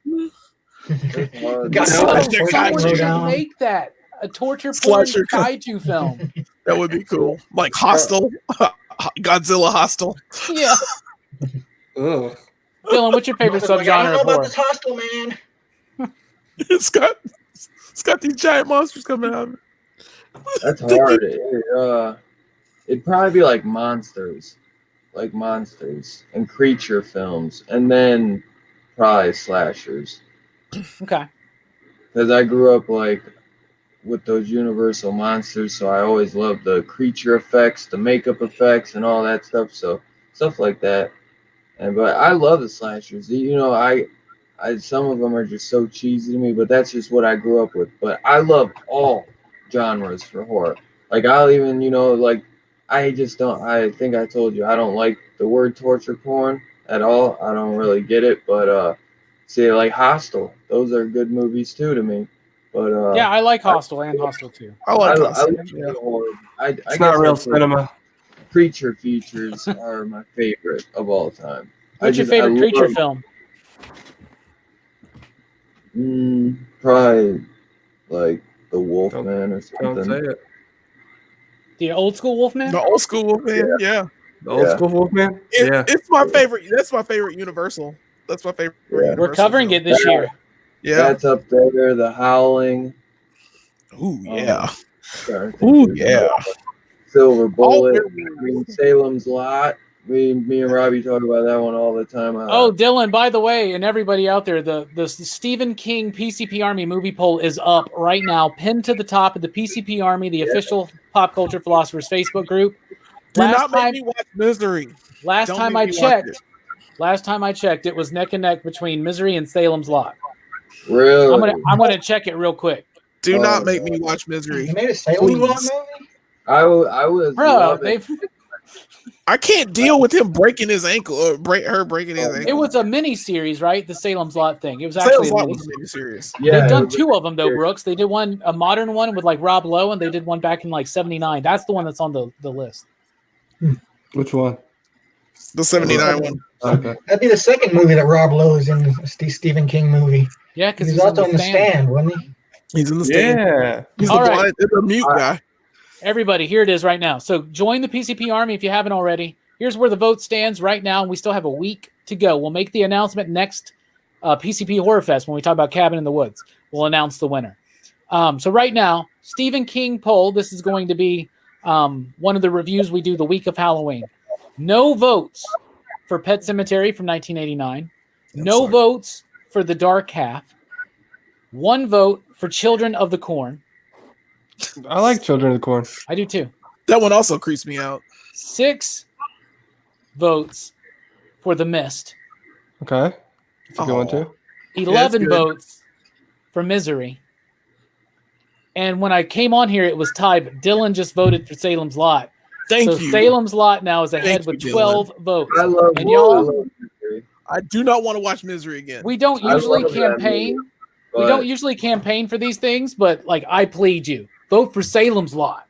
Speaker 2: Kaiju.
Speaker 1: Make that a torture porn kaiju film.
Speaker 2: That would be cool. Like Hostel, Godzilla Hostel.
Speaker 1: Yeah.
Speaker 3: Ugh.
Speaker 1: Dylan, what's your favorite subgenre?
Speaker 4: I don't know about this Hostel, man.
Speaker 2: It's got these giant monsters coming out of it.
Speaker 5: That's hard. It'd probably be like monsters and creature films, and then probably slashers.
Speaker 1: Okay.
Speaker 5: Because I grew up like with those Universal monsters, so I always loved the creature effects, the makeup effects, and all that stuff. So stuff like that. But I love the slashers. I some of them are just so cheesy to me, but that's just what I grew up with. But I love all genres for horror. Like I'll even, like I just don't. I think I told you I don't like the word torture porn at all. I don't really get it. But see, like Hostel, those are good movies too to me. But
Speaker 1: Yeah, I like Hostel and Hostel too.
Speaker 2: I like
Speaker 5: I
Speaker 2: Hostel.
Speaker 5: love
Speaker 2: Yeah.
Speaker 5: horror. I
Speaker 3: It's
Speaker 5: guess
Speaker 3: not real
Speaker 5: I'd say
Speaker 3: cinema.
Speaker 5: creature features are my favorite of all time.
Speaker 1: What's your favorite creature film?
Speaker 5: Probably like the Wolfman or
Speaker 3: Don't
Speaker 5: something.
Speaker 3: say it.
Speaker 1: The old school Wolfman?
Speaker 2: The old school Wolfman. Yeah.
Speaker 3: The old
Speaker 5: Yeah.
Speaker 3: school Wolfman? Yeah.
Speaker 2: It's my favorite. That's my favorite Universal. That's my favorite.
Speaker 5: Yeah.
Speaker 2: Universal
Speaker 1: We're covering
Speaker 2: film.
Speaker 1: it this year.
Speaker 2: Yeah.
Speaker 5: That's up there. The Howling.
Speaker 2: Ooh yeah.
Speaker 5: Trying to think
Speaker 2: Ooh
Speaker 5: of
Speaker 2: yeah.
Speaker 5: Silver Bullet.
Speaker 2: Oh,
Speaker 5: Salem's Lot. Me and Robbie talk about that one all the time.
Speaker 1: Oh, Dylan, by the way, and everybody out there, the Stephen King PCP Army movie poll is up right now, pinned to the top of the PCP Army, the official Pop Culture Philosophers Facebook group.
Speaker 2: Do not make me watch Misery.
Speaker 1: Last
Speaker 2: Don't
Speaker 1: time
Speaker 2: make
Speaker 1: I
Speaker 2: me watch
Speaker 1: checked, it was neck and neck between Misery and Salem's Lot.
Speaker 5: Really?
Speaker 1: I'm gonna check it real quick.
Speaker 2: Do not make me watch Misery.
Speaker 4: You made a Salem Lot
Speaker 2: Please.
Speaker 4: movie?
Speaker 5: I was.
Speaker 1: Bro,
Speaker 5: loving-
Speaker 2: I can't deal with him breaking his ankle or her breaking his ankle.
Speaker 1: it was a mini series, right? The Salem's Lot thing. It was actually
Speaker 2: Salem's
Speaker 1: a
Speaker 2: Lot
Speaker 1: mini
Speaker 2: was really serious.
Speaker 5: Yeah,
Speaker 1: They've done
Speaker 5: it was-
Speaker 1: two of them though, Brooks. They did one, a modern one with like Rob Lowe, and they did one back in like '79. That's the one that's on the list.
Speaker 3: Which one?
Speaker 2: The 79 one.
Speaker 3: Okay.
Speaker 4: That'd be the second movie that Rob Lowe is in, a Stephen King movie.
Speaker 1: Yeah, because
Speaker 4: He was also on the stand, wasn't he?
Speaker 2: He's in the stand.
Speaker 3: Yeah.
Speaker 2: He's
Speaker 1: All
Speaker 2: the
Speaker 1: right.
Speaker 2: blind, the mute guy.
Speaker 1: Everybody, here it is right now. So join the PCP Army if you haven't already. Here's where the vote stands right now. We still have a week to go. We'll make the announcement next PCP Horrorfest when we talk about Cabin in the Woods. We'll announce the winner. So right now, Stephen King poll. This is going to be one of the reviews we do the week of Halloween. No votes for Pet Sematary from 1989. No votes for The Dark Half. 1 vote for Children of the Corn.
Speaker 3: I like Children of the Corn.
Speaker 1: I do too.
Speaker 2: That one also creeps me out.
Speaker 1: 6 votes for The Mist.
Speaker 3: Okay. That's a good one too.
Speaker 1: 11
Speaker 2: good.
Speaker 1: votes for Misery. And when I came on here, it was tied, but Dylan just voted for Salem's Lot.
Speaker 2: Thank
Speaker 1: So
Speaker 2: you.
Speaker 1: Salem's Lot now is ahead
Speaker 2: Thank
Speaker 1: with
Speaker 2: you,
Speaker 1: 12 votes.
Speaker 5: I love
Speaker 1: And y'all,
Speaker 2: I do not want to watch Misery again.
Speaker 1: we don't
Speaker 5: I
Speaker 1: usually
Speaker 5: love that
Speaker 1: campaign.
Speaker 5: movie,
Speaker 1: We don't usually campaign for these things, but like I plead you, vote for Salem's Lot.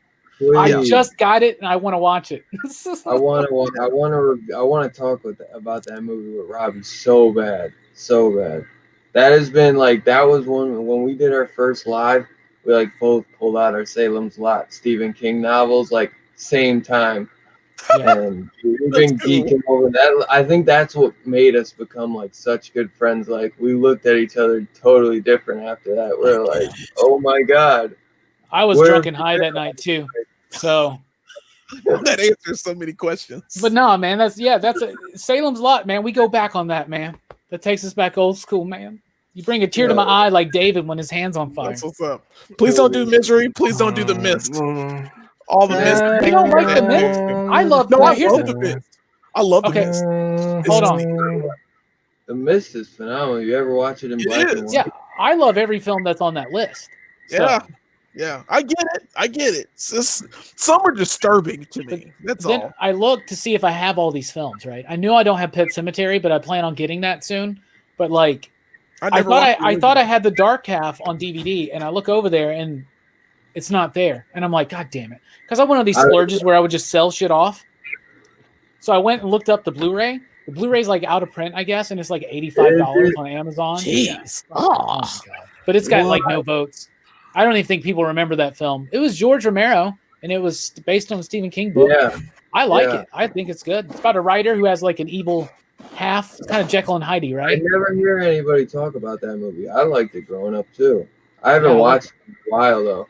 Speaker 1: I
Speaker 5: Please.
Speaker 1: just got it and I want to watch it.
Speaker 5: I want to talk about that movie with Robbie so bad. That has been like, that was when we did our first live, we like both pulled out our Salem's Lot Stephen King novels like same time.
Speaker 1: Yeah.
Speaker 5: And we've been geeking over that. I think that's what made us become like such good friends. Like we looked at each other totally different after that. We're like, oh my God.
Speaker 1: I was
Speaker 5: Where-
Speaker 1: drunk and high that night too. So,
Speaker 2: That answers so many questions.
Speaker 1: but no, man, that's a Salem's Lot, man. We go back on that, man. That takes us back old school, man. You bring a tear to my eye like David when his hand's on fire.
Speaker 2: That's what's up. Please don't do Misery. Please don't do The Mist. All the Mist.
Speaker 1: You don't like The Mist? I love.
Speaker 2: No,
Speaker 1: now
Speaker 2: I
Speaker 1: here's
Speaker 2: love
Speaker 1: the-
Speaker 2: The Mist. I love The
Speaker 1: Okay.
Speaker 2: Mist.
Speaker 1: Hold on.
Speaker 5: The Mist is phenomenal. You ever watch it in
Speaker 2: It
Speaker 5: black
Speaker 2: is.
Speaker 5: and white?
Speaker 1: Yeah, I love every film that's on that list. So,
Speaker 2: Yeah. Yeah. I get it. It's just, some are disturbing to me. That's
Speaker 1: then
Speaker 2: all.
Speaker 1: I look to see if I have all these films, right? I knew I don't have Pet Sematary, but I plan on getting that soon. But like, I
Speaker 2: never
Speaker 1: thought
Speaker 2: watched the
Speaker 1: I
Speaker 2: original.
Speaker 1: thought I had The Dark Half on DVD, and I look over there and it's not there, and I'm like, God damn it! Because I'm one of these splurges where I would just sell shit off. So I went and looked up the Blu-ray. The Blu-ray's like out of print, I guess, and it's like $85 on Amazon.
Speaker 2: Jeez.
Speaker 1: Oh my God. But it's got like no votes. I don't even think people remember that film. It was George Romero, and it was based on a Stephen King book.
Speaker 5: Yeah.
Speaker 1: I like
Speaker 5: Yeah.
Speaker 1: it. I think it's good. It's about a writer who has like an evil half. It's kind of Jekyll and Hyde,
Speaker 5: I
Speaker 1: right?
Speaker 5: never hear anybody talk about that movie. I liked it growing up too. I haven't
Speaker 1: Yeah, I like
Speaker 5: watched it in a while though.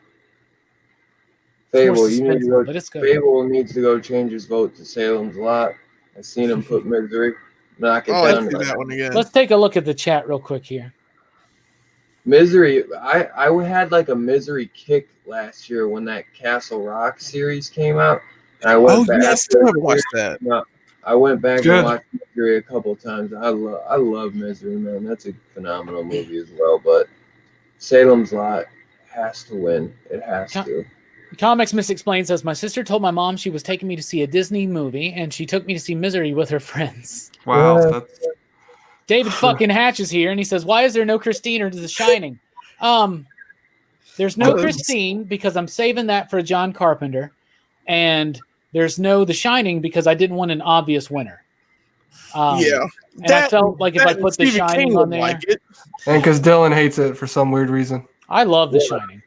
Speaker 1: It's more
Speaker 5: Fable, you need to
Speaker 1: suspenseful,
Speaker 5: go.
Speaker 1: but it's good.
Speaker 5: Fable needs to go change his vote to Salem's Lot. I seen him put Misery, knock it
Speaker 2: Oh, I
Speaker 5: down.
Speaker 2: see that one again.
Speaker 1: Let's take a look at the chat real quick here.
Speaker 5: Misery. I had like a Misery kick last year when that Castle Rock series came out. And I went back.
Speaker 2: I still haven't watched that.
Speaker 5: I went back
Speaker 3: Good.
Speaker 5: and watched Misery a couple times. I love Misery, man. That's a phenomenal movie as well. But Salem's Lot has to win. It has to.
Speaker 1: Comics Misexplained says, my sister told my mom she was taking me to see a Disney movie, and she took me to see Misery with her friends.
Speaker 3: Wow.
Speaker 5: Yeah.
Speaker 3: That's,
Speaker 1: David fucking Hatch is here, and he says, why is there no Christine or The Shining? There's no Christine because I'm saving that for John Carpenter, and there's no The Shining because I didn't want an obvious winner.
Speaker 2: Yeah.
Speaker 1: And I felt like if I put The Shining on there...
Speaker 3: and because Dylan hates it for some weird reason.
Speaker 1: I love The Shining.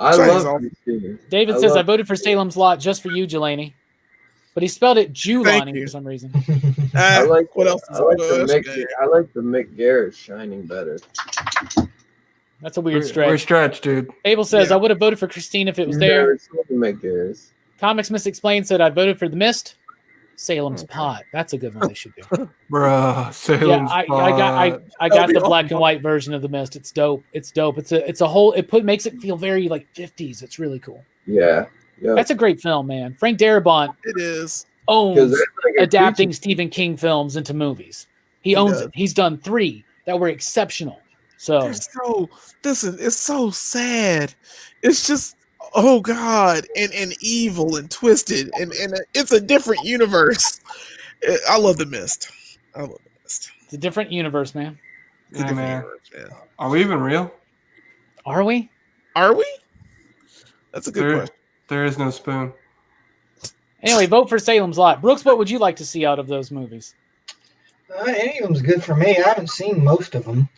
Speaker 5: I love Christine.
Speaker 1: David says, I voted for Salem's Lot just for you, Jelani. But he spelled it Julani for some reason.
Speaker 5: I like
Speaker 2: what else?
Speaker 5: I like the Mick Garris Shining better.
Speaker 1: That's a weird stretch.
Speaker 3: Weird stretch, dude.
Speaker 1: Abel says, I would have voted for Christine if it was there.
Speaker 5: Mick Garris.
Speaker 1: Comics Misexplained said, I voted for The Mist. Salem's Pot. That's a good one they should do.
Speaker 3: Bruh, Salem's
Speaker 1: Pot. I got the black and white version of The Mist. It's dope. It's dope. It's a whole, makes it feel very like 50s. It's really cool.
Speaker 5: Yeah. Yep.
Speaker 1: That's a great film, man. Frank Darabont owns adapting Stephen King films into movies. He owns it. He's done 3 that were exceptional. So
Speaker 2: it's so sad. It's just oh god, and evil and twisted, and it's a different universe. I love The Mist.
Speaker 1: It's a different universe, man.
Speaker 3: Yeah, man. Are we even real?
Speaker 1: Are we?
Speaker 2: That's a good question.
Speaker 3: There is no spoon.
Speaker 1: Anyway, vote for Salem's Lot. Brooks, what would you like to see out of those movies?
Speaker 4: Any of them's good for me. I haven't seen most of them.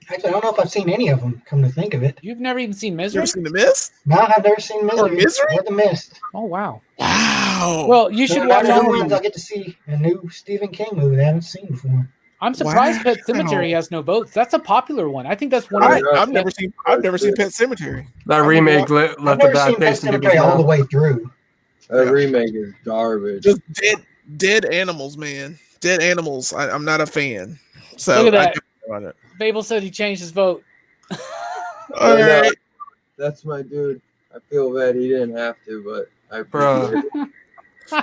Speaker 4: Actually, I don't know if I've seen any of them, come to think of it.
Speaker 1: You've never even seen Misery?
Speaker 2: You ever seen The Mist?
Speaker 4: No, I've never seen Misery.
Speaker 2: Or
Speaker 4: The Mist.
Speaker 1: Oh, wow.
Speaker 2: Wow.
Speaker 1: Well, you should watch all of them.
Speaker 4: I'll get to see a new Stephen King movie that I haven't seen before.
Speaker 1: I'm surprised Pet Sematary has no votes. That's a popular one. I think that's one of
Speaker 2: I've never seen Pet Sematary.
Speaker 3: That remake left a bad taste in people's mouth.
Speaker 4: All the way through.
Speaker 5: That remake is garbage.
Speaker 2: Just dead animals, man. Dead animals. I'm not a fan. So
Speaker 1: look at that. Babel said he changed his vote.
Speaker 2: All right.
Speaker 5: That's my dude. I feel bad he didn't have to, but I
Speaker 3: appreciate
Speaker 5: it.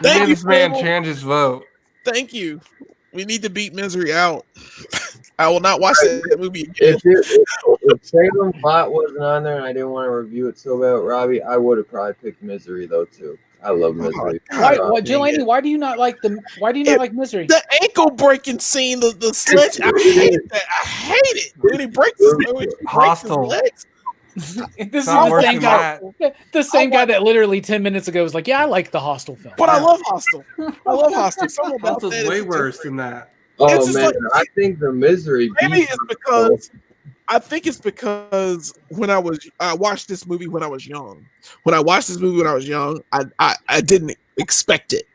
Speaker 3: Thank you, this man change his vote.
Speaker 2: Thank you. We need to beat Misery out. I will not watch that movie again.
Speaker 5: If Salem's Lot wasn't on there and I didn't want to review it so bad, Robbie, I would have probably picked Misery though too. I love Misery.
Speaker 1: Jelani, why do you not like Misery?
Speaker 2: The ankle breaking scene, the sledge. I hate that. I hate it. When he breaks his legs.
Speaker 1: This is the same guy that literally 10 minutes ago was like, "Yeah, I like the Hostel film."
Speaker 2: But I love Hostel. Something about
Speaker 3: Hostel's way worse than that.
Speaker 5: Oh man, I think the Misery.
Speaker 2: Maybe it's because when I watched this movie when I was young. When I watched this movie when I was young, I didn't expect it.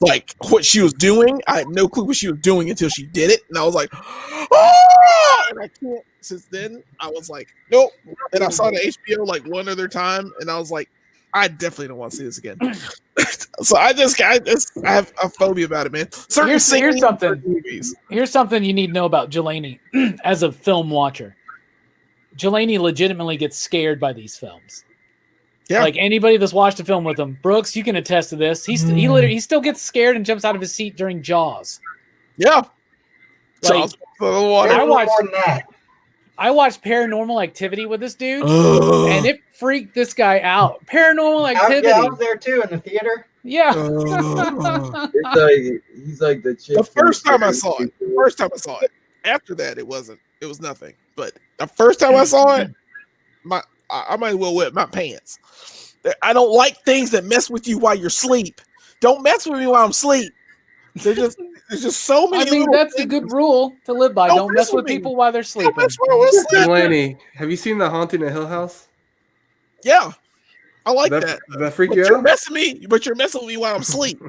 Speaker 2: Like what she was doing, I had no clue what she was doing until she did it, and I was like, "Oh!" And I can't. Since then, I was like, "Nope." And I saw the HBO like one other time, and I was like, "I definitely don't want to see this again." So I have a phobia about it, man.
Speaker 1: Here's something you need to know about Jelani as a film watcher. Jelani legitimately gets scared by these films. Yeah. Like anybody that's watched a film with him, Brooks, you can attest to this. He still gets scared and jumps out of his seat during Jaws.
Speaker 2: Yeah.
Speaker 1: Like, I watched Paranormal Activity with this dude, and it freaked this guy out. Paranormal Activity.
Speaker 4: I was there too in the theater.
Speaker 1: Yeah.
Speaker 5: He's like the chick.
Speaker 2: The first time I saw it. After that, it was nothing. But the first time I saw it, I might as well wet my pants. I don't like things that mess with you while you're asleep. Don't mess with me while I'm asleep. There's just so many.
Speaker 1: I mean, that's a good rule to live by. Don't mess with people while they're sleeping.
Speaker 3: Delaney, have you seen The Haunting of Hill House?
Speaker 2: Yeah, I like that.
Speaker 3: Does that freak you out?
Speaker 2: You're messing with me while I'm asleep.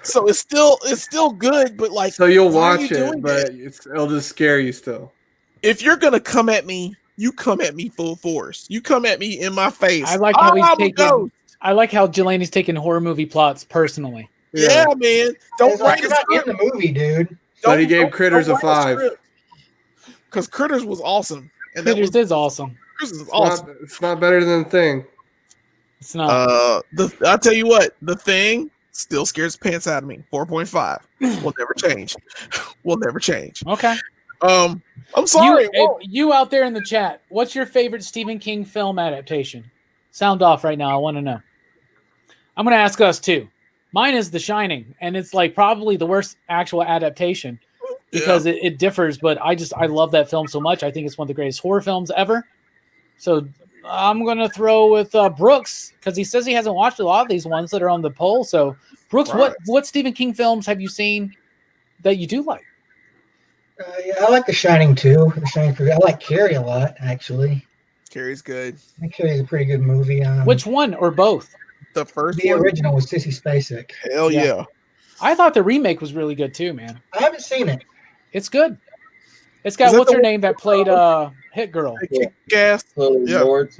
Speaker 2: So it's still good, but like.
Speaker 3: So you'll watch it, but it'll just scare you still.
Speaker 2: If you're gonna come at me, you come at me full force. You come at me in my face.
Speaker 1: I like how Jelani's taking horror movie plots personally.
Speaker 2: Yeah, man. Don't
Speaker 4: It's like
Speaker 2: write
Speaker 4: you're
Speaker 2: a
Speaker 4: not
Speaker 2: script.
Speaker 4: getting the movie, dude.
Speaker 3: But he gave Critters a 5.
Speaker 2: Because Critters was awesome. And
Speaker 1: Critters is awesome.
Speaker 2: Critters is
Speaker 3: It's
Speaker 2: awesome.
Speaker 3: not, it's not better than the Thing.
Speaker 1: It's not.
Speaker 2: I'll tell you what, The Thing still scares the pants out of me. 4.5 will never change. Will never change.
Speaker 1: Okay.
Speaker 2: I'm sorry.
Speaker 1: You out there in the chat, what's your favorite Stephen King film adaptation? Sound off right now. I want to know. I'm going to ask us too. Mine is The Shining, and it's like probably the worst actual adaptation because it differs, but I love that film so much. I think it's one of the greatest horror films ever. So I'm going to throw with Brooks because he says he hasn't watched a lot of these ones that are on the poll. So Brooks,
Speaker 2: Right.
Speaker 1: what Stephen King films have you seen that you do like?
Speaker 4: Yeah, I like The Shining too. The Shining. I like Carrie a lot, actually.
Speaker 2: Carrie's good.
Speaker 4: I think Carrie's a pretty good movie.
Speaker 1: Which one or both?
Speaker 2: The first
Speaker 4: The
Speaker 2: one.
Speaker 4: original was Sissy Spacek.
Speaker 2: Hell
Speaker 1: Yeah.
Speaker 2: yeah.
Speaker 1: I thought the remake was really good too, man.
Speaker 4: I haven't seen it.
Speaker 1: It's good. It's
Speaker 2: Is
Speaker 1: got
Speaker 2: that
Speaker 1: what's
Speaker 2: the
Speaker 1: her
Speaker 2: one-
Speaker 1: name that played Hit Girl.
Speaker 2: Gas.
Speaker 5: Chloe
Speaker 2: Yeah.
Speaker 5: Moretz.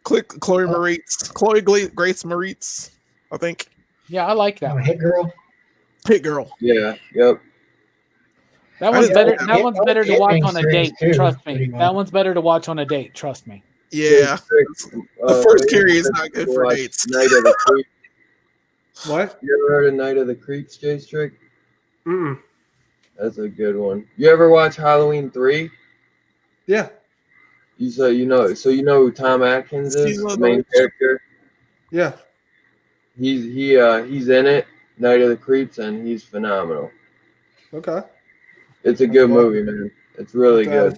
Speaker 2: Chloe Moretz. Chloe Grace Moretz. I think.
Speaker 1: Yeah, I like that one.
Speaker 4: Hit Girl.
Speaker 2: Hit Girl.
Speaker 5: Yeah. Yep.
Speaker 1: That one's
Speaker 2: I-
Speaker 1: better.
Speaker 4: I-
Speaker 1: That one's
Speaker 4: I
Speaker 1: better
Speaker 4: like
Speaker 1: to watch
Speaker 4: Hitman
Speaker 1: on a
Speaker 4: series
Speaker 1: date.
Speaker 4: too,
Speaker 1: Trust
Speaker 4: pretty
Speaker 1: me.
Speaker 4: much.
Speaker 1: That one's better to watch on a date. Trust me.
Speaker 2: Yeah. The first Carrie is not good for
Speaker 5: Watch
Speaker 2: dates.
Speaker 5: Night of the Creeps.
Speaker 3: What?
Speaker 5: You ever heard of Night of the Creeps, Jay Strick?
Speaker 3: Mm-mm.
Speaker 5: That's a good one. You ever watch Halloween 3?
Speaker 3: Yeah.
Speaker 5: So you know who Tom Atkins is,
Speaker 2: Season
Speaker 5: the
Speaker 2: of
Speaker 5: main
Speaker 2: the-
Speaker 5: character.
Speaker 3: Yeah.
Speaker 5: He's in it, Night of the Creeps, and he's phenomenal.
Speaker 3: Okay.
Speaker 5: It's a good movie, man. It's really good.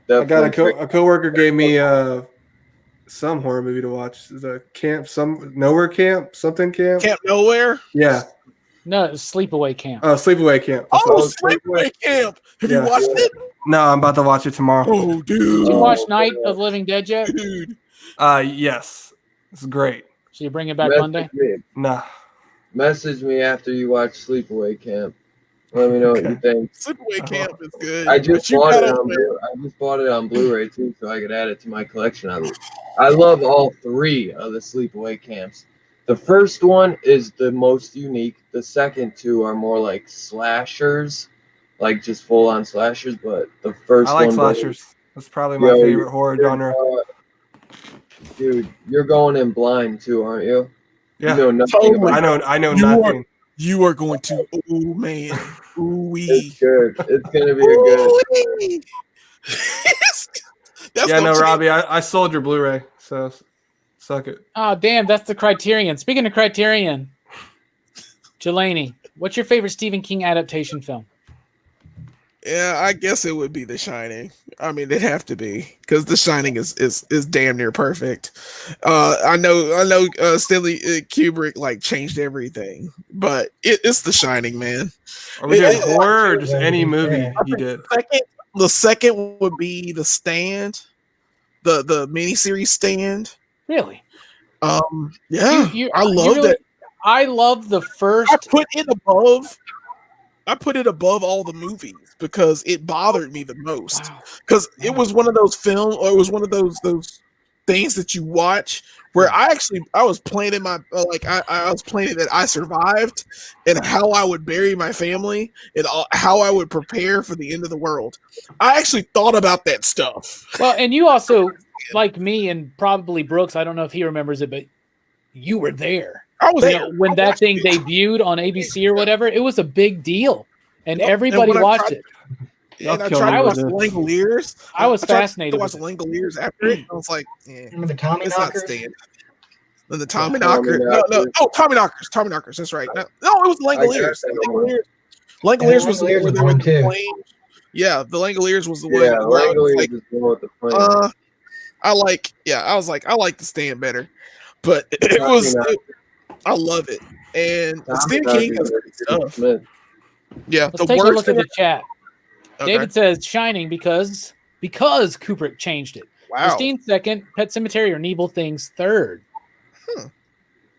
Speaker 3: I got
Speaker 5: Definitely
Speaker 3: a coworker gave me some horror movie to watch. The Nowhere Camp, something camp.
Speaker 2: Camp Nowhere.
Speaker 3: Yeah.
Speaker 1: No, it was Sleepaway Camp.
Speaker 3: Oh, Sleepaway Camp. That's
Speaker 2: Oh,
Speaker 3: what-
Speaker 2: Sleepaway Camp. Have
Speaker 3: Yeah.
Speaker 2: you watched it?
Speaker 3: No, I'm about to watch it tomorrow.
Speaker 2: Oh,
Speaker 1: Did
Speaker 2: dude.
Speaker 1: you
Speaker 5: Oh,
Speaker 1: watch Night
Speaker 5: yeah.
Speaker 1: of the Living Dead yet?
Speaker 2: Dude.
Speaker 3: Yes. It's great.
Speaker 1: Should you bring it back
Speaker 5: Message
Speaker 1: Monday?
Speaker 5: me.
Speaker 3: Nah.
Speaker 5: Message me after you watch Sleepaway Camp. Let me know what you think.
Speaker 2: Sleepaway Camp is good.
Speaker 5: I just
Speaker 2: but you
Speaker 5: bought it
Speaker 2: gotta-
Speaker 5: on Blu-ray too, so I could add it to my collection. I love all 3 of the Sleepaway Camps. The first one is the most unique. The second 2 are more like slashers, like just full-on slashers. But the first
Speaker 3: I like
Speaker 5: one,
Speaker 3: slashers. That's probably my
Speaker 5: Yo,
Speaker 3: favorite horror genre.
Speaker 5: Dude, you're going in blind too, aren't you?
Speaker 3: Yeah.
Speaker 5: You know nothing
Speaker 2: Totally.
Speaker 5: about
Speaker 3: I know
Speaker 2: You
Speaker 3: nothing.
Speaker 2: You are going to. Oh man. Ooh wee.
Speaker 5: It's good. It's gonna be a good.
Speaker 2: Ooh-wee. That's
Speaker 3: Yeah,
Speaker 2: gonna
Speaker 3: no,
Speaker 2: change-
Speaker 3: Robbie, I sold your Blu-ray, so suck it.
Speaker 1: Oh, damn, that's the Criterion. Speaking of Criterion, Jelani, what's your favorite Stephen King adaptation film?
Speaker 2: Yeah, I guess it would be The Shining. I mean, it'd have to be because The Shining is damn near perfect. I know Stanley Kubrick like changed everything, but it's The Shining, man.
Speaker 3: Are we
Speaker 2: Yeah,
Speaker 3: doing
Speaker 2: yeah,
Speaker 3: horror or just
Speaker 4: yeah,
Speaker 3: any
Speaker 4: yeah.
Speaker 3: movie he did?
Speaker 2: The second would be The Stand, the miniseries Stand.
Speaker 1: Really?
Speaker 2: Yeah, I love
Speaker 1: really-
Speaker 2: that.
Speaker 1: I love the first.
Speaker 2: I put it above all the movies because it bothered me the most.
Speaker 1: Wow.
Speaker 2: Because it was one of those films, or it was one of those things that you watch where I was planning my I was planning that I survived and how I would bury my family and how I would prepare for the end of the world. I actually thought about that stuff.
Speaker 1: Well, and you also, like me and probably Brooks, I don't know if he remembers it, but you were there.
Speaker 2: I was
Speaker 1: You
Speaker 2: there
Speaker 1: know, when
Speaker 2: I
Speaker 1: that
Speaker 2: watched
Speaker 1: thing
Speaker 2: it.
Speaker 1: debuted on ABC or whatever, it was a big deal, and
Speaker 2: Yep,
Speaker 1: everybody
Speaker 2: and when I
Speaker 1: watched
Speaker 2: tried-
Speaker 1: it.
Speaker 2: And I
Speaker 3: Y'all
Speaker 2: tried to
Speaker 3: killed
Speaker 2: watch
Speaker 3: me
Speaker 2: the
Speaker 3: with
Speaker 2: Langoliers.
Speaker 1: I was
Speaker 2: tried
Speaker 1: fascinated
Speaker 2: to watch
Speaker 1: with
Speaker 2: the Langoliers after it. I was like,
Speaker 4: Remember the Tommy
Speaker 2: it's not
Speaker 4: Knockers?
Speaker 2: staying. Then the Tommy
Speaker 5: Tommy
Speaker 2: Knocker. No,
Speaker 5: Knockers.
Speaker 2: oh, Tommy Knockers. Tommy Knockers. That's right. No, it was
Speaker 5: I got
Speaker 2: Langoliers.
Speaker 5: that one.
Speaker 2: Langoliers was the
Speaker 4: Langoliers
Speaker 2: one
Speaker 4: was
Speaker 2: where
Speaker 4: one
Speaker 2: the
Speaker 4: too.
Speaker 2: plane. Yeah, the Langoliers was the one.
Speaker 5: Yeah,
Speaker 2: where I was
Speaker 5: Langoliers
Speaker 2: like,
Speaker 5: is the one with the plane.
Speaker 2: I was like, I like the Stand better, but it
Speaker 5: Tommy
Speaker 2: was.
Speaker 5: Knockers.
Speaker 2: I love it, and
Speaker 5: Tommy
Speaker 2: Stephen
Speaker 5: Knockers
Speaker 2: King has
Speaker 5: is
Speaker 2: great
Speaker 5: Stephen
Speaker 2: stuff.
Speaker 5: Smith.
Speaker 2: Yeah,
Speaker 1: Let's
Speaker 2: the
Speaker 1: take a
Speaker 2: worst
Speaker 1: look at
Speaker 2: thing.
Speaker 1: the chat.
Speaker 2: Okay.
Speaker 1: David says Shining because Kubrick changed it.
Speaker 2: Wow.
Speaker 1: Christine second, Pet Cemetery or Evil Things third.
Speaker 2: Hmm.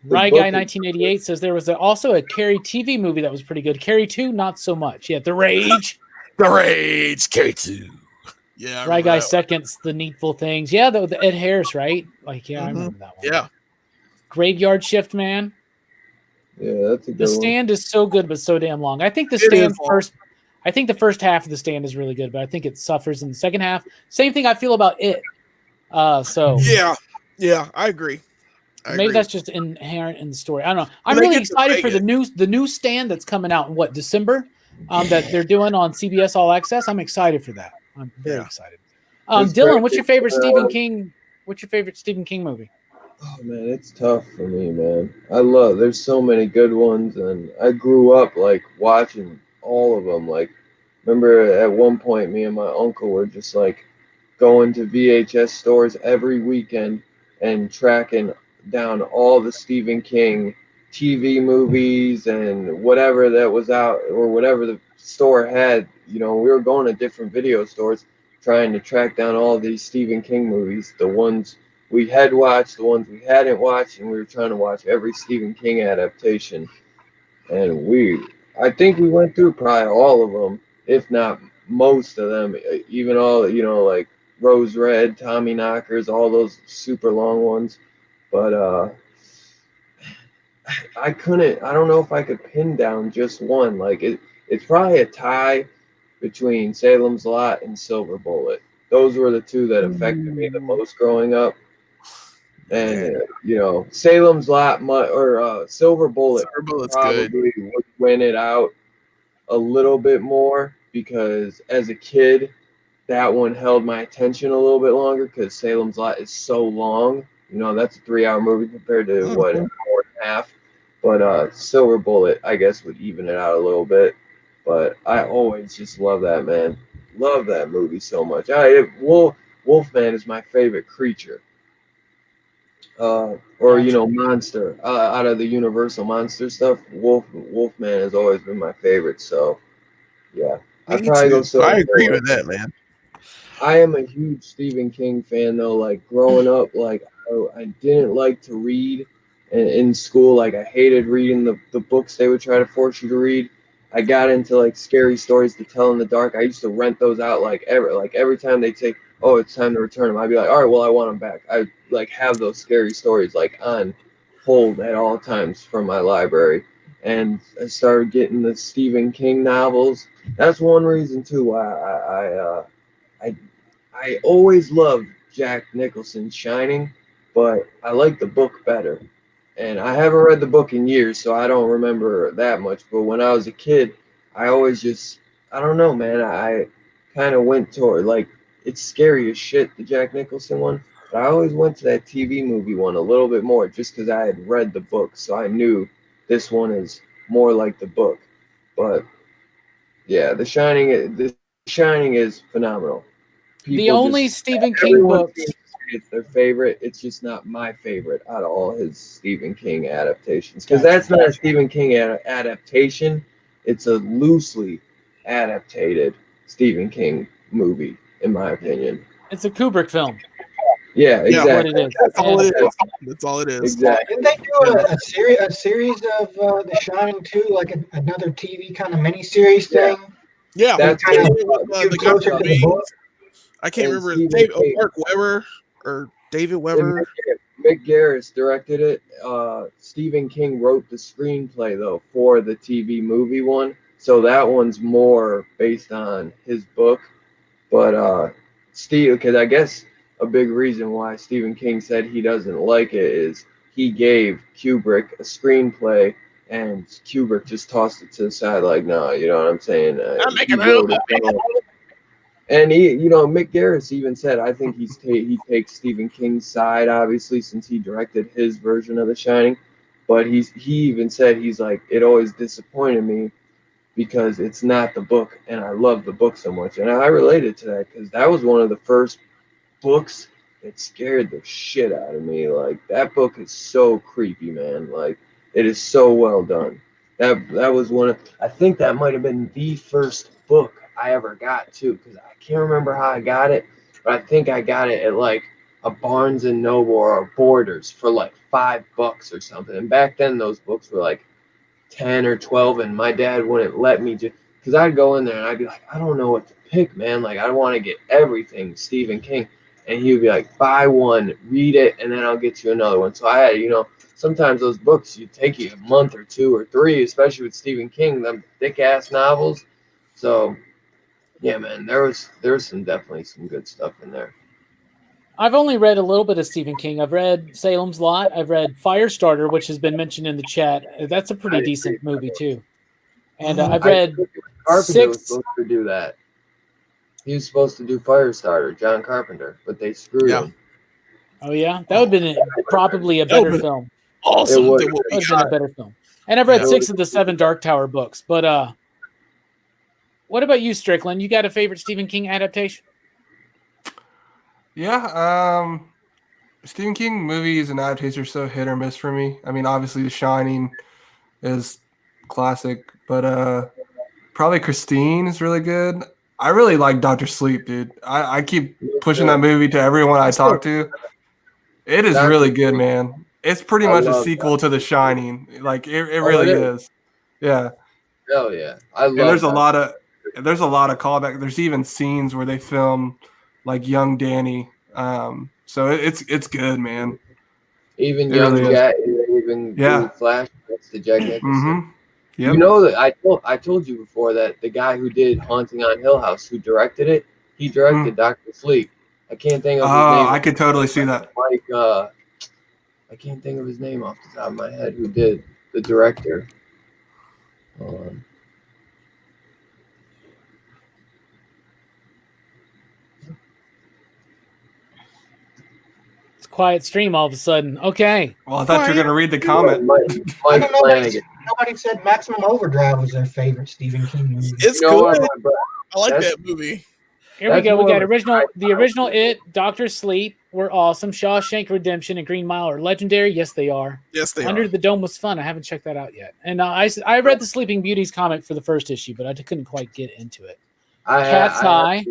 Speaker 1: Rye
Speaker 5: book
Speaker 1: Guy
Speaker 5: is-
Speaker 1: 1988 says there was also a Carrie TV movie that was pretty good. Carrie 2, not so much. Yeah, The Rage.
Speaker 2: The Rage K2. Yeah. I
Speaker 1: Rye
Speaker 2: remember
Speaker 1: Guy
Speaker 2: that one.
Speaker 1: seconds, The Needful Things. Yeah, the Ed Harris, right? Like, yeah, I
Speaker 2: Mhm.
Speaker 1: remember that one.
Speaker 2: Yeah.
Speaker 1: Graveyard Shift Man.
Speaker 5: Yeah, that's a good
Speaker 1: The
Speaker 5: one.
Speaker 1: Stand is so good, but so damn long. I think the
Speaker 2: It
Speaker 1: Stand
Speaker 2: is long.
Speaker 1: first. I think the first half of the Stand is really good, but I think it suffers in the second half. Same thing I feel about it. So
Speaker 2: Yeah, I agree.
Speaker 1: maybe that's just inherent in the story. I don't know.
Speaker 2: When
Speaker 1: I'm
Speaker 2: they
Speaker 1: really
Speaker 2: get to
Speaker 1: excited for
Speaker 2: Vegas.
Speaker 1: the new Stand that's coming out in December. That they're doing on CBS All Access. I'm excited for that. I'm very
Speaker 2: Yeah.
Speaker 1: excited.
Speaker 5: It's
Speaker 1: Dylan, what's
Speaker 5: crazy.
Speaker 1: your favorite Stephen King? What's your favorite Stephen King movie?
Speaker 5: Oh man, it's tough for me, man. There's so many good ones, and I grew up like watching all of them. Like, remember at one point, me and my uncle were just like going to VHS stores every weekend and tracking down all the Stephen King TV movies and whatever that was out or whatever the store had. You know, we were going to different video stores trying to track down all these Stephen King movies, the ones we had watched, the ones we hadn't watched, and we were trying to watch every Stephen King adaptation. And I think we went through probably all of them, if not most of them, even all, like Rose Red, Tommy Knockers, all those super long ones. But I don't know if I could pin down just one. Like it's probably a tie between Salem's Lot and Silver Bullet. Those were the two that affected me the most growing up. And Salem's Lot or Silver Bullet
Speaker 2: Silver Bullet's good.
Speaker 5: probably would win it out a little bit more because as a kid, that one held my attention a little bit longer because Salem's Lot is so long. That's a 3-hour movie compared to what, an hour and a half. But Silver Bullet, I guess, would even it out a little bit. But I always just love that, man. Love that movie so much. Wolfman is my favorite creature. Or monster out of the Universal monster stuff. Wolfman has always been my favorite. So yeah, I'd probably go Silver
Speaker 2: I agree
Speaker 5: Bullet.
Speaker 2: with that, man.
Speaker 5: I am a huge Stephen King fan though. Like growing up, like I didn't like to read in school. Like I hated reading the books they would try to force you to read. I got into like scary stories to tell in the dark. I used to rent those out like every time they take, oh, it's time to return them. I'd be like, all right, well, I want them back. I like have those scary stories like on hold at all times from my library. And I started getting the Stephen King novels. That's one reason too why I always loved Jack Nicholson's Shining, but I like the book better. And I haven't read the book in years, so I don't remember that much. But when I was a kid, I always I don't know, man. I kind of went toward, like, it's scary as shit, the Jack Nicholson one. But I always went to that TV movie one a little bit more just because I had read the book. So I knew this one is more like the book. But yeah, The Shining is phenomenal.
Speaker 1: The only Stephen King
Speaker 5: Everyone
Speaker 1: books.
Speaker 5: seems to say it's their favorite. It's just not my favorite out of all his Stephen King adaptations. Because that's not a Stephen King adaptation. It's a loosely adapted Stephen King movie, in my opinion.
Speaker 1: It's a Kubrick film.
Speaker 5: Yeah, exactly.
Speaker 1: What it is.
Speaker 2: That's all it is. That's all it is.
Speaker 5: Exactly.
Speaker 4: Didn't they do a series of The Shining too, like another TV kind of miniseries thing?
Speaker 2: Yeah,
Speaker 5: That's
Speaker 2: they did
Speaker 5: kind
Speaker 2: it with,
Speaker 4: Too
Speaker 2: the guy
Speaker 4: closer
Speaker 2: from
Speaker 4: to the book.
Speaker 2: Vegas. I can't
Speaker 5: And
Speaker 2: remember
Speaker 5: Stephen
Speaker 2: his name.
Speaker 5: King.
Speaker 2: Mark Webber or David Weber.
Speaker 5: Mick Garris directed it. Stephen King wrote the screenplay though for the TV movie one, so that one's more based on his book. But because I guess a big reason why Stephen King said he doesn't like it is he gave Kubrick a screenplay and Kubrick just tossed it to the side like, no, you know what I'm saying?
Speaker 2: I'm
Speaker 5: He
Speaker 2: making
Speaker 5: wrote
Speaker 2: it.
Speaker 5: it down. And Mick Garris even said, I think he takes Stephen King's side, obviously, since he directed his version of The Shining. But he even said, he's like, it always disappointed me because it's not the book, and I love the book so much. And I related to that because that was one of the first books that scared the shit out of me. Like, that book is so creepy, man. Like, it is so well done. That was I think that might have been the first book I ever got too, because I can't remember how I got it, but I think I got it at like a Barnes and Noble or a Borders for like $5 or something. And back then those books were like 10 or 12, and my dad wouldn't let me just because I'd go in there and I'd be like, I don't know what to pick, man. Like I want to get everything Stephen King. and he would be like, buy one, read it, and then I'll get you another one. So I had, sometimes those books you take you a month or 2 or 3, especially with Stephen King, them thick ass novels. So yeah, man, there was definitely some good stuff in there.
Speaker 1: I've only read a little bit of Stephen King. I've read Salem's Lot. I've read Firestarter, which has been mentioned in the chat. That's a pretty decent movie too. And I've read
Speaker 5: Carpenter was
Speaker 1: 6.
Speaker 5: supposed to do that. He was supposed to do Firestarter, John Carpenter, but they screwed him.
Speaker 1: Oh yeah, that would have been probably a better film.
Speaker 2: Awesome.
Speaker 5: It would.
Speaker 1: That would have been a better film. And I've read 6 of the 7 Dark Tower books. But what about you, Strickland? You got a favorite Stephen King adaptation?
Speaker 3: Yeah, Stephen King movies and adaptations are so hit or miss for me. I mean, obviously The Shining is classic, but probably Christine is really good. I really like Dr. Sleep, dude. I keep pushing that movie to everyone I talk to. It is really good, man. It's pretty much a sequel to The Shining. Like it really is. Yeah.
Speaker 5: Hell yeah. I love
Speaker 3: and there's a lot of callback. There's even scenes where they film like young Danny. So it's good, man.
Speaker 5: Even
Speaker 3: it
Speaker 5: young
Speaker 3: really
Speaker 5: Jack, even flashbacks to Jack Nicholson.
Speaker 3: Mm-hmm. Yep.
Speaker 5: You know that I told you before that the guy who did Haunting on Hill House, who directed it, he directed Dr. Sleep. I can't think of his name.
Speaker 3: I could totally see that.
Speaker 5: Like I can't think of his name off the top of my head. Who did the director?
Speaker 1: Quiet stream all of a sudden. Okay.
Speaker 3: Well, I thought you were going to read the comment.
Speaker 5: Mike Flanagan.
Speaker 4: Nobody said Maximum Overdrive was their favorite Stephen King movie.
Speaker 2: It's good. I like that movie.
Speaker 1: Here we go. We got the original It, Dr. Sleep were awesome. Shawshank Redemption and Green Mile are legendary. Yes, they are.
Speaker 2: Yes, they
Speaker 1: Under
Speaker 2: are.
Speaker 1: the Dome was fun. I haven't checked that out yet. And I read the Sleeping Beauties comic for the first issue, but I couldn't quite get into it. Cat's Eye.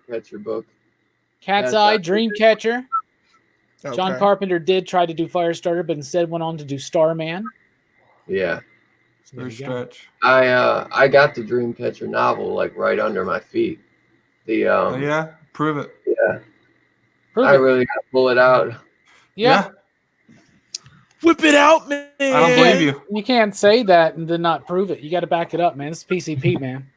Speaker 5: Dreamcatcher book.
Speaker 1: Cat's Eye, Dreamcatcher.
Speaker 2: Okay.
Speaker 1: John Carpenter did try to do Firestarter, but instead went on to do Starman.
Speaker 5: Yeah.
Speaker 1: So there you go.
Speaker 3: Stretch.
Speaker 5: I got the Dreamcatcher novel like right under my feet.
Speaker 3: Yeah, prove it.
Speaker 5: Yeah.
Speaker 1: Prove
Speaker 5: I
Speaker 1: it.
Speaker 5: really got to pull it out.
Speaker 1: Yeah.
Speaker 2: Whip it out, man.
Speaker 3: I don't believe you.
Speaker 1: You can't say that and then not prove it. You got to back it up, man. It's PCP, man.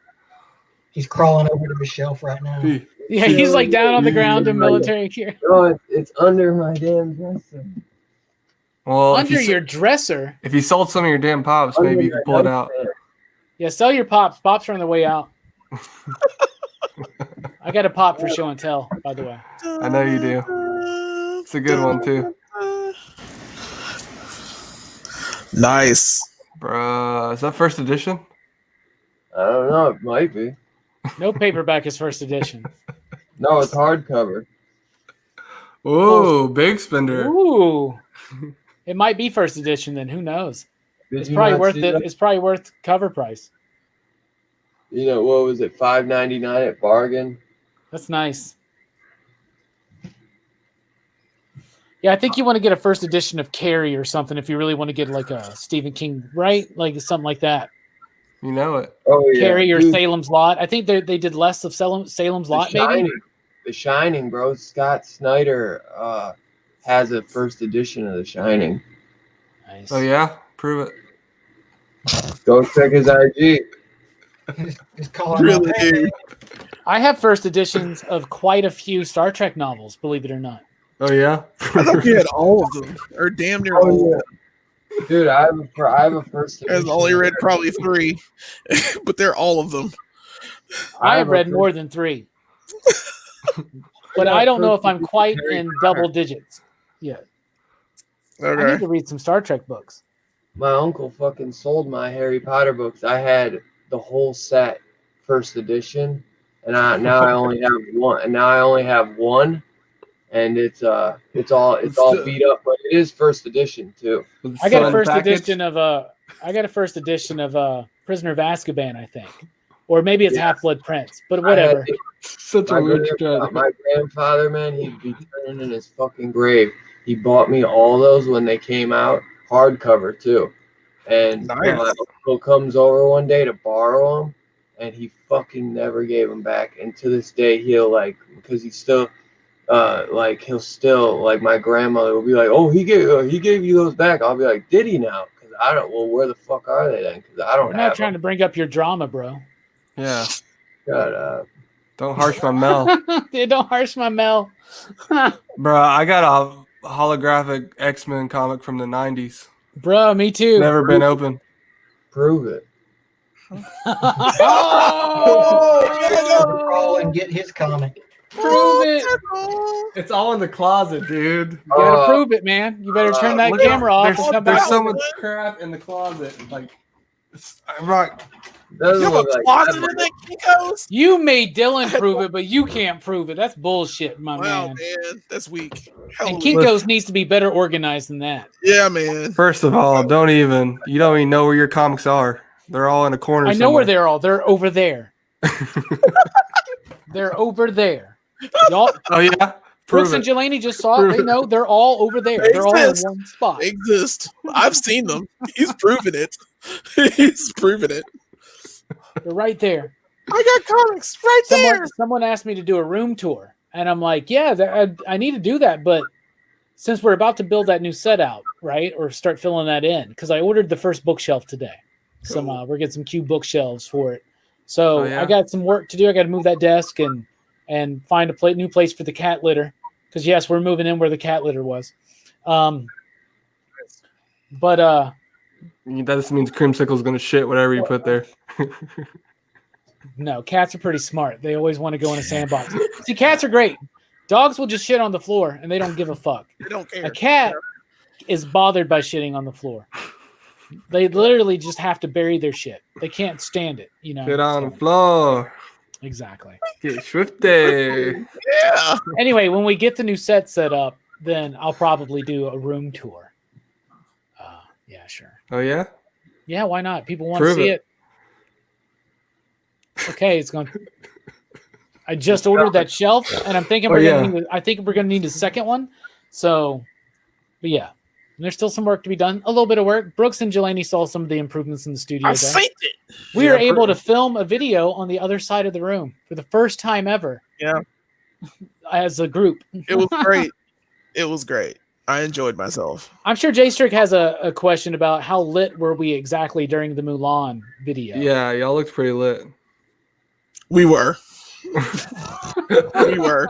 Speaker 4: He's crawling over to the shelf right now.
Speaker 1: Yeah, he's like down on the ground in military gear.
Speaker 5: No, it's under my damn dresser.
Speaker 3: Well,
Speaker 1: Under your dresser?
Speaker 3: If you sold some of your damn pops, maybe you could pull it out.
Speaker 1: Yeah, sell your pops. Pops are on the way out. I got a pop for show and tell, by the way.
Speaker 3: I know you do. It's a good one, too.
Speaker 2: Nice.
Speaker 3: Bruh, is that first edition?
Speaker 5: I don't know. It might be.
Speaker 1: No paperback is first edition.
Speaker 5: No, it's hardcover.
Speaker 3: Ooh, big spender.
Speaker 1: Ooh. It might be first edition then. Who knows?
Speaker 5: Did
Speaker 1: It's
Speaker 5: you
Speaker 1: probably
Speaker 5: not
Speaker 1: worth
Speaker 5: see
Speaker 1: it.
Speaker 5: that?
Speaker 1: It's probably worth cover price.
Speaker 5: You know, what was it? $5.99 at bargain.
Speaker 1: That's nice. Yeah, I think you want to get a first edition of Carrie or something if you really want to get like a Stephen King, right? Like something like that.
Speaker 3: You know it.
Speaker 5: Oh yeah,
Speaker 1: Carrie or
Speaker 5: dude,
Speaker 1: Salem's Lot. I think they did less of Salem's Lot, maybe.
Speaker 5: The Shining, bro. Scott Snyder has a first edition of The Shining.
Speaker 1: Nice.
Speaker 3: Oh, yeah? Prove it.
Speaker 5: Go check his IG.
Speaker 4: Just calling
Speaker 2: Really,
Speaker 4: out, hey,
Speaker 2: dude.
Speaker 1: I have first editions of quite a few Star Trek novels, believe it or not.
Speaker 3: Oh, yeah?
Speaker 2: I thought you had all of them, or damn near all of them.
Speaker 5: Dude, I have a first edition.
Speaker 2: I've only read probably 3, but they're all of them.
Speaker 1: I have read more than 3. But I don't know if I'm quite in double digits yet. I need
Speaker 2: Okay.
Speaker 1: to read some Star Trek books.
Speaker 5: My uncle fucking sold my Harry Potter books. I had the whole set, first edition, and now I only have one. And now I only have one, and it's all beat up, but it is first edition too.
Speaker 1: I got a first edition of Prisoner of Azkaban, I think, or maybe it's Half-Blood Prince, but whatever.
Speaker 3: Such a weird strategy.
Speaker 5: My grandfather, man, he'd be turning in his fucking grave. He bought me all those when they came out, hardcover too. And
Speaker 2: Nice.
Speaker 5: my uncle comes over one day to borrow them, and he fucking never gave them back. And to this day, he'll because he's still like he'll still like my grandmother will be like, oh, he gave you those back. I'll be like, did he now? Because I don't. Well, where the fuck are they then? Because I don't
Speaker 1: We're
Speaker 5: have
Speaker 1: not trying to bring up your drama, bro.
Speaker 3: Yeah.
Speaker 5: Shut up.
Speaker 3: Don't harsh my Mel.
Speaker 1: Dude, don't harsh my Mel.
Speaker 3: Bro, I got a holographic X-Men comic from the 90s.
Speaker 1: Bro, me too.
Speaker 3: Never been open.
Speaker 5: Prove it.
Speaker 4: Crawl and get his comic.
Speaker 1: Prove it.
Speaker 3: It's all in the closet, dude.
Speaker 1: You gotta prove it, man. You better turn that
Speaker 3: Look at-
Speaker 1: camera off and come
Speaker 3: There's
Speaker 1: back.
Speaker 3: so much crap in the closet. Like, I'm not.
Speaker 5: Doesn't
Speaker 2: You have a
Speaker 5: look like
Speaker 2: closet
Speaker 5: that
Speaker 2: in that, Kinko's?
Speaker 1: You made Dylan prove it, but you can't prove it. That's bullshit, my
Speaker 2: Wow,
Speaker 1: man.
Speaker 2: man, that's weak. Hell
Speaker 1: And
Speaker 2: of-
Speaker 1: Kinko's needs to be better organized than that.
Speaker 2: yeah, man.
Speaker 3: First of all, you don't even know where your comics are. They're all in a corner.
Speaker 1: I know where they're all. They're over there. They're over there. Y'all,
Speaker 3: Oh yeah,
Speaker 1: Brooks
Speaker 3: prove
Speaker 1: and
Speaker 3: it.
Speaker 1: Jelani just saw it. They know they're all over there.
Speaker 2: They
Speaker 1: They're all in
Speaker 2: exist.
Speaker 1: one spot.
Speaker 2: They exist. I've seen them. He's proven it. He's proven it.
Speaker 1: They're right there.
Speaker 2: I got comics right there.
Speaker 1: Someone asked me to do a room tour, and I'm like, yeah, I need to do that, but since we're about to build that new set out, right, or start filling that in, because I ordered the first bookshelf today. We're getting some cube bookshelves for it. So
Speaker 3: Oh, yeah?
Speaker 1: I got some work to do. I got to move that desk and find a new place for the cat litter, because yes, we're moving in where the cat litter was. But
Speaker 3: That just means Creamsicle's gonna shit whatever you put there.
Speaker 1: no, cats are pretty smart. They always want to go in a sandbox. See, cats are great. Dogs will just shit on the floor and they don't give a fuck.
Speaker 2: They don't care.
Speaker 1: A cat is bothered by shitting on the floor. They literally just have to bury their shit. They can't stand it, you know.
Speaker 3: Get on
Speaker 1: so-
Speaker 3: the floor.
Speaker 1: Exactly.
Speaker 3: Get swifty.
Speaker 2: Yeah.
Speaker 1: Anyway, when we get the new set set up, then I'll probably do a room tour. Yeah, sure.
Speaker 3: Oh yeah.
Speaker 1: Yeah, why not? People want to
Speaker 3: Prove
Speaker 1: see
Speaker 3: it.
Speaker 1: it. Okay, it's going. I just ordered that shelf, and I'm thinking I think we're gonna need a second one. So, but yeah, and there's still some work to be done. A little bit of work. Brooks and Jelani saw some of the improvements in the studio.
Speaker 2: I
Speaker 1: there.
Speaker 2: faked it.
Speaker 1: We were able to film a video on the other side of the room for the first time ever.
Speaker 2: Yeah.
Speaker 1: As a group.
Speaker 2: It was great. It was great. I enjoyed myself.
Speaker 1: I'm sure Jay Strick has a question about how lit were we exactly during the Mulan video.
Speaker 3: Yeah, y'all looked pretty lit.
Speaker 2: We were. We were.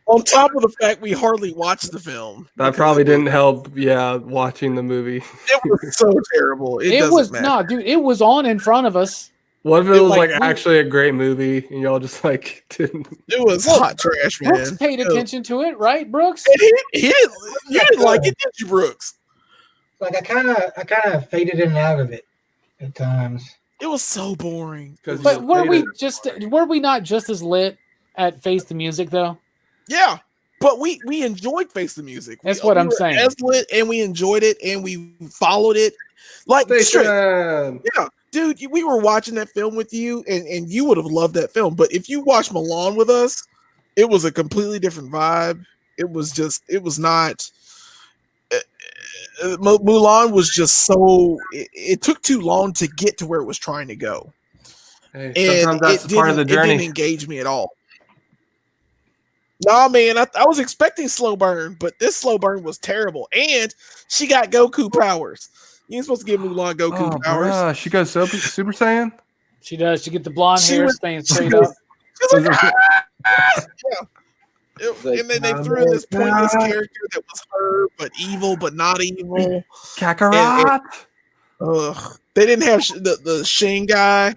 Speaker 2: On top of the fact we hardly watched the film.
Speaker 3: That probably didn't help. Yeah, watching the movie.
Speaker 2: It was so terrible. It
Speaker 1: was
Speaker 2: doesn't matter.
Speaker 1: no, dude. It was on in front of us.
Speaker 3: What if it was like
Speaker 1: we-
Speaker 3: actually a great movie and y'all just like didn't?
Speaker 2: It was hot trash, man.
Speaker 1: Brooks paid attention to it, right, Brooks?
Speaker 2: And he didn't, you didn't like it, did you, Brooks?
Speaker 4: Like I kind of faded in and out of it at times.
Speaker 2: It was so boring.
Speaker 1: But were we not just as lit at Face the Music though?
Speaker 2: Yeah, but we enjoyed Face the Music.
Speaker 1: That's what I'm
Speaker 2: were
Speaker 1: saying.
Speaker 2: As lit, and we enjoyed it, and we followed it. Like, straight,
Speaker 3: Station.
Speaker 2: yeah, dude, we were watching that film with you, and you would have loved that film. But if you watched Milan with us, it was a completely different vibe. It was not. Mulan was just so. It took too long to get to where it was trying to go,
Speaker 3: Hey,
Speaker 2: and
Speaker 3: sometimes that's part of the
Speaker 2: It didn't
Speaker 3: journey.
Speaker 2: engage me at all. Nah, man, I was expecting slow burn, but this slow burn was terrible. And she got Goku powers. You ain't supposed to give Mulan Goku
Speaker 3: Oh,
Speaker 2: powers.
Speaker 3: bruh, she goes Super Saiyan.
Speaker 1: She does. She get the blonde
Speaker 2: She
Speaker 1: hair
Speaker 2: was-
Speaker 1: staying straight up.
Speaker 2: She's like, and then they threw in this pointless character that was her, but evil, but not evil.
Speaker 3: Kakarot.
Speaker 2: Ugh. They didn't have the Shin guy.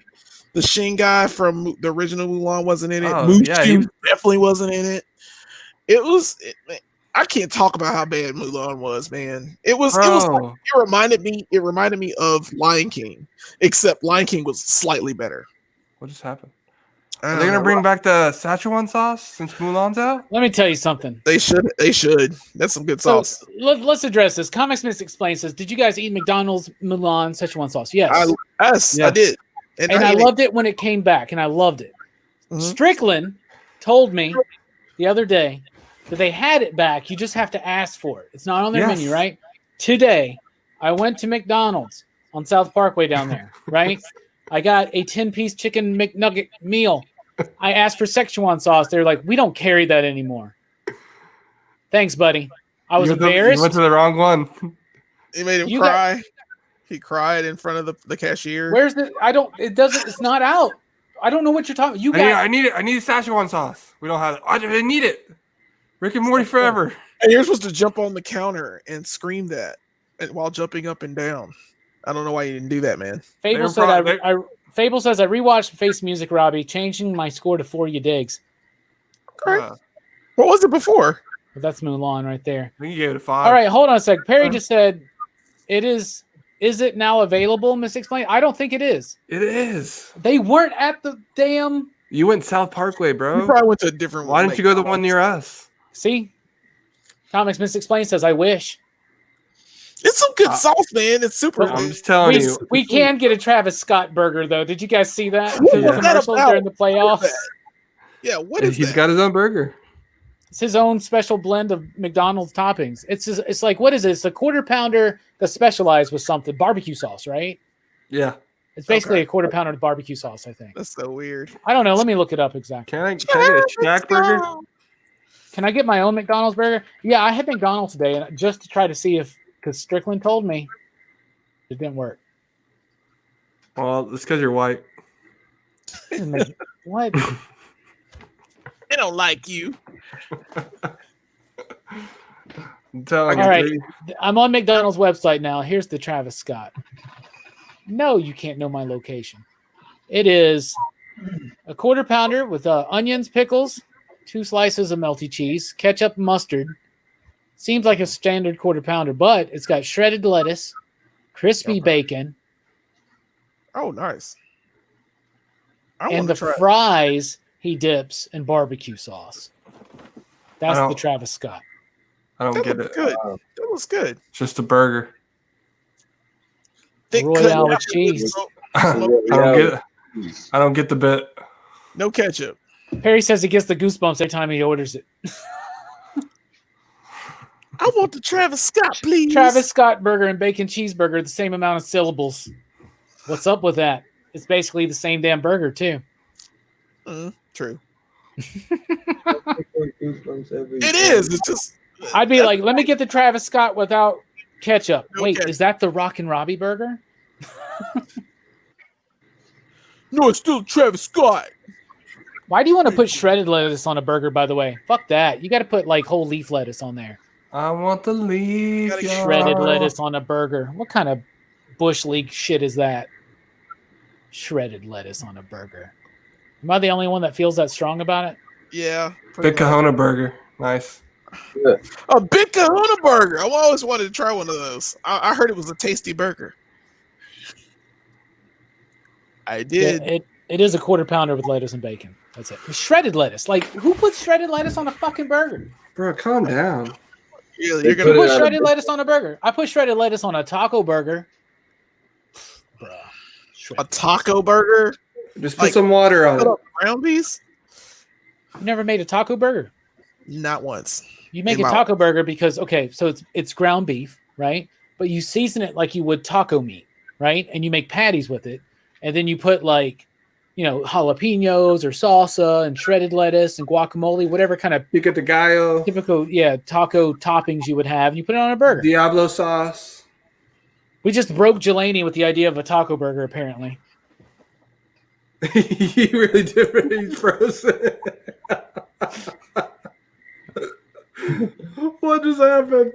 Speaker 2: The Shin guy from the original Mulan wasn't in it.
Speaker 3: Oh,
Speaker 2: Mushu
Speaker 3: yeah, he-
Speaker 2: definitely wasn't in it. It was. I can't talk about how bad Mulan was, man. It was. It was. Like,
Speaker 3: Bro.
Speaker 2: it reminded me of Lion King, except Lion King was slightly better.
Speaker 3: What just happened?
Speaker 2: I
Speaker 3: Are
Speaker 2: don't
Speaker 3: they gonna
Speaker 2: know.
Speaker 3: bring back the Szechuan sauce since Mulan's out?
Speaker 1: Let me tell you something.
Speaker 2: They should. They should. That's some good
Speaker 1: So
Speaker 2: sauce.
Speaker 1: let's address this. Comics Miss explains this. Did you guys eat McDonald's Mulan Szechuan sauce? Yes.
Speaker 2: Yes,
Speaker 3: Yeah.
Speaker 2: I did.
Speaker 1: And I
Speaker 2: ate it.
Speaker 1: loved it when it came back, and I loved it.
Speaker 2: Mhm.
Speaker 1: Strickland told me the other day that they had it back. You just have to ask for it. It's not on their
Speaker 3: Yes.
Speaker 1: menu, right? Today, I went to McDonald's on South Parkway down there, right? I got a 10-piece chicken McNugget meal. I asked for Szechuan sauce. They're like, we don't carry that anymore. Thanks, buddy. I was
Speaker 3: You
Speaker 1: embarrassed.
Speaker 3: went to the wrong one.
Speaker 2: He made him
Speaker 1: You
Speaker 2: cry. He cried in front of the cashier.
Speaker 1: Where's the? It's not out. I don't know what you're talking. You got.
Speaker 3: I need it. I need Szechuan sauce. We don't have it. I need it. Rick and Morty forever.
Speaker 2: And you're supposed to jump on the counter and scream that while jumping up and down. I don't know why you didn't do that, man.
Speaker 1: Fable Fable says I rewatched Face Music, Robbie, changing my score to 4 you digs.
Speaker 2: Okay. What was it before?
Speaker 1: But that's Mulan right there.
Speaker 3: I think you gave it a 5.
Speaker 1: All right, hold on a sec. Perry just said it is. Is it now available, Miss Explain? I don't think it is.
Speaker 3: It is.
Speaker 1: They weren't at the damn.
Speaker 3: You went South Parkway,
Speaker 2: You
Speaker 3: bro.
Speaker 2: probably went to a different one.
Speaker 3: Why didn't you go to the one near us?
Speaker 1: See? Comics Miss Explain says I wish.
Speaker 2: It's some good sauce, man. It's super.
Speaker 3: I'm just telling you.
Speaker 1: We can get a Travis Scott burger though. Did you guys see that?
Speaker 2: What
Speaker 1: The
Speaker 2: was that
Speaker 1: commercial
Speaker 2: about?
Speaker 1: during the playoffs.
Speaker 2: Yeah, what is
Speaker 3: He's
Speaker 2: that?
Speaker 3: got his own burger.
Speaker 1: It's his own special blend of McDonald's toppings. It's like, what is it? It's a quarter pounder that's specialized with something, barbecue sauce, right?
Speaker 3: Yeah.
Speaker 1: It's basically a quarter pounder with barbecue sauce, I think.
Speaker 2: That's so weird.
Speaker 1: I don't know. Let me look it up exactly.
Speaker 3: Can I get a snack burger?
Speaker 1: Can I get my own McDonald's burger? Yeah, I had McDonald's today, and just to try to see because Strickland told me it didn't work.
Speaker 3: Well, it's because you're white.
Speaker 1: What?
Speaker 2: They don't like you.
Speaker 1: All right, I'm on McDonald's website now. Here's the Travis Scott. No, you can't know my location. It is a quarter pounder with onions, pickles, 2 slices of melty cheese, ketchup, mustard. Seems like a standard quarter pounder, but it's got shredded lettuce, crispy bacon,
Speaker 2: Oh, nice.
Speaker 1: and the fries he dips in barbecue sauce. That's the Travis Scott.
Speaker 3: I don't
Speaker 2: That
Speaker 3: get
Speaker 2: looks
Speaker 3: it.
Speaker 2: good. That looks good.
Speaker 3: It's just a burger.
Speaker 2: Thick
Speaker 1: Royale
Speaker 2: cut
Speaker 1: with cheese.
Speaker 3: I don't get it. I don't get the bit.
Speaker 2: No ketchup.
Speaker 1: Perry says he gets the goosebumps every time he orders it.
Speaker 2: I want the Travis Scott, please.
Speaker 1: Travis Scott burger and bacon cheeseburger, the same amount of syllables. What's up with that? It's basically the same damn burger, too.
Speaker 2: True.
Speaker 5: It
Speaker 2: It is. It's just.
Speaker 1: I'd be like, let me get the Travis Scott without ketchup.
Speaker 2: No
Speaker 1: Wait,
Speaker 2: ketchup.
Speaker 1: is that the Rockin' Robbie burger?
Speaker 2: No, it's still Travis Scott.
Speaker 1: Why do you want to put shredded lettuce on a burger, by the way? Fuck that. You got to put like whole leaf lettuce on there.
Speaker 3: I want the leaf.
Speaker 2: Gotta get
Speaker 1: Shredded lettuce on a burger. What kind of bush league shit is that? Shredded lettuce on a burger. Am I the only one that feels that strong about it?
Speaker 2: Yeah.
Speaker 3: Big Kahuna burger. Nice.
Speaker 2: A Big Kahuna burger. I always wanted to try one of those. I heard it was a tasty burger. I did.
Speaker 1: Yeah, it is a quarter pounder with lettuce and bacon. That's it. Shredded lettuce. Like, who puts shredded lettuce on a fucking burger?
Speaker 3: Bro, calm down.
Speaker 2: Really,
Speaker 5: They
Speaker 2: you're
Speaker 1: Who
Speaker 2: gonna.
Speaker 1: puts shredded lettuce on a burger? I put shredded lettuce on a taco burger. Bruh.
Speaker 2: A
Speaker 1: Shredded.
Speaker 2: taco burger?
Speaker 3: Just put
Speaker 2: Like,
Speaker 3: some water on
Speaker 2: Put
Speaker 3: it.
Speaker 2: up ground beef?
Speaker 1: You never made a taco burger?
Speaker 2: Not once.
Speaker 1: You make
Speaker 2: In
Speaker 1: a
Speaker 2: my
Speaker 1: taco burger because, okay, so it's ground beef, right? But you season it like you would taco meat, right? And you make patties with it. And then you put like, jalapenos or salsa and shredded lettuce and guacamole, whatever kind of
Speaker 3: Pico de gallo.
Speaker 1: typical, taco toppings you would have. You put it on a burger.
Speaker 3: Diablo sauce.
Speaker 1: We just broke Jelani with the idea of a taco burger, apparently.
Speaker 3: He really did. He's frozen. What just happened?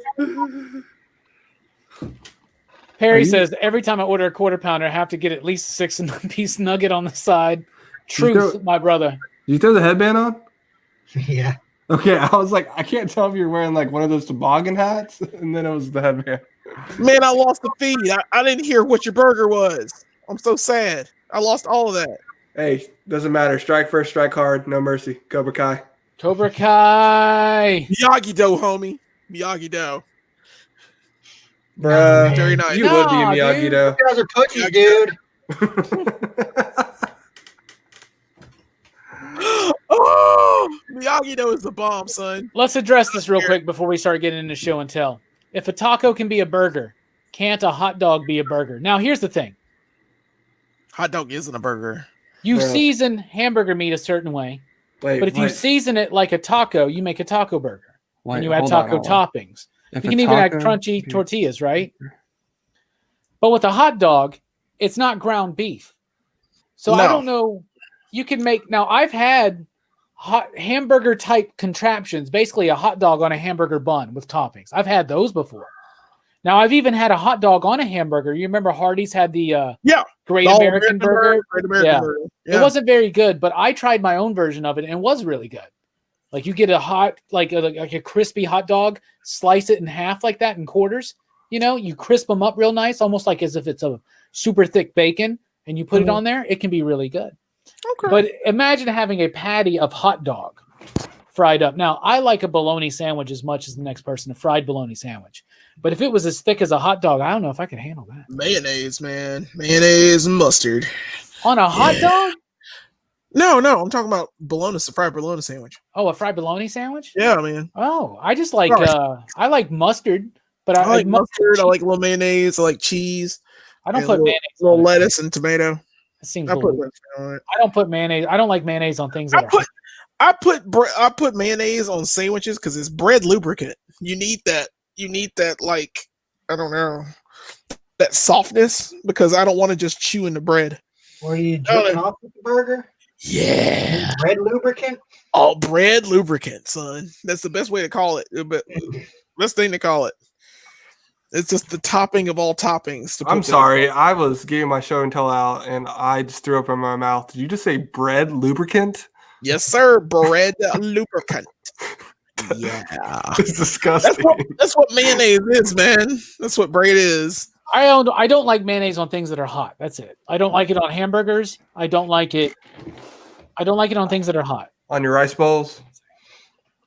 Speaker 1: Perry says, every time I order a quarter pounder, I have to get at least a 6-piece nugget on the side. Truth, my brother.
Speaker 3: Did you throw the headband on?
Speaker 4: Yeah.
Speaker 3: Okay, I was like, I can't tell if you're wearing like one of those toboggan hats, and then it was the headband.
Speaker 2: Man, I lost the feed. I didn't hear what your burger was. I'm so sad. I lost all of that.
Speaker 3: Hey, doesn't matter. Strike first, strike hard, no mercy. Cobra Kai.
Speaker 1: Cobra Kai.
Speaker 2: Miyagi-Do, homie. Miyagi-Do.
Speaker 3: Bruh,
Speaker 2: Very nice.
Speaker 3: you would be a
Speaker 1: No,
Speaker 3: Miyagi
Speaker 1: dude.
Speaker 3: though.
Speaker 4: You guys are pussies, dude.
Speaker 2: Oh, Miyagi-Do is the bomb, son.
Speaker 1: Let's address this real quick before we start getting into show and tell. If a taco can be a burger, can't a hot dog be a burger? Now, here's the thing.
Speaker 2: Hot dog isn't a burger.
Speaker 1: You
Speaker 3: Bro.
Speaker 1: season hamburger meat a certain way,
Speaker 3: Wait,
Speaker 1: but if you
Speaker 3: wait.
Speaker 1: season it like a taco, you make a taco burger. when you add taco toppings. You can even add crunchy tortillas, right? But with a hot dog, it's not ground beef. So I don't know. You can make, now I've had hot hamburger type contraptions, basically a hot dog on a hamburger bun with toppings. I've had those before. Now I've even had a hot dog on a hamburger. You remember Hardee's had the Great American Burger? Burger. Yeah. It wasn't very good, but I tried my own version of it and it was really good. Like you get a hot, like a crispy hot dog, slice it in half like that in quarters. You know, you crisp them up real nice, almost like as if it's a super thick bacon, and you put it on there. It can be really good. Okay. But imagine having a patty of hot dog fried up. Now, I like a bologna sandwich as much as the next person, a fried bologna sandwich. But if it was as thick as a hot dog, I don't know if I could handle that.
Speaker 2: Mayonnaise, man. Mayonnaise and mustard.
Speaker 1: On a hot dog?
Speaker 2: No. I'm talking about bologna, a fried bologna sandwich.
Speaker 1: Oh, a fried bologna sandwich?
Speaker 2: Yeah, man.
Speaker 1: Oh, I just like I like mustard. But
Speaker 2: I like mustard. I like a little mayonnaise. I like cheese.
Speaker 1: I don't put mayonnaise.
Speaker 2: Little lettuce and tomato.
Speaker 1: It seems. I don't put mayonnaise. I don't like mayonnaise on things that
Speaker 2: I put mayonnaise on sandwiches because it's bread lubricant. You need that. Like, I don't know, that softness, because I don't want to just chew in the bread.
Speaker 4: Or you jerking off with the burger?
Speaker 2: Yeah.
Speaker 4: Bread lubricant?
Speaker 2: Oh, bread lubricant, son. That's the best way to call it. But best thing to call it. It's just the topping of all toppings.
Speaker 3: I'm sorry. I was getting my show and tell out, and I just threw up in my mouth. Did you just say bread lubricant?
Speaker 2: Yes, sir. Bread lubricant. Yeah.
Speaker 3: It's disgusting.
Speaker 2: That's what mayonnaise is, man. That's what bread is.
Speaker 1: I don't like mayonnaise on things that are hot. That's it. I don't like it on hamburgers. I don't like it on things that are hot.
Speaker 3: On your rice bowls?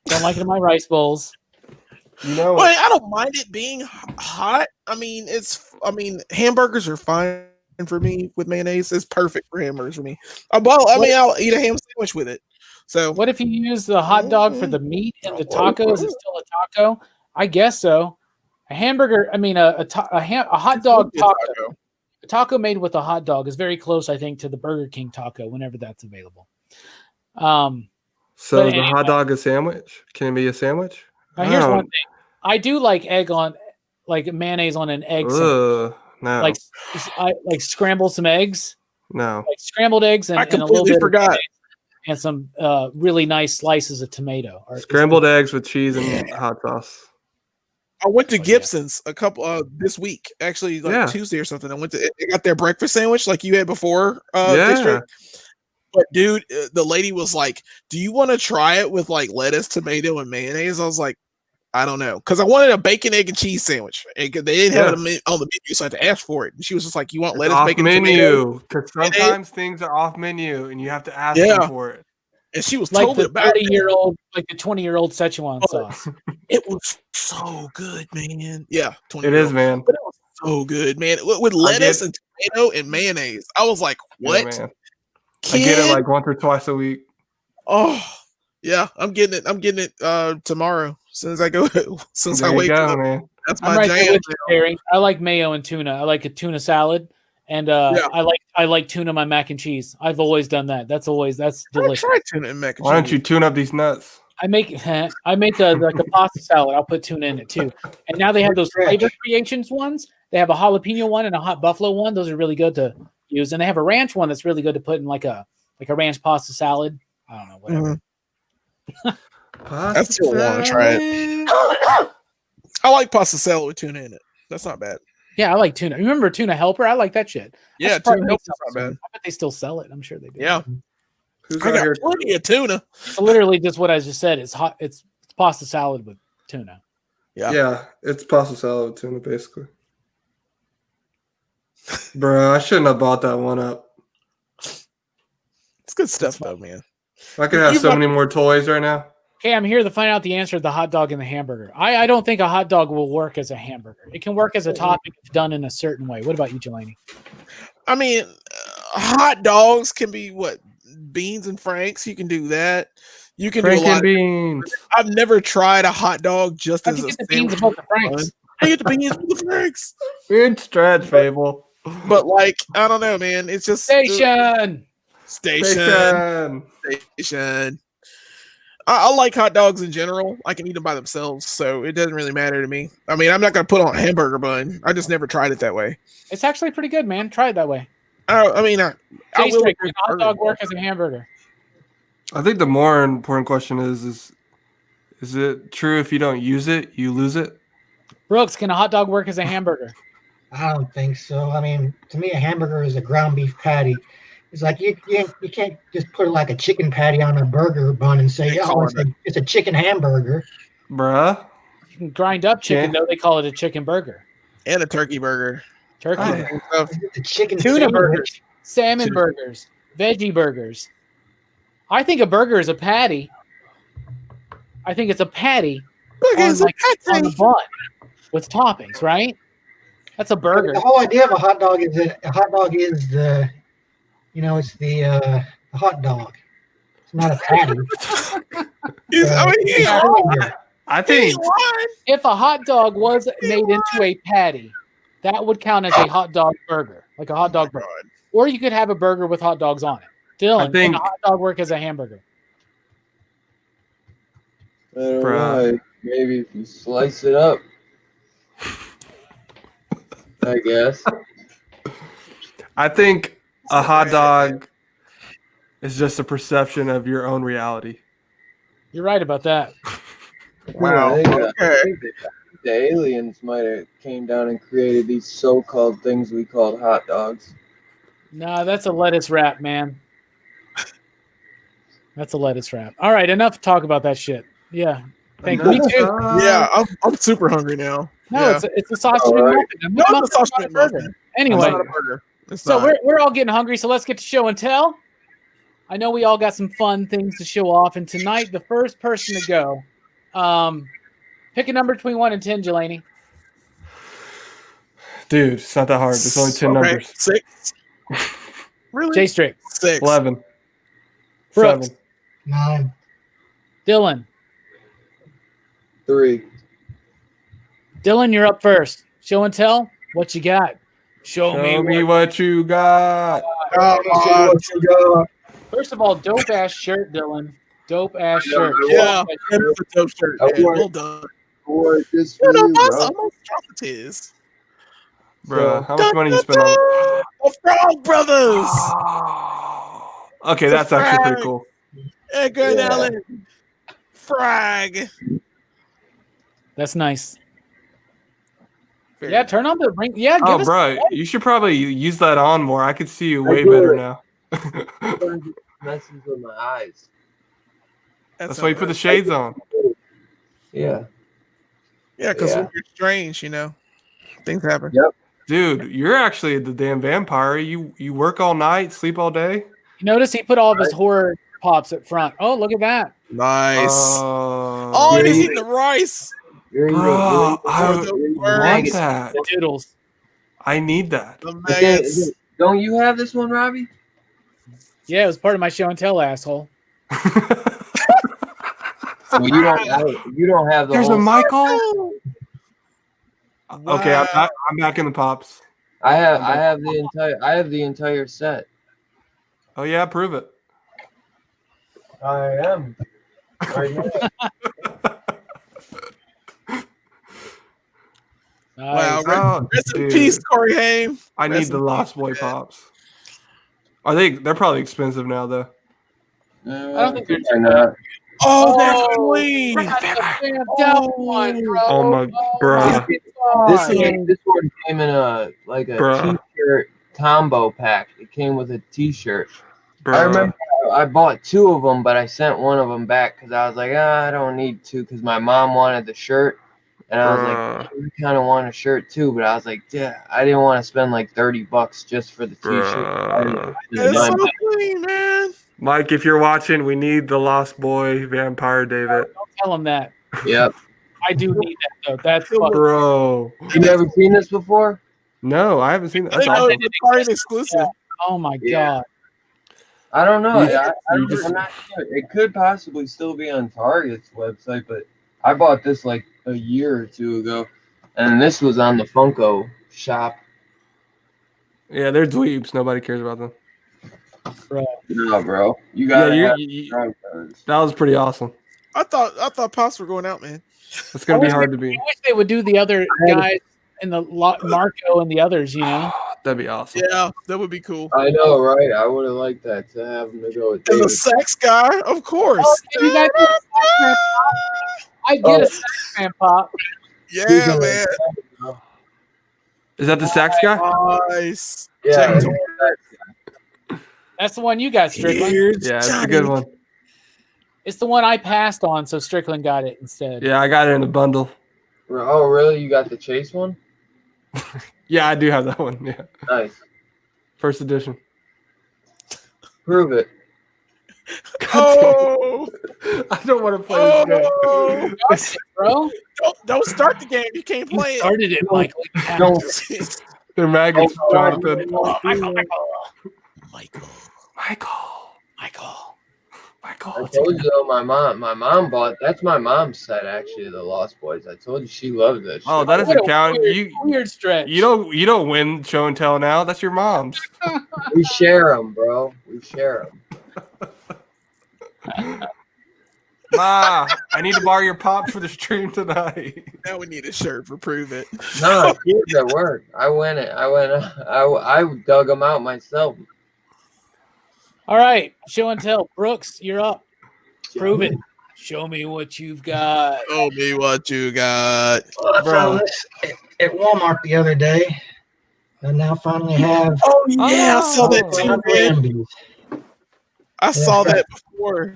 Speaker 1: Don't like it in my rice bowls.
Speaker 3: You know,
Speaker 2: I don't mind it being hot. I mean, hamburgers are fine for me with mayonnaise. It's perfect for hamburgers for me. I'll eat a ham sandwich with it. So,
Speaker 1: what if you use the hot dog for the meat and the taco? Is it still a taco? I guess so. A hamburger. I mean, a hot dog taco. A taco made with a hot dog is very close, I think, to the Burger King taco whenever that's available.
Speaker 3: So is a hot dog a sandwich? Can it be a sandwich?
Speaker 1: Now, here's one thing. I do like mayonnaise on an egg sandwich.
Speaker 3: No.
Speaker 1: Like scramble some eggs.
Speaker 3: No.
Speaker 1: Like scrambled eggs and a little bit of and some really nice slices of tomato.
Speaker 3: Scrambled eggs with cheese and hot sauce.
Speaker 2: I went to Gibson's a couple this week, actually, Tuesday or something. They got their breakfast sandwich like you had before. District. But dude, the lady was like, "Do you want to try it with like lettuce, tomato, and mayonnaise?" I was like, "I don't know," because I wanted a bacon, egg, and cheese sandwich. They didn't have it on the menu, so I had to ask for it. And she was just like, "You want lettuce, bacon,
Speaker 3: menu?" Because sometimes things are off menu, and you have to ask them for it.
Speaker 2: And she was
Speaker 1: like
Speaker 2: totally
Speaker 1: the 30-year-old, like the 20-year-old Szechuan sauce.
Speaker 2: It was so good, man. Yeah,
Speaker 3: it is, man.
Speaker 2: But it was so good, man. With lettuce and tomato and mayonnaise. I was like, "What?"
Speaker 3: Yeah, man. I get it like once or twice a week.
Speaker 2: Oh, yeah. I'm getting it tomorrow. As soon as I wake up,
Speaker 3: man.
Speaker 2: That's my jam.
Speaker 1: I like mayo and tuna. I like a tuna salad, and I like tuna on my mac and cheese. I've always done that. That's delicious.
Speaker 2: I tried tuna and mac and cheese.
Speaker 3: Why don't you tune up these nuts?
Speaker 1: I make a pasta salad. I'll put tuna in it too. And now they have those flavor creations ones. They have a jalapeno one and a hot buffalo one. Those are really good to use, and they have a ranch one that's really good to put in like a ranch pasta salad. I don't know, whatever.
Speaker 2: I still want to try it. I like pasta salad with tuna in it. That's not bad.
Speaker 1: Yeah, I like tuna. Remember Tuna Helper? I like that shit.
Speaker 2: Yeah, Tuna Helper's not bad.
Speaker 1: I bet they still sell it. I'm sure they do.
Speaker 2: Yeah. I got plenty of tuna.
Speaker 1: It's literally just what I just said. It's hot. It's pasta salad with tuna.
Speaker 3: Yeah, it's pasta salad with tuna, basically. Bro, I shouldn't have bought that one up.
Speaker 2: It's good stuff, though, man.
Speaker 3: I could have so many more toys right now.
Speaker 1: Okay, I'm here to find out the answer to the hot dog and the hamburger. I don't think a hot dog will work as a hamburger. It can work as a topping if done in a certain way. What about you, Jelani?
Speaker 2: I mean, hot dogs can be beans and franks. You can do that. You can do a lot of beans. I've never tried a hot dog just as a
Speaker 1: get the beans above the franks.
Speaker 2: I get the beans above the franks.
Speaker 3: Weird stretch, Fable.
Speaker 2: But like, I don't know, man. It's just
Speaker 1: Station.
Speaker 2: I like hot dogs in general. I can eat them by themselves, so it doesn't really matter to me. I mean, I'm not gonna put on a hamburger bun. I just never tried it that way.
Speaker 1: It's actually pretty good, man. Try it that way.
Speaker 2: I mean, I
Speaker 1: Jay
Speaker 2: will.
Speaker 1: Strick, can a hot dog work as a hamburger?
Speaker 3: I think the more important question is it true if you don't use it, you lose it?
Speaker 1: Brooks, can a hot dog work as a hamburger?
Speaker 4: I don't think so. I mean, to me, a hamburger is a ground beef patty. It's like you can't just put like a chicken patty on a burger bun and say, oh, it's a chicken hamburger.
Speaker 3: Bruh.
Speaker 1: You can grind up chicken, though. They call it a chicken burger.
Speaker 2: And a turkey burger.
Speaker 1: Turkey burger.
Speaker 4: The chicken
Speaker 1: Tuna
Speaker 4: sandwich.
Speaker 1: burgers. Salmon burgers. Veggie burgers. I think a burger is a patty. I think it's a patty on a bun with toppings, right? That's a burger.
Speaker 4: The whole idea of a hot dog is that a hot dog is the, it's the hot dog. It's not a patty.
Speaker 3: I think
Speaker 1: if a hot dog was made into a patty, that would count as a hot dog burger, like a hot dog burger. Or you could have a burger with hot dogs on it. Dylan, can a hot dog work as a hamburger?
Speaker 5: I don't know. Maybe if you slice it up. I guess.
Speaker 3: I think a hot dog is just a perception of your own reality.
Speaker 1: You're right about that.
Speaker 2: Wow.
Speaker 5: I think the aliens might have came down and created these so-called things we called hot dogs.
Speaker 1: No, that's a lettuce wrap, man. That's a lettuce wrap. All right, enough talk about that shit. Yeah. Thank you. Me too.
Speaker 2: Yeah, I'm super hungry now.
Speaker 1: No,
Speaker 2: yeah.
Speaker 1: it's a sausage muffin.
Speaker 2: No, it's a sausage burger.
Speaker 1: Anyway,
Speaker 2: not a burger.
Speaker 1: We're all getting hungry, so let's get to show and tell. I know we all got some fun things to show off, and tonight the first person to go, pick a number between 1 and 10, Jelani.
Speaker 3: Dude, it's not that hard. There's only 10 numbers.
Speaker 2: 6. Really?
Speaker 1: Jay Strick.
Speaker 2: 6.
Speaker 3: 11.
Speaker 1: Brooks.
Speaker 3: 7.
Speaker 4: 9.
Speaker 1: Dylan.
Speaker 5: 3.
Speaker 1: Dylan, you're up first. Show and tell. What you got? Show me
Speaker 3: what you got.
Speaker 1: First of all, dope ass shirt, Dylan. Dope ass shirt.
Speaker 2: Yeah, that is a dope shirt. Well done.
Speaker 5: This
Speaker 2: I'm traumatized.
Speaker 3: Bro, how much money you spend on
Speaker 2: the Frog Brothers?
Speaker 3: Okay, that's actually pretty cool.
Speaker 2: Edgar and Allen. Frag.
Speaker 1: That's nice. Yeah, turn on the ring. Yeah, give us.
Speaker 3: Bro, you should probably use that on more. I could see you way better now.
Speaker 5: Messes with my eyes.
Speaker 3: That's why you put the shades on.
Speaker 5: Yeah.
Speaker 2: Yeah, because when you're strange, things happen.
Speaker 5: Yep.
Speaker 3: Dude, you're actually the damn vampire. You work all night, sleep all day.
Speaker 1: You notice he put all of his horror pops up front. Oh, look at that.
Speaker 2: Nice. Oh, he's eating the rice.
Speaker 3: Bro, I want that.
Speaker 1: The doodles.
Speaker 3: I need that.
Speaker 5: Don't you have this one, Robbie?
Speaker 1: Yeah, it was part of my show and tell, asshole.
Speaker 5: Well, you don't have the.
Speaker 3: There's
Speaker 5: whole
Speaker 3: a Michael. Wow. Okay, I'm back in the pops.
Speaker 5: I have the entire set.
Speaker 3: Oh yeah, prove it.
Speaker 5: I am. Right now.
Speaker 2: Wow,
Speaker 3: Oh,
Speaker 2: rest in
Speaker 3: dude.
Speaker 2: peace, Corey Haim.
Speaker 3: I need the Lost Boy pops. They're probably expensive now though.
Speaker 1: I don't think they're
Speaker 5: not.
Speaker 2: Oh, that's clean.
Speaker 3: Oh my, bro.
Speaker 5: This one came in a t-shirt combo pack. It came with a t-shirt. I remember I bought 2 of them, but I sent one of them back because I was like, I don't need 2 because my mom wanted the shirt. And I was like, I kind of want a shirt too, but I was like, yeah, I didn't want to spend like $30 just for the t-shirt.
Speaker 2: That's so clean, man.
Speaker 3: Mike, if you're watching, we need the Lost Boy Vampire David.
Speaker 1: Don't tell him that.
Speaker 5: Yep.
Speaker 1: I do need that though. That's fucking
Speaker 3: Bro.
Speaker 5: You never seen this before?
Speaker 3: No, I haven't seen that.
Speaker 2: That's awesome. It's exclusive.
Speaker 1: Yeah. Oh my god.
Speaker 5: I don't know. I'm not sure. It could possibly still be on Target's website, but I bought this like a year or 2 ago, and this was on the Funko shop.
Speaker 3: Yeah, they're dweebs. Nobody cares about them.
Speaker 1: Bro.
Speaker 5: No, bro. You got
Speaker 3: that was pretty awesome.
Speaker 2: I thought pops were going out, man.
Speaker 3: It's gonna be hard to
Speaker 1: I
Speaker 3: beat.
Speaker 1: wish they would do the other guys in the Marco and the others.
Speaker 3: That'd be awesome.
Speaker 2: Yeah, that would be cool.
Speaker 5: I know, right? I would have liked that to have him to go with
Speaker 2: And the
Speaker 5: David.
Speaker 2: sax guy, of course.
Speaker 1: Oh, you guys do a sax man pop? I get a sax man pop.
Speaker 2: Yeah, man.
Speaker 3: Is that the sax guy?
Speaker 2: Nice.
Speaker 5: Yeah,
Speaker 2: Check it.
Speaker 1: That's the one you got, Strickland.
Speaker 2: Here's
Speaker 3: Yeah, it's a
Speaker 2: Johnny.
Speaker 3: good one.
Speaker 1: It's the one I passed on, so Strickland got it instead.
Speaker 3: Yeah, I got it in a bundle.
Speaker 5: Oh, really? You got the Chase one?
Speaker 3: Yeah, I do have that one. Yeah,
Speaker 5: Nice.
Speaker 3: first edition.
Speaker 5: Prove it.
Speaker 2: Oh,
Speaker 3: I don't want to play this
Speaker 2: oh.
Speaker 3: game.
Speaker 1: Bro,
Speaker 2: Don't start the game. You can't
Speaker 1: you
Speaker 2: play it.
Speaker 1: started it, Michael.
Speaker 3: Don't. They're maggots, Jonathan.
Speaker 1: Michael.
Speaker 3: Michael.
Speaker 5: I told you though, my mom bought. That's my mom's set actually. The Lost Boys. I told you she loved it.
Speaker 3: Oh, that
Speaker 1: What
Speaker 3: doesn't
Speaker 1: a
Speaker 3: count.
Speaker 1: weird stretch.
Speaker 3: You don't win show and tell now. That's your mom's.
Speaker 5: We share them, bro. We share them.
Speaker 3: Ma, I need to borrow your pop for the stream tonight.
Speaker 2: Now we need a shirt for prove it.
Speaker 5: No, kids at work. I dug them out myself.
Speaker 1: All right, show and tell. Brooks, you're up. Prove it. Show me what you've got.
Speaker 2: Show me what you got.
Speaker 4: Well, I found this at Walmart the other day. I now finally have
Speaker 2: Oh yeah, I saw that too, man.
Speaker 4: Rambies.
Speaker 2: I saw that before.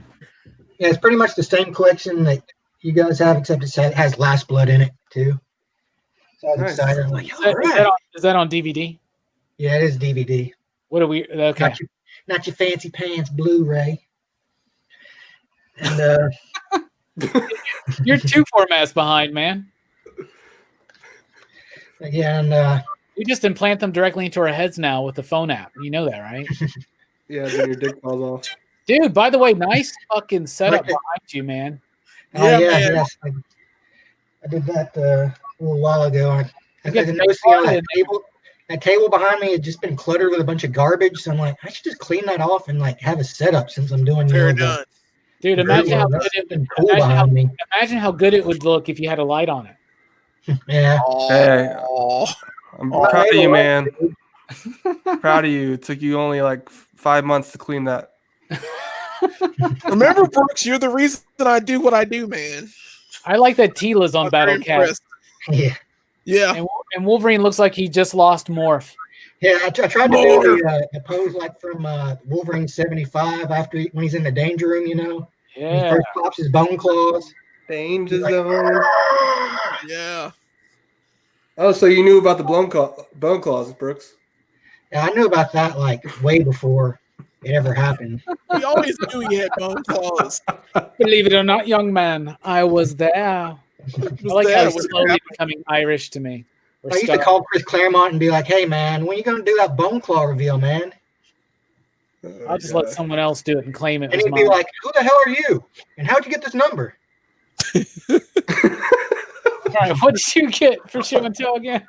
Speaker 4: Yeah, it's pretty much the same collection that you guys have, except it has Last Blood in it too. So I was
Speaker 3: Nice.
Speaker 4: excited. I'm like,
Speaker 1: Is
Speaker 4: all
Speaker 1: that,
Speaker 4: right.
Speaker 1: is that on DVD?
Speaker 4: Yeah, it is DVD.
Speaker 1: What are we? Okay.
Speaker 4: Not your fancy pants Blu-ray. And
Speaker 1: You're 2 formats behind, man.
Speaker 4: yeah, and
Speaker 1: We just implant them directly into our heads now with the phone app. You know that, right?
Speaker 3: Yeah, then your dick falls off.
Speaker 1: Dude, by the way, nice fucking setup behind you, man.
Speaker 2: Yeah,
Speaker 4: yeah,
Speaker 2: man.
Speaker 4: yes, I did that a little while ago. I
Speaker 1: You got the
Speaker 4: noticed
Speaker 1: big
Speaker 4: that table. That table behind me had just been cluttered with a bunch of garbage. So I'm like, I should just clean that off and like have a setup since I'm doing
Speaker 2: Fair
Speaker 4: the
Speaker 2: enough.
Speaker 1: Dude, imagine how good it
Speaker 4: been cool
Speaker 1: imagine how,
Speaker 4: behind me.
Speaker 1: imagine how good it would look if you had a light on it.
Speaker 4: Yeah.
Speaker 3: Hey.
Speaker 2: Oh,
Speaker 3: I'm
Speaker 4: Oh,
Speaker 3: proud of
Speaker 4: hey,
Speaker 3: you,
Speaker 4: what?
Speaker 3: man. Proud of you. It took you only like 5 months to clean that.
Speaker 2: remember, Brooks, you're the reason I do what I do, man.
Speaker 1: I like that Tila's on
Speaker 2: I'm very
Speaker 1: Battle Cat.
Speaker 2: impressed.
Speaker 4: Yeah.
Speaker 2: Yeah.
Speaker 1: And Wolverine looks like he just lost Morph.
Speaker 4: Yeah, I tried to do the pose like from Wolverine 75 after when he's in the danger room, you know? When he
Speaker 1: Yeah.
Speaker 4: first pops his bone claws.
Speaker 3: Danger
Speaker 4: Like,
Speaker 3: zone.
Speaker 2: Yeah.
Speaker 3: Oh, so you knew about the bone claws, Brooks?
Speaker 4: Yeah, I knew about that like way before it ever happened.
Speaker 2: We always knew he had bone claws.
Speaker 1: Believe it or not, young man, I was there. I like how he's slowly becoming Irish to me. Or
Speaker 4: I used to
Speaker 1: Scottish.
Speaker 4: call Chris Claremont and be like, "Hey man, when you gonna do that bone claw reveal, man?"
Speaker 1: I'll just let someone else do it and claim it
Speaker 4: And
Speaker 1: was
Speaker 4: he'd be
Speaker 1: mine.
Speaker 4: like, "Who the hell are you? And how'd you get this number?"
Speaker 1: All right, what did you get for show and tell again?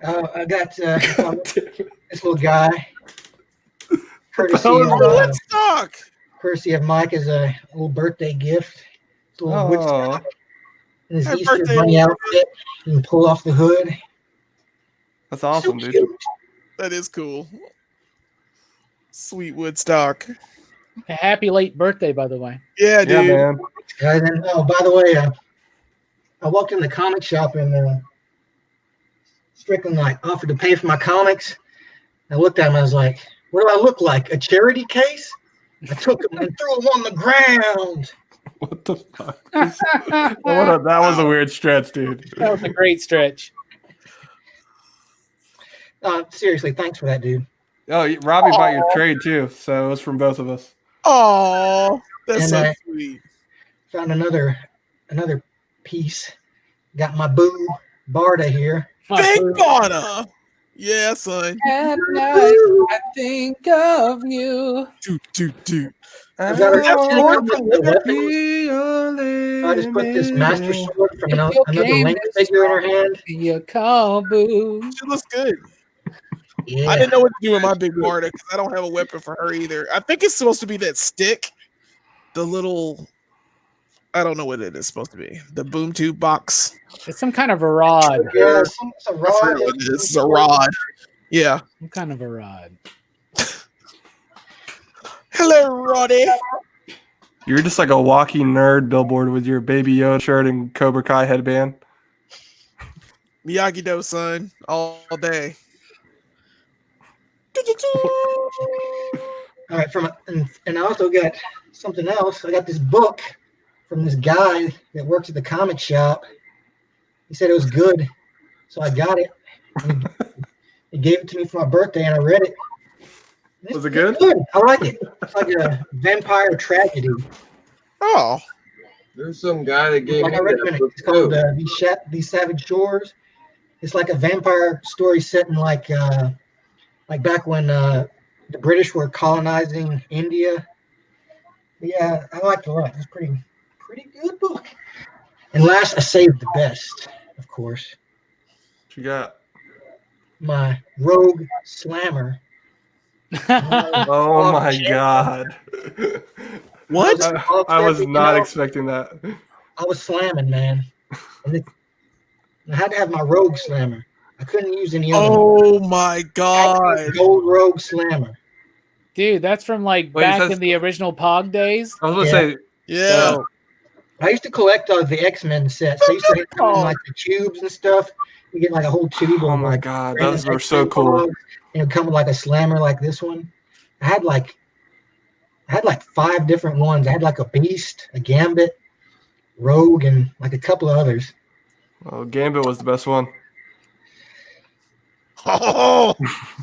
Speaker 4: I got this little guy, courtesy
Speaker 2: Oh,
Speaker 4: of,
Speaker 2: Woodstock.
Speaker 4: courtesy of Mike as a little birthday gift. It's a little Woodstock in his
Speaker 2: Happy
Speaker 4: Easter
Speaker 2: birthday,
Speaker 4: bunny
Speaker 2: little
Speaker 4: outfit. You can pull off the hood.
Speaker 3: That's awesome,
Speaker 4: So
Speaker 3: dude.
Speaker 4: cute.
Speaker 2: That is cool. Sweet Woodstock.
Speaker 1: Happy late birthday, by the way.
Speaker 2: Yeah,
Speaker 3: Yeah,
Speaker 2: dude.
Speaker 3: man.
Speaker 4: And then, oh, by the way, I walked in the comic shop and Strickland like offered to pay for my comics. I looked at him. I was like, "What do I look like? A charity case?" I took him and threw him on the ground.
Speaker 3: What the fuck? That was a weird stretch, dude.
Speaker 1: That was a great stretch.
Speaker 4: Seriously, thanks for that, dude.
Speaker 3: Oh, Robbie bought your trade too, so it was from both of us.
Speaker 2: Oh, that's
Speaker 4: And,
Speaker 2: so sweet.
Speaker 4: Found another piece. Got my boo Barda here.
Speaker 2: Big Bonner. Yeah, son.
Speaker 1: At night, I think of you.
Speaker 2: Doot.
Speaker 4: I got her
Speaker 2: That's
Speaker 4: taken
Speaker 2: more
Speaker 4: up with the weapons. I just put this master sword from another Link figure in her hand.
Speaker 1: Your call, boo.
Speaker 2: She looks good.
Speaker 4: Yeah.
Speaker 2: I didn't know what to do with my big Barda because I don't have a weapon for her either. I think it's supposed to be that stick. the little, I don't know what it is supposed to be. The boom tube box.
Speaker 1: It's some kind of a rod.
Speaker 4: Yeah, it's a
Speaker 2: I
Speaker 4: rod.
Speaker 2: forget what it is. It's a rod. Yeah.
Speaker 1: Some kind of a rod.
Speaker 2: Hello, Roddy.
Speaker 3: You're just like a walking nerd billboard with your Baby Yoda shirt and Cobra Kai headband.
Speaker 2: Miyagi-Do, son, all day.
Speaker 4: All right, and I also got something else. I got this book from this guy that works at the comic shop. He said it was good, so I got it. And he gave it to me for my birthday, and I read it.
Speaker 3: Was it good?
Speaker 4: Good. I like it. It's like a vampire tragedy.
Speaker 2: Oh,
Speaker 5: There's some guy that gave
Speaker 4: Like
Speaker 5: me
Speaker 4: I
Speaker 5: that
Speaker 4: recommend it.
Speaker 5: book
Speaker 4: It's called
Speaker 5: too.
Speaker 4: These Savage Shores. It's like a vampire story set in like back when the British were colonizing India. Yeah, I liked it a lot. It's pretty good book. And last, I saved the best, of course.
Speaker 3: What you got?
Speaker 4: My Rogue Slammer.
Speaker 3: Oh my god.
Speaker 2: what?
Speaker 3: I was not expecting that.
Speaker 4: I was slamming, man. And I had to have my Rogue Slammer. I couldn't use any other.
Speaker 2: Oh my God.
Speaker 4: Gold Rogue Slammer.
Speaker 1: Dude, that's from like
Speaker 3: Wait,
Speaker 1: back in the original Pog days.
Speaker 3: I was going to say,
Speaker 2: Yeah.
Speaker 4: I used to collect the X-Men sets. They used to have them in, like the tubes and stuff. You get like a whole tube.
Speaker 3: oh
Speaker 4: of,
Speaker 3: my
Speaker 4: like,
Speaker 3: god,
Speaker 4: random
Speaker 3: those were
Speaker 4: X-Men
Speaker 3: so cool.
Speaker 4: Pogs, and it would come with like a slammer like this one. I had like 5 different ones. I had like a Beast, a Gambit, Rogue, and like a couple of others.
Speaker 3: Well, Gambit was the best one.
Speaker 2: Oh,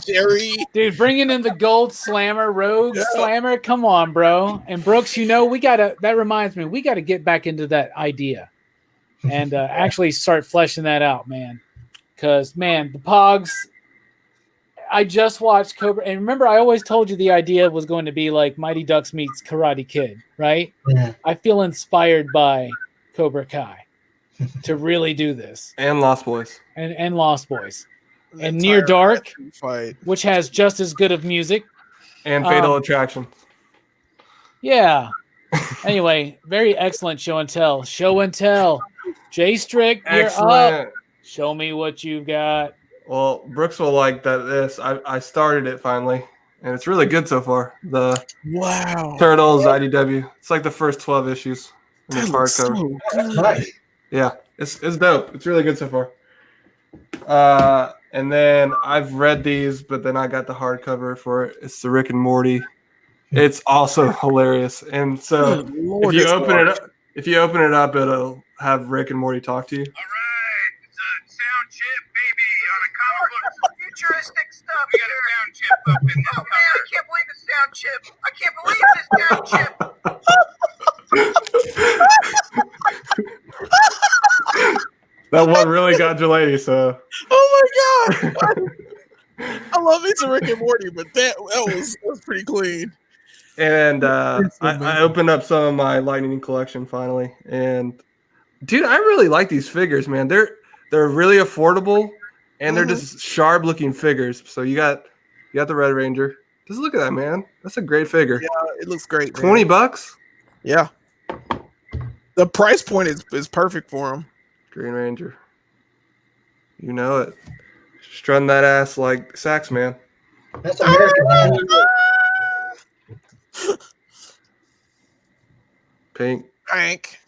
Speaker 2: Jerry.
Speaker 1: Dude, bringing in the gold slammer, rogue slammer. Come on, bro. And Brooks, that reminds me, we got to get back into that idea and actually start fleshing that out, man. Because, man, the Pogs, I just watched Cobra. And remember, I always told you the idea was going to be like Mighty Ducks meets Karate Kid, right?
Speaker 4: Yeah.
Speaker 1: I feel inspired by Cobra Kai to really do this.
Speaker 3: And Lost Boys.
Speaker 1: And Lost Boys.
Speaker 2: The
Speaker 1: And Near
Speaker 2: entire
Speaker 1: Dark,
Speaker 2: fight.
Speaker 1: which has just as good of music.
Speaker 3: And Fatal Attraction.
Speaker 1: Yeah. Anyway, very excellent show and tell. Show and tell. Jay Strick, you're up.
Speaker 3: Excellent.
Speaker 1: Show me what you've got.
Speaker 3: Well, Brooks will like this. I started it finally, and it's really good so far. The
Speaker 2: Wow.
Speaker 3: Turtles IDW. It's like the first 12 issues. And it's
Speaker 2: That looks
Speaker 3: hardcover.
Speaker 2: so
Speaker 4: That's
Speaker 2: good.
Speaker 4: nice.
Speaker 3: Yeah, it's dope. It's really good so far. And then I've read these, but then I got the hardcover for it. It's the Rick and Morty. It's also hilarious. And so
Speaker 2: Good Lord,
Speaker 3: if you
Speaker 2: it's
Speaker 3: open
Speaker 2: hard.
Speaker 3: it up, it'll have Rick and Morty talk to you.
Speaker 6: All right, it's a sound chip, baby, on a comic book. Futuristic stuff. We got a sound chip up in this. Oh man, I can't believe it's sound chip. I can't believe it's sound chip.
Speaker 3: That one really got your lady, so
Speaker 2: Oh my God. I love It's a Rick and Morty, but that was pretty clean.
Speaker 3: and I opened up some of my Lightning collection finally. And dude, I really like these figures, man. They're really affordable and they're just sharp looking figures. So you got the Red Ranger. Just look at that, man. That's a great figure.
Speaker 2: Yeah, it looks great. Man.
Speaker 3: $20.
Speaker 2: Yeah. The price point is perfect for him.
Speaker 3: Green Ranger. You know it. Strutting that ass like sax, man.
Speaker 4: That's American, man.
Speaker 3: Pink.
Speaker 2: Frank.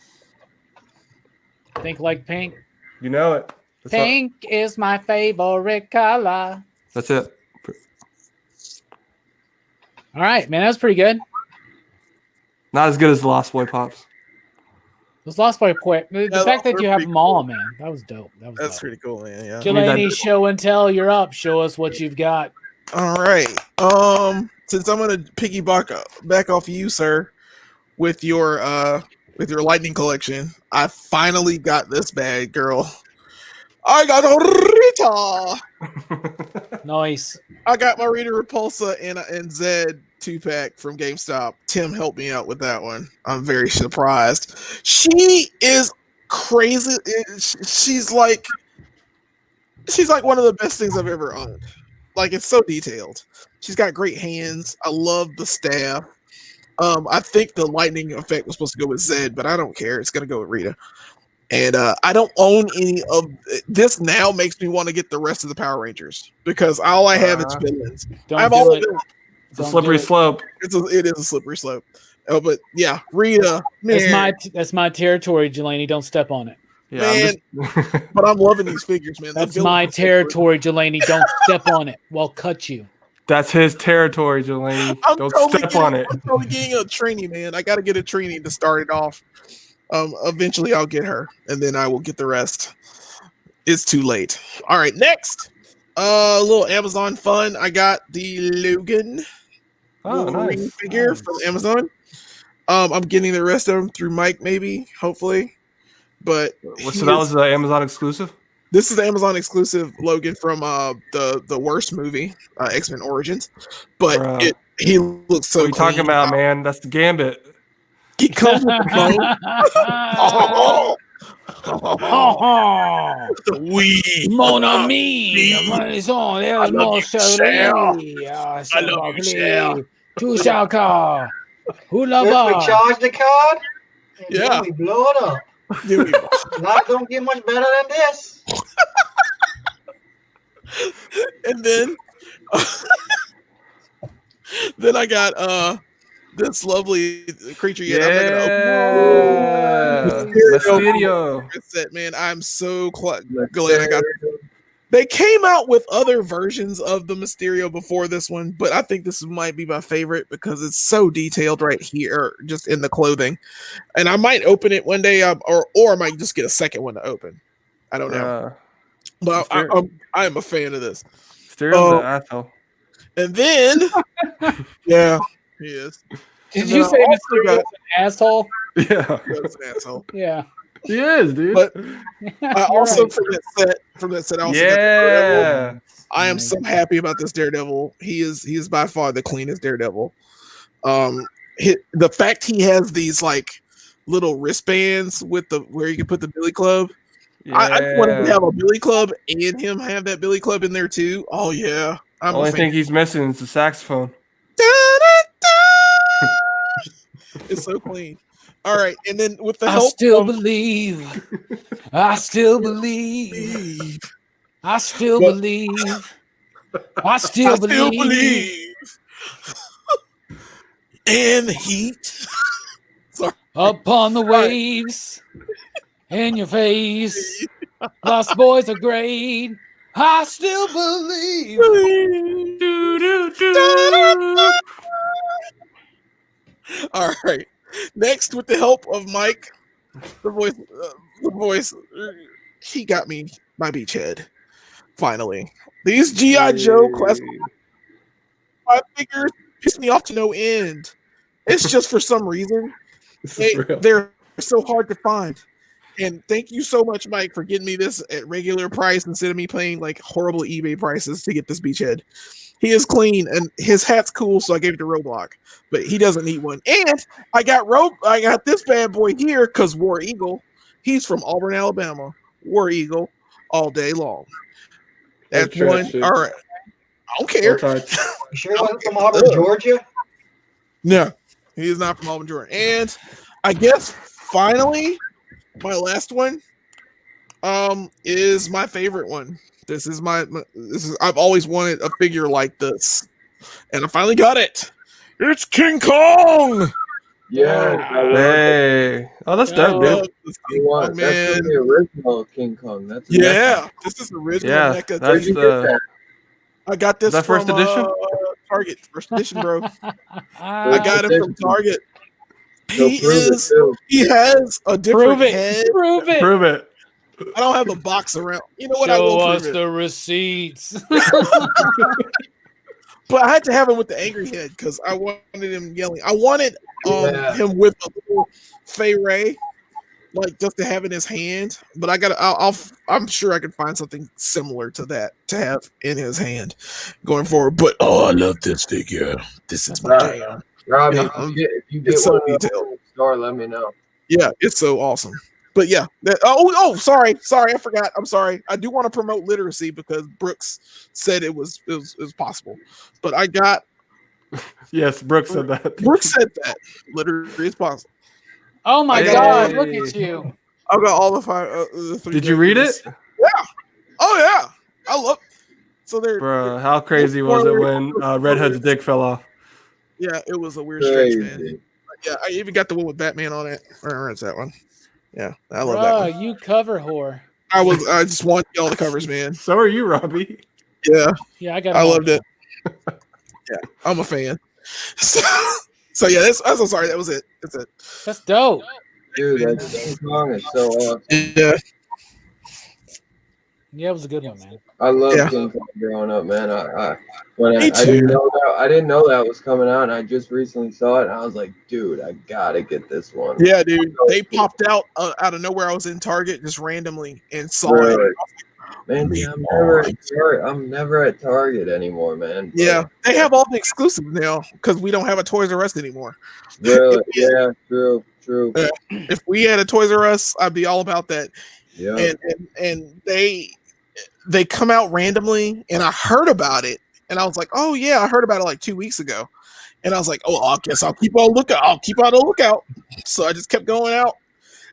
Speaker 1: Think like pink.
Speaker 3: You know it. That's not-
Speaker 1: Pink is my favorite color.
Speaker 3: that's it.
Speaker 1: All right, man. That was pretty good.
Speaker 3: Not as good as the Lost Boy Pops.
Speaker 1: Those Lost Boy quick. The
Speaker 2: Yeah,
Speaker 1: fact
Speaker 2: those
Speaker 1: that you
Speaker 2: were
Speaker 1: have
Speaker 2: pretty
Speaker 1: them all, man. That was dope. That was
Speaker 2: That's
Speaker 1: dope.
Speaker 2: pretty cool, man. Yeah.
Speaker 1: Jelani, show and tell. You're up. Show us what you've got.
Speaker 2: All right. Since I'm gonna piggyback back off you, sir, with your Lightning collection, I finally got this bag, girl. I got Rita.
Speaker 1: Nice.
Speaker 2: I got my Rita Repulsa and Zed 2-pack from GameStop. Tim helped me out with that one. I'm very surprised. She is crazy. She's like one of the best things I've ever owned. Like, it's so detailed. She's got great hands. I love the staff. I think the lightning effect was supposed to go with Zed, but I don't care. It's gonna go with Rita. And I don't own any of this. Now makes me want to get the rest of the Power Rangers because all I have is villains.
Speaker 1: Don't
Speaker 2: I have
Speaker 1: do
Speaker 2: all
Speaker 1: it.
Speaker 2: of them.
Speaker 3: It's a
Speaker 1: Don't
Speaker 3: slippery
Speaker 1: do it.
Speaker 3: slope.
Speaker 2: It is a slippery slope. Oh, but yeah, Rita, man,
Speaker 1: That's my territory, Jelani. Don't step on it.
Speaker 3: Yeah,
Speaker 2: man. But I'm loving these figures, man. The
Speaker 1: That's
Speaker 2: villains
Speaker 1: my
Speaker 2: are so good.
Speaker 1: territory, Jelani. Don't step on it. We'll cut you.
Speaker 3: That's his territory, Jelani.
Speaker 2: I'm
Speaker 3: Don't
Speaker 2: totally
Speaker 3: step
Speaker 2: getting,
Speaker 3: on it.
Speaker 2: I'm totally getting a Trini, man. I got to get a Trini to start it off. Eventually I'll get her, and then I will get the rest. It's too late. All right, next, a little Amazon fun. I got the Logan Wolverine
Speaker 3: Nice.
Speaker 2: figure from Amazon. I'm getting the rest of them through Mike, maybe, hopefully. But
Speaker 3: So that was the Amazon exclusive?
Speaker 2: this is the Amazon exclusive Logan from the worst movie, X-Men Origins. But
Speaker 3: Bruh.
Speaker 2: he looks so.
Speaker 3: What are you talking
Speaker 2: clean.
Speaker 3: about, man? That's the Gambit.
Speaker 2: He comes with the phone. Oui.
Speaker 1: Mon ami, maison, there's more celery.
Speaker 2: I love you, Cher.
Speaker 1: Tu shall call.
Speaker 4: If
Speaker 1: Hula
Speaker 4: we charge the card, and
Speaker 2: Yeah.
Speaker 4: then we blow it up.
Speaker 2: Dude,
Speaker 4: Life don't get much better than this.
Speaker 2: and then I got this lovely creature yet. I'm not gonna open it.
Speaker 3: Mysterio.
Speaker 2: Set, man. I'm so glad I got it. They came out with other versions of the Mysterio before this one, but I think this might be my favorite because it's so detailed right here, just in the clothing. And I might open it one day, or I might just get a second one to open. I don't know, but I am a fan of this.
Speaker 3: Mysterio's an asshole.
Speaker 2: And then, yeah, he is.
Speaker 1: Did you say Mysterio's an asshole?
Speaker 3: Yeah.
Speaker 2: That's an asshole.
Speaker 1: Yeah.
Speaker 3: He is, dude.
Speaker 2: But I also
Speaker 1: right.
Speaker 2: from that set, I also got the Daredevil.
Speaker 3: Yeah.
Speaker 2: I am so happy about this Daredevil. He is by far the cleanest Daredevil. The fact he has these like little wristbands with where you can put the Billy Club. I want him to have a Billy Club and him have that Billy Club in there too. Oh yeah, I'm
Speaker 3: Only
Speaker 2: a fan.
Speaker 3: thing he's missing is the saxophone.
Speaker 2: It's so clean. All right, and then with the
Speaker 1: I
Speaker 2: help
Speaker 1: still
Speaker 2: of
Speaker 1: believe. I still believe. I still believe. I still believe.
Speaker 2: And heat.
Speaker 1: Upon the waves, in your face. Lost boys are great. I still believe.
Speaker 2: All right. Next, with the help of Mike, the voice, he got me my beachhead. Finally, these GI Joe class 5 figures piss me off to no end. It's just for some reason they're so hard to find. And thank you so much, Mike, for getting me this at regular price instead of me paying like horrible eBay prices to get this beachhead. He is clean and his hat's cool, so I gave it to Roblox, but he doesn't need one. And I got this bad boy here because War Eagle. He's from Auburn, Alabama. War Eagle all day long. That's one. All right. I don't care.
Speaker 4: You sure he wasn't from Auburn, Georgia?
Speaker 2: No, he is not from Auburn, Georgia. And I guess finally, my last one is my favorite one. This is I've always wanted a figure like this, and I finally got it. It's King Kong.
Speaker 5: Yeah.
Speaker 3: Hey. Oh, that's dope, dude.
Speaker 2: This King Kong, man.
Speaker 5: That's the original King Kong. That's
Speaker 2: This is original.
Speaker 3: Yeah,
Speaker 2: NECA.
Speaker 3: that's the.
Speaker 2: I got this
Speaker 3: Is that
Speaker 2: from
Speaker 3: first edition?
Speaker 2: Target. First edition, bro. I
Speaker 1: I
Speaker 2: got it from Target.
Speaker 5: So
Speaker 2: He has a different head.
Speaker 1: Prove it.
Speaker 3: Prove it.
Speaker 2: I don't have a box around. You know what? I
Speaker 1: Show
Speaker 2: will
Speaker 1: us
Speaker 2: prove it.
Speaker 1: the receipts.
Speaker 2: But I had to have him with the angry head because I wanted him yelling. I wanted him with a little Fey Ray, like just to have in his hand. But I'm sure I can find something similar to that to have in his hand going forward. But I love this figure. This is my jam.
Speaker 5: Robbie,
Speaker 2: Yeah,
Speaker 5: if you get
Speaker 2: it's so
Speaker 5: one of
Speaker 2: detailed.
Speaker 5: the store, let me know.
Speaker 2: Yeah, it's so awesome. But yeah, sorry, I forgot. I'm sorry. I do want to promote literacy because Brooks said it was possible. But I got
Speaker 3: Yes, Brooks said that.
Speaker 2: Brooks said that. Literally, it's possible.
Speaker 1: Oh my
Speaker 2: I got
Speaker 1: God!
Speaker 3: all-
Speaker 1: Look at you.
Speaker 2: I've got all the five. The three
Speaker 3: Did you read
Speaker 2: Dracula's.
Speaker 3: it?
Speaker 2: Yeah. Oh yeah. I love. So they're.
Speaker 3: Bruh, how crazy was it when Red Hood's dick fell off?
Speaker 2: Yeah, it was a weird stretch, man.
Speaker 5: Crazy.
Speaker 2: Yeah, I even got the one with Batman on it. Where is that one? Yeah, I love that one.
Speaker 1: Bruh, you cover whore.
Speaker 2: I just want all the covers, man.
Speaker 3: So are you, Robbie.
Speaker 2: Yeah,
Speaker 1: Yeah, I got.
Speaker 2: I
Speaker 1: them all.
Speaker 2: loved it. Yeah, I'm a fan. So yeah, that's. I'm so sorry. That was it. That's it.
Speaker 1: That's dope.
Speaker 5: Dude, that King Kong is so awesome.
Speaker 2: Yeah,
Speaker 1: Yeah, it was a good one, man.
Speaker 5: I love
Speaker 2: Yeah.
Speaker 5: King Kong growing up, man. I
Speaker 2: Me
Speaker 5: didn't
Speaker 2: too.
Speaker 5: know that was coming out, and I just recently saw it, and I was like, dude, I gotta get this one.
Speaker 2: yeah, dude. They popped out of nowhere. I was in Target just randomly and saw it.
Speaker 5: Really? Man, dude, I'm never at Target anymore, man.
Speaker 2: Yeah, they have all the exclusives now because we don't have a Toys R Us anymore.
Speaker 5: Really? Yeah, true.
Speaker 2: If we had a Toys R Us, I'd be all about that.
Speaker 5: Yeah.
Speaker 2: And they come out randomly, and I heard about it, and I was like, oh yeah, I heard about it like 2 weeks ago, and I was like, oh, I guess I'll keep on lookout. I'll keep on the lookout. So I just kept going out,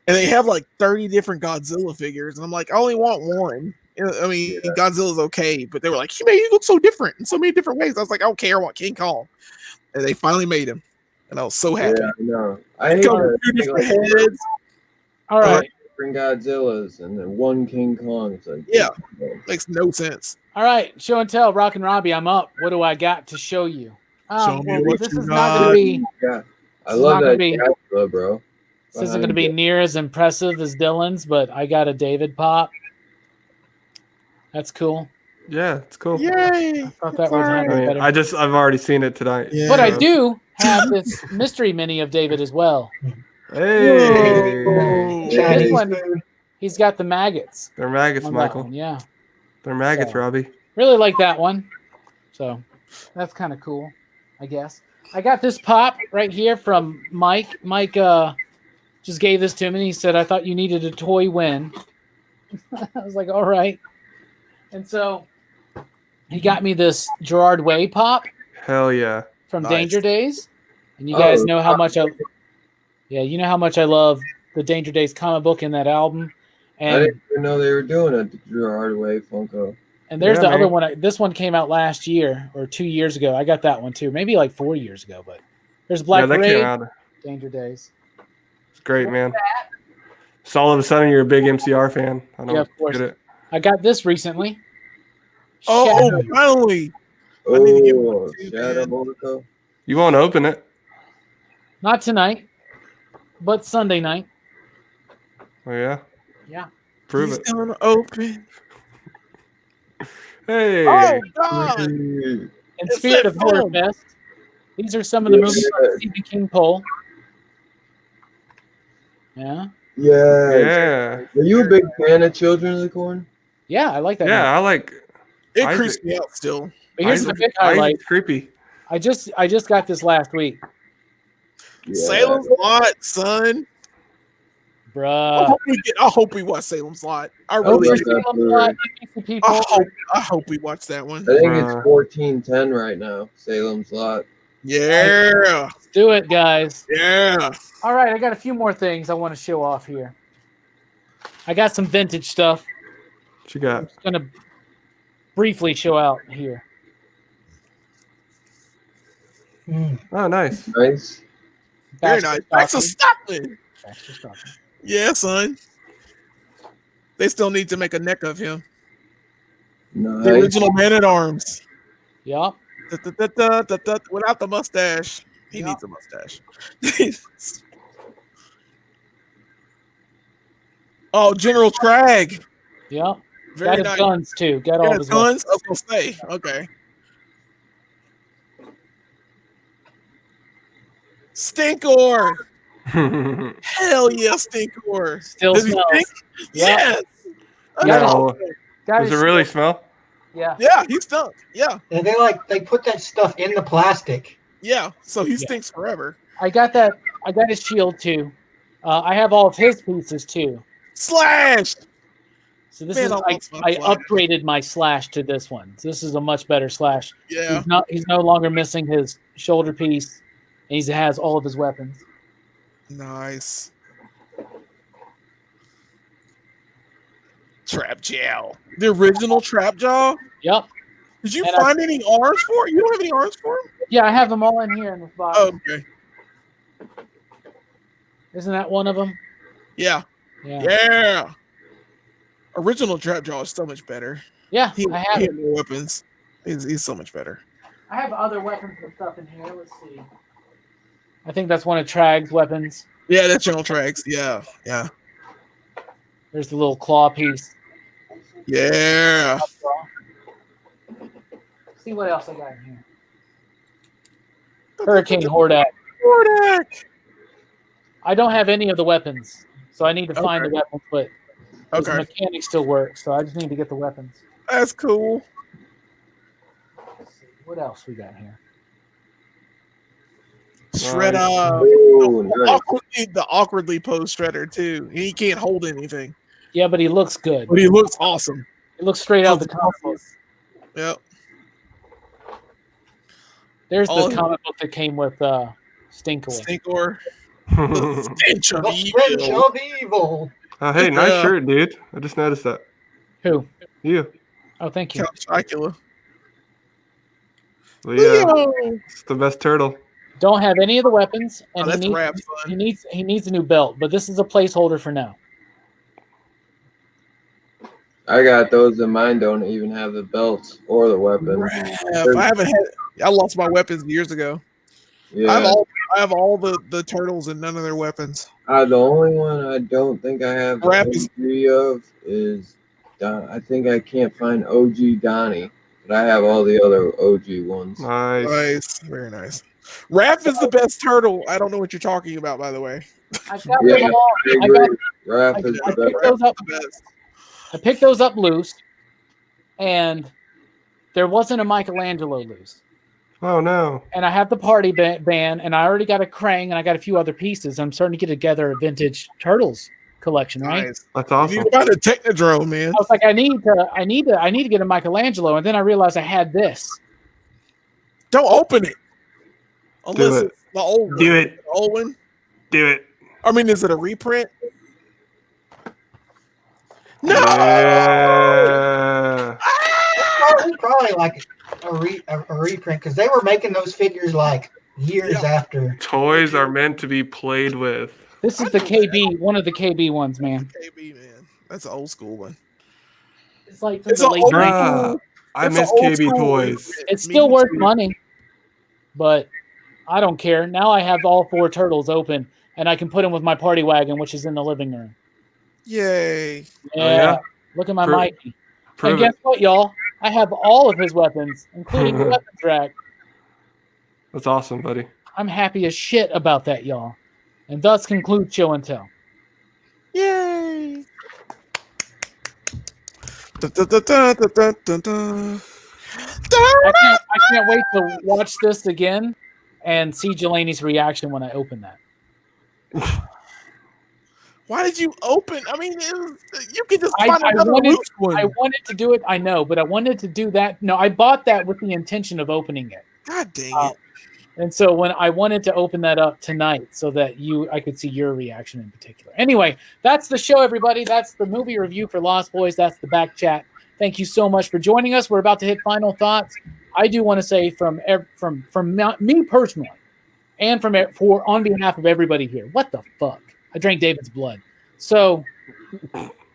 Speaker 2: and they have like 30 different Godzilla figures, and I'm like, I only want one. I mean,
Speaker 5: Yeah.
Speaker 2: Godzilla's okay, but they were like, man, you look so different in so many different ways. I was like, I don't care. I want King Kong, and they finally made him, and I was so happy.
Speaker 5: Yeah, I know. I hate
Speaker 2: Come
Speaker 5: that.
Speaker 2: with 2 different
Speaker 5: Like,
Speaker 2: heads.
Speaker 1: All right,
Speaker 5: different Godzillas and then one King Kong. It's like,
Speaker 2: Yeah. Makes no sense.
Speaker 1: all right. Show and tell. Rockin' Robbie, I'm up. What do I got to show you?
Speaker 2: Show me
Speaker 1: Well,
Speaker 2: what
Speaker 1: this
Speaker 2: you
Speaker 1: is not going to be.
Speaker 5: Yeah. I
Speaker 1: It's
Speaker 5: love
Speaker 1: not gonna
Speaker 5: that
Speaker 1: be-
Speaker 5: Godzilla, bro.
Speaker 1: This isn't going to be near as impressive as Dylan's, but I got a David pop. That's cool.
Speaker 3: Yeah, it's cool.
Speaker 2: Yay!
Speaker 1: I thought that was
Speaker 3: I
Speaker 1: having
Speaker 3: mean,
Speaker 1: better.
Speaker 3: I've already seen it tonight.
Speaker 2: Yeah.
Speaker 1: But I do have this mystery mini of David as well.
Speaker 3: Hey,
Speaker 2: Whoa.
Speaker 4: Chinese
Speaker 1: This one-
Speaker 4: food.
Speaker 1: He's got the maggots.
Speaker 3: they're maggots,
Speaker 1: on that
Speaker 3: Michael.
Speaker 1: one, yeah.
Speaker 3: They're maggots,
Speaker 1: So-
Speaker 3: Robbie.
Speaker 1: Really like that one. So that's kind of cool, I guess. I got this pop right here from Mike. Mike just gave this to me. He said, I thought you needed a toy win. I was like, all right. And so he got me this Gerard Way pop
Speaker 3: Hell yeah.
Speaker 1: from
Speaker 2: Nice.
Speaker 1: Danger Days. And you guys
Speaker 5: Oh,
Speaker 1: know how much you know how much I love the Danger Days comic book and that album.
Speaker 5: I
Speaker 1: And
Speaker 5: didn't even know they were doing a Gerard Way Funko.
Speaker 1: and there's
Speaker 3: Yeah,
Speaker 1: the
Speaker 3: man.
Speaker 1: other one. This one came out last year or 2 years ago. I got that one too. Maybe like 4 years ago. But there's Black
Speaker 3: yeah, that
Speaker 1: Parade,
Speaker 3: came out.
Speaker 1: Danger Days.
Speaker 3: It's great, man. So all of a sudden you're a big MCR fan. I don't
Speaker 1: Yeah, of course.
Speaker 3: get it.
Speaker 1: I got this recently.
Speaker 2: Oh,
Speaker 1: Shadow.
Speaker 2: finally! I need to get one
Speaker 5: Oh,
Speaker 2: too,
Speaker 5: Shadow
Speaker 2: man.
Speaker 5: Monaco.
Speaker 3: You won't open it.
Speaker 1: Not tonight, but Sunday night.
Speaker 3: Oh yeah.
Speaker 1: Yeah.
Speaker 3: Prove
Speaker 2: He's
Speaker 3: it.
Speaker 2: gonna open.
Speaker 3: Hey.
Speaker 2: Oh God!
Speaker 1: In
Speaker 2: It's
Speaker 1: spirit
Speaker 2: that
Speaker 1: of Horror
Speaker 2: film.
Speaker 1: Fest, these are some of the
Speaker 5: Yeah.
Speaker 1: movies on the Stephen King poll. Yeah.
Speaker 5: Yeah.
Speaker 3: Yeah.
Speaker 5: Are you a big fan of Children of the Corn?
Speaker 1: Yeah, I like that.
Speaker 3: Yeah,
Speaker 1: movie.
Speaker 3: I like
Speaker 2: It
Speaker 3: Isaac.
Speaker 2: creeps me out still.
Speaker 1: But here's the
Speaker 3: Isaac's-
Speaker 1: big highlight.
Speaker 3: Isaac's creepy.
Speaker 1: I just got this last week.
Speaker 5: Yeah.
Speaker 2: Salem's Lot, son.
Speaker 1: Bruh.
Speaker 2: I hope we watch Salem's Lot. I
Speaker 1: Oh,
Speaker 2: really
Speaker 5: love
Speaker 2: do.
Speaker 5: that
Speaker 1: Salem
Speaker 5: movie.
Speaker 1: Lot, PCP
Speaker 2: I hope we watch that one.
Speaker 5: I think it's
Speaker 3: Bruh.
Speaker 5: 1410 right now. Salem's Lot.
Speaker 2: Yeah,
Speaker 1: Let's do it, guys.
Speaker 2: yeah.
Speaker 1: All right, I got a few more things I want to show off here. I got some vintage stuff.
Speaker 3: What you got?
Speaker 1: I'm just gonna briefly show out here.
Speaker 4: Mm.
Speaker 3: Oh, nice.
Speaker 5: Nice.
Speaker 2: Very
Speaker 1: Baxter
Speaker 2: nice. Baxter Stockman.
Speaker 1: Baxter Stockman.
Speaker 2: Yeah, son. They still need to make a neck of him. The
Speaker 5: Nice.
Speaker 2: original Man at Arms.
Speaker 1: Yup.
Speaker 2: Without the mustache. He
Speaker 1: Yeah.
Speaker 2: needs a mustache. Oh, General Trag.
Speaker 1: Yup.
Speaker 2: Very
Speaker 1: Got his
Speaker 2: nice.
Speaker 1: guns too. Got all
Speaker 2: Yeah,
Speaker 1: of his weapons.
Speaker 2: guns. I was gonna say. Okay. Stinkor. Hell yeah, Stinkor.
Speaker 1: Still
Speaker 2: Does he
Speaker 1: smells.
Speaker 2: stink?
Speaker 1: Yeah.
Speaker 2: Yes.
Speaker 1: Yeah.
Speaker 3: No.
Speaker 1: Got
Speaker 3: Does it
Speaker 1: his
Speaker 3: really
Speaker 1: shit.
Speaker 3: smell?
Speaker 1: Yeah.
Speaker 2: Yeah, he stunk. Yeah,
Speaker 4: And they put that stuff in the plastic.
Speaker 2: yeah. So he
Speaker 1: Yeah.
Speaker 2: stinks forever.
Speaker 1: I got that. I got his shield too. I have all of his pieces too.
Speaker 2: Slash.
Speaker 1: So this
Speaker 2: Man,
Speaker 1: is
Speaker 2: I
Speaker 1: I
Speaker 2: lost my flag.
Speaker 1: upgraded my slash to this one. So this is a much better slash.
Speaker 2: Yeah.
Speaker 1: He's no longer missing his shoulder piece, and he has all of his weapons.
Speaker 2: Nice. Trap Jaw. The original Trap Jaw?
Speaker 1: Yep.
Speaker 2: Did you
Speaker 1: And
Speaker 2: find any arms for it? You don't have any arms for him?
Speaker 1: Yeah, I have them all in here in this box.
Speaker 2: Oh, okay.
Speaker 1: Isn't that one of them?
Speaker 2: Yeah.
Speaker 1: Yeah.
Speaker 2: Yeah. Original Trap Jaw is so much better.
Speaker 1: Yeah,
Speaker 2: He
Speaker 1: I have
Speaker 2: had
Speaker 1: it.
Speaker 2: more weapons. He's so much better.
Speaker 1: I have other weapons and stuff in here. Let's see. I think that's one of Trag's weapons.
Speaker 2: Yeah, that's General Trags. Yeah. Yeah.
Speaker 1: There's the little claw piece.
Speaker 2: Yeah.
Speaker 1: See what else I got in here. Hurricane Hordak.
Speaker 2: Hordak.
Speaker 1: I don't have any of the weapons, so I need to find the weapons, but the
Speaker 2: Okay.
Speaker 1: mechanics still work, so I just need to get the weapons.
Speaker 2: That's cool.
Speaker 1: Let's see. What else we got here?
Speaker 2: Shredder.
Speaker 5: Ooh, nice.
Speaker 2: The awkwardly posed Shredder, too. He can't hold anything.
Speaker 1: Yeah, but he looks good.
Speaker 2: But he looks awesome.
Speaker 1: He looks straight out of the comic book.
Speaker 2: Yep.
Speaker 1: There's
Speaker 2: All
Speaker 1: the comic book that came with Stinkor.
Speaker 2: Stinkor. The stench of
Speaker 4: The stench
Speaker 2: evil.
Speaker 4: of evil.
Speaker 3: Oh, hey, nice
Speaker 2: Yeah.
Speaker 3: shirt, dude. I just noticed that.
Speaker 1: Who?
Speaker 3: You.
Speaker 1: Oh, thank you.
Speaker 2: Count Chocula.
Speaker 3: Leo. It's the best turtle.
Speaker 1: Don't have any of the weapons, and
Speaker 2: that's
Speaker 1: he
Speaker 2: Rap's fun.
Speaker 1: needs a new belt, but this is a placeholder for now.
Speaker 5: I got those in mine. Don't even have the belts or the weapons.
Speaker 2: I lost my weapons years ago.
Speaker 5: Yeah.
Speaker 2: I have all the turtles and none of their weapons.
Speaker 5: The only one I don't think I have the
Speaker 2: Rap is-
Speaker 5: OG of is I think I can't find OG Donnie, but I have all the other OG ones.
Speaker 3: Nice.
Speaker 2: Nice. Very nice. Raph is the best turtle. I don't know what you're talking about, by the way.
Speaker 1: I got
Speaker 5: Yeah,
Speaker 1: them all.
Speaker 5: I
Speaker 1: I,
Speaker 5: agree.
Speaker 1: got,
Speaker 5: Raph
Speaker 1: I
Speaker 5: is
Speaker 1: picked
Speaker 5: the best.
Speaker 1: those up.
Speaker 2: The best.
Speaker 1: I picked those up loose, and there wasn't a Michelangelo loose.
Speaker 3: Oh, no.
Speaker 1: And I have the party band, and I already got a Krang, and I got a few other pieces. I'm starting to get together a vintage Turtles collection, right?
Speaker 2: Nice.
Speaker 3: That's
Speaker 2: You
Speaker 3: awesome.
Speaker 2: need to find a Technodrome, man.
Speaker 1: I was like, I need to get a Michelangelo, and then I realized I had this.
Speaker 2: Don't open it. Unless
Speaker 3: it.
Speaker 2: it's the old one.
Speaker 3: Do it.
Speaker 2: The old one.
Speaker 3: Do it.
Speaker 2: I mean, is it a reprint? No!
Speaker 3: Yeah.
Speaker 4: It's probably like a reprint because they were making those figures like years after.
Speaker 3: Toys are meant to be played with.
Speaker 1: This is the KB, one of the KB ones, man.
Speaker 2: KB, man. That's an old school one.
Speaker 1: It's like from
Speaker 2: It's
Speaker 1: the
Speaker 2: an
Speaker 1: late
Speaker 2: old
Speaker 1: 90s.
Speaker 3: Bruh, I
Speaker 2: That's
Speaker 3: miss
Speaker 2: an old
Speaker 3: KB
Speaker 2: school
Speaker 3: toys.
Speaker 2: one.
Speaker 1: It's
Speaker 2: Me
Speaker 1: still worth
Speaker 2: too.
Speaker 1: money, but I don't care. Now I have all 4 turtles open, and I can put them with my party wagon, which is in the living room.
Speaker 2: Yay.
Speaker 3: yeah?
Speaker 1: Look at my
Speaker 3: Prove-
Speaker 1: Mikey. And
Speaker 3: Prove
Speaker 1: guess
Speaker 3: it.
Speaker 1: what, y'all? I have all of his weapons, including the weapons rack.
Speaker 3: That's awesome, buddy.
Speaker 1: I'm happy as shit about that, y'all. And thus concludes Show and Tell.
Speaker 2: Yay. Da, da, da, da, da, da, da, da.
Speaker 1: I can't wait to watch this again and see Jelani's reaction when I open that.
Speaker 2: Why did you open? I mean, you could just
Speaker 1: I
Speaker 2: find another
Speaker 1: wanted-
Speaker 2: loose one.
Speaker 1: I wanted to do it, I know, but I wanted to do that. No, I bought that with the intention of opening it.
Speaker 2: God dang
Speaker 1: Uh,
Speaker 2: it.
Speaker 1: And so when I wanted to open that up tonight so that I could see your reaction in particular. Anyway, that's the show, everybody. That's the movie review for Lost Boys. That's the back chat. Thank you so much for joining us. We're about to hit final thoughts. I do want to say from me personally, and on behalf of everybody here, what the fuck? I drank David's blood. So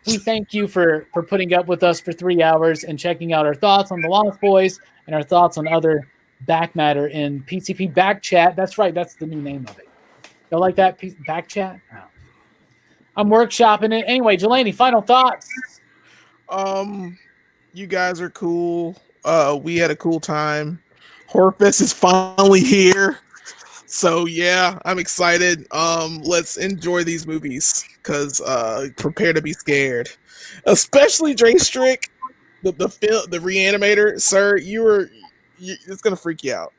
Speaker 1: we thank you for putting up with us for 3 hours and checking out our thoughts on the Lost Boys and our thoughts on other back matter in PCP Backchat. That's right. That's the new name of it. Y'all like that? Backchat? Oh. I'm workshopping it. Anyway, Jelani, final thoughts.
Speaker 2: You guys are cool. We had a cool time. Horrorfest is finally here. So yeah, I'm excited. Let's enjoy these movies because prepare to be scared. Especially Dre Strick, the Reanimator, sir. It's gonna freak you out.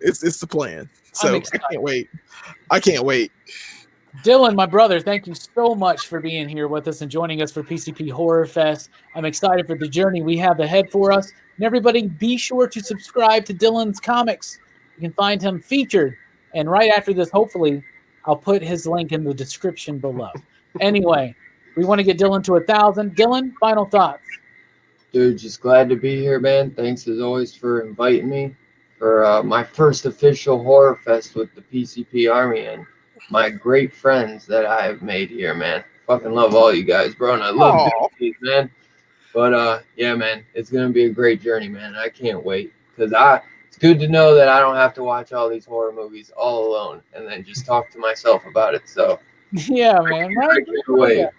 Speaker 2: It's the plan. So I can't wait.
Speaker 1: Dylan, my brother, thank you so much for being here with us and joining us for PCP Horrorfest. I'm excited for the journey we have ahead for us. And everybody, be sure to subscribe to Dylan's comics. You can find him featured. And right after this, hopefully, I'll put his link in the description below. Anyway, we want to get Dylan to 1,000. Dylan, final thoughts.
Speaker 5: Dude, just glad to be here, man. Thanks as always for inviting me for my first official horror fest with the PCP Army and my great friends that I have made here, man. Fucking love all you guys, bro, and I love doing these, man. But yeah, man, it's gonna be a great journey, man. I can't wait because it's good to know that I don't have to watch all these horror movies all alone and then just talk to myself about it. So
Speaker 1: Yeah, man.
Speaker 5: I can't wait.
Speaker 1: Yeah.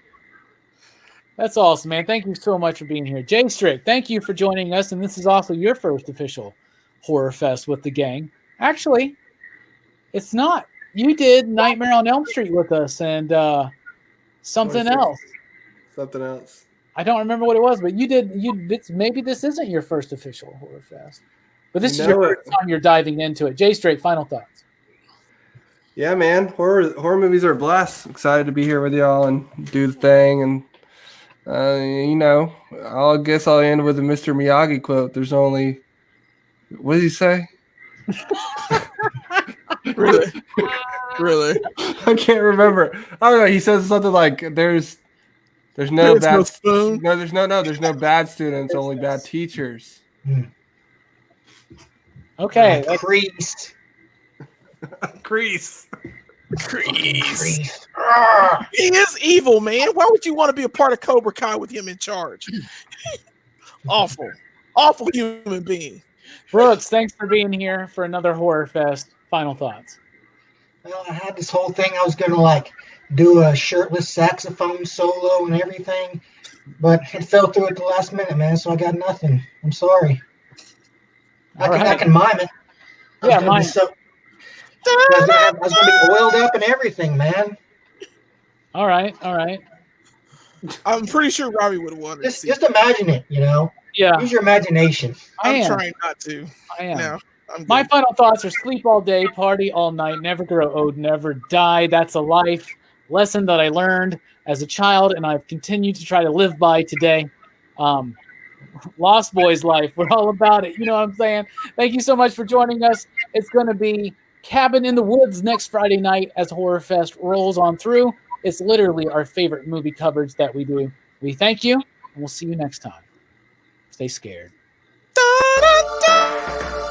Speaker 1: That's awesome, man. Thank you so much for being here. Jay Strick, thank you for joining us. And this is also your first official Horror Fest with the gang. Actually, it's not. You did Nightmare on Elm Street with us and something else.
Speaker 3: Something else.
Speaker 1: I don't remember what it was, but you did. Maybe this isn't your first official Horror Fest. But this is your first time you're diving into it. Jay Strick, final thoughts.
Speaker 3: Yeah, man. Horror movies are a blast. Excited to be here with y'all and do the thing. And I guess I'll end with a Mr. Miyagi quote. There's only, what did he say?
Speaker 2: Really? Really?
Speaker 3: I can't remember. I don't know. He says something like, "There's no bad
Speaker 2: spoon.
Speaker 3: there's no bad students, only bad teachers."
Speaker 1: Okay.
Speaker 4: Crease.
Speaker 3: Crease.
Speaker 4: Crease.
Speaker 2: He is evil, man. Why would you want to be a part of Cobra Kai with him in charge? Awful human being.
Speaker 1: Brooks, thanks for being here for another Horror Fest. Final thoughts.
Speaker 4: Well, I had this whole thing. I was going to do a shirtless saxophone solo and everything, but it fell through at the last minute, man, so I got nothing. I'm sorry. I can mime it.
Speaker 1: Yeah, mime.
Speaker 4: I was going to be oiled up and everything, man.
Speaker 1: All right.
Speaker 2: I'm pretty sure Robbie would have wanted to see.
Speaker 4: Just imagine it,
Speaker 1: Yeah.
Speaker 4: Use your imagination.
Speaker 2: I'm trying not to.
Speaker 1: I am.
Speaker 2: No,
Speaker 1: My final thoughts are sleep all day, party all night, never grow old, never die. That's a life lesson that I learned as a child, and I've continued to try to live by today. Lost Boys life. We're all about it. You know what I'm saying? Thank you so much for joining us. It's going to be Cabin in the Woods next Friday night as Horror Fest rolls on through. It's literally our favorite movie coverage that we do. We thank you, and we'll see you next time. Stay scared.
Speaker 2: Da, da, da.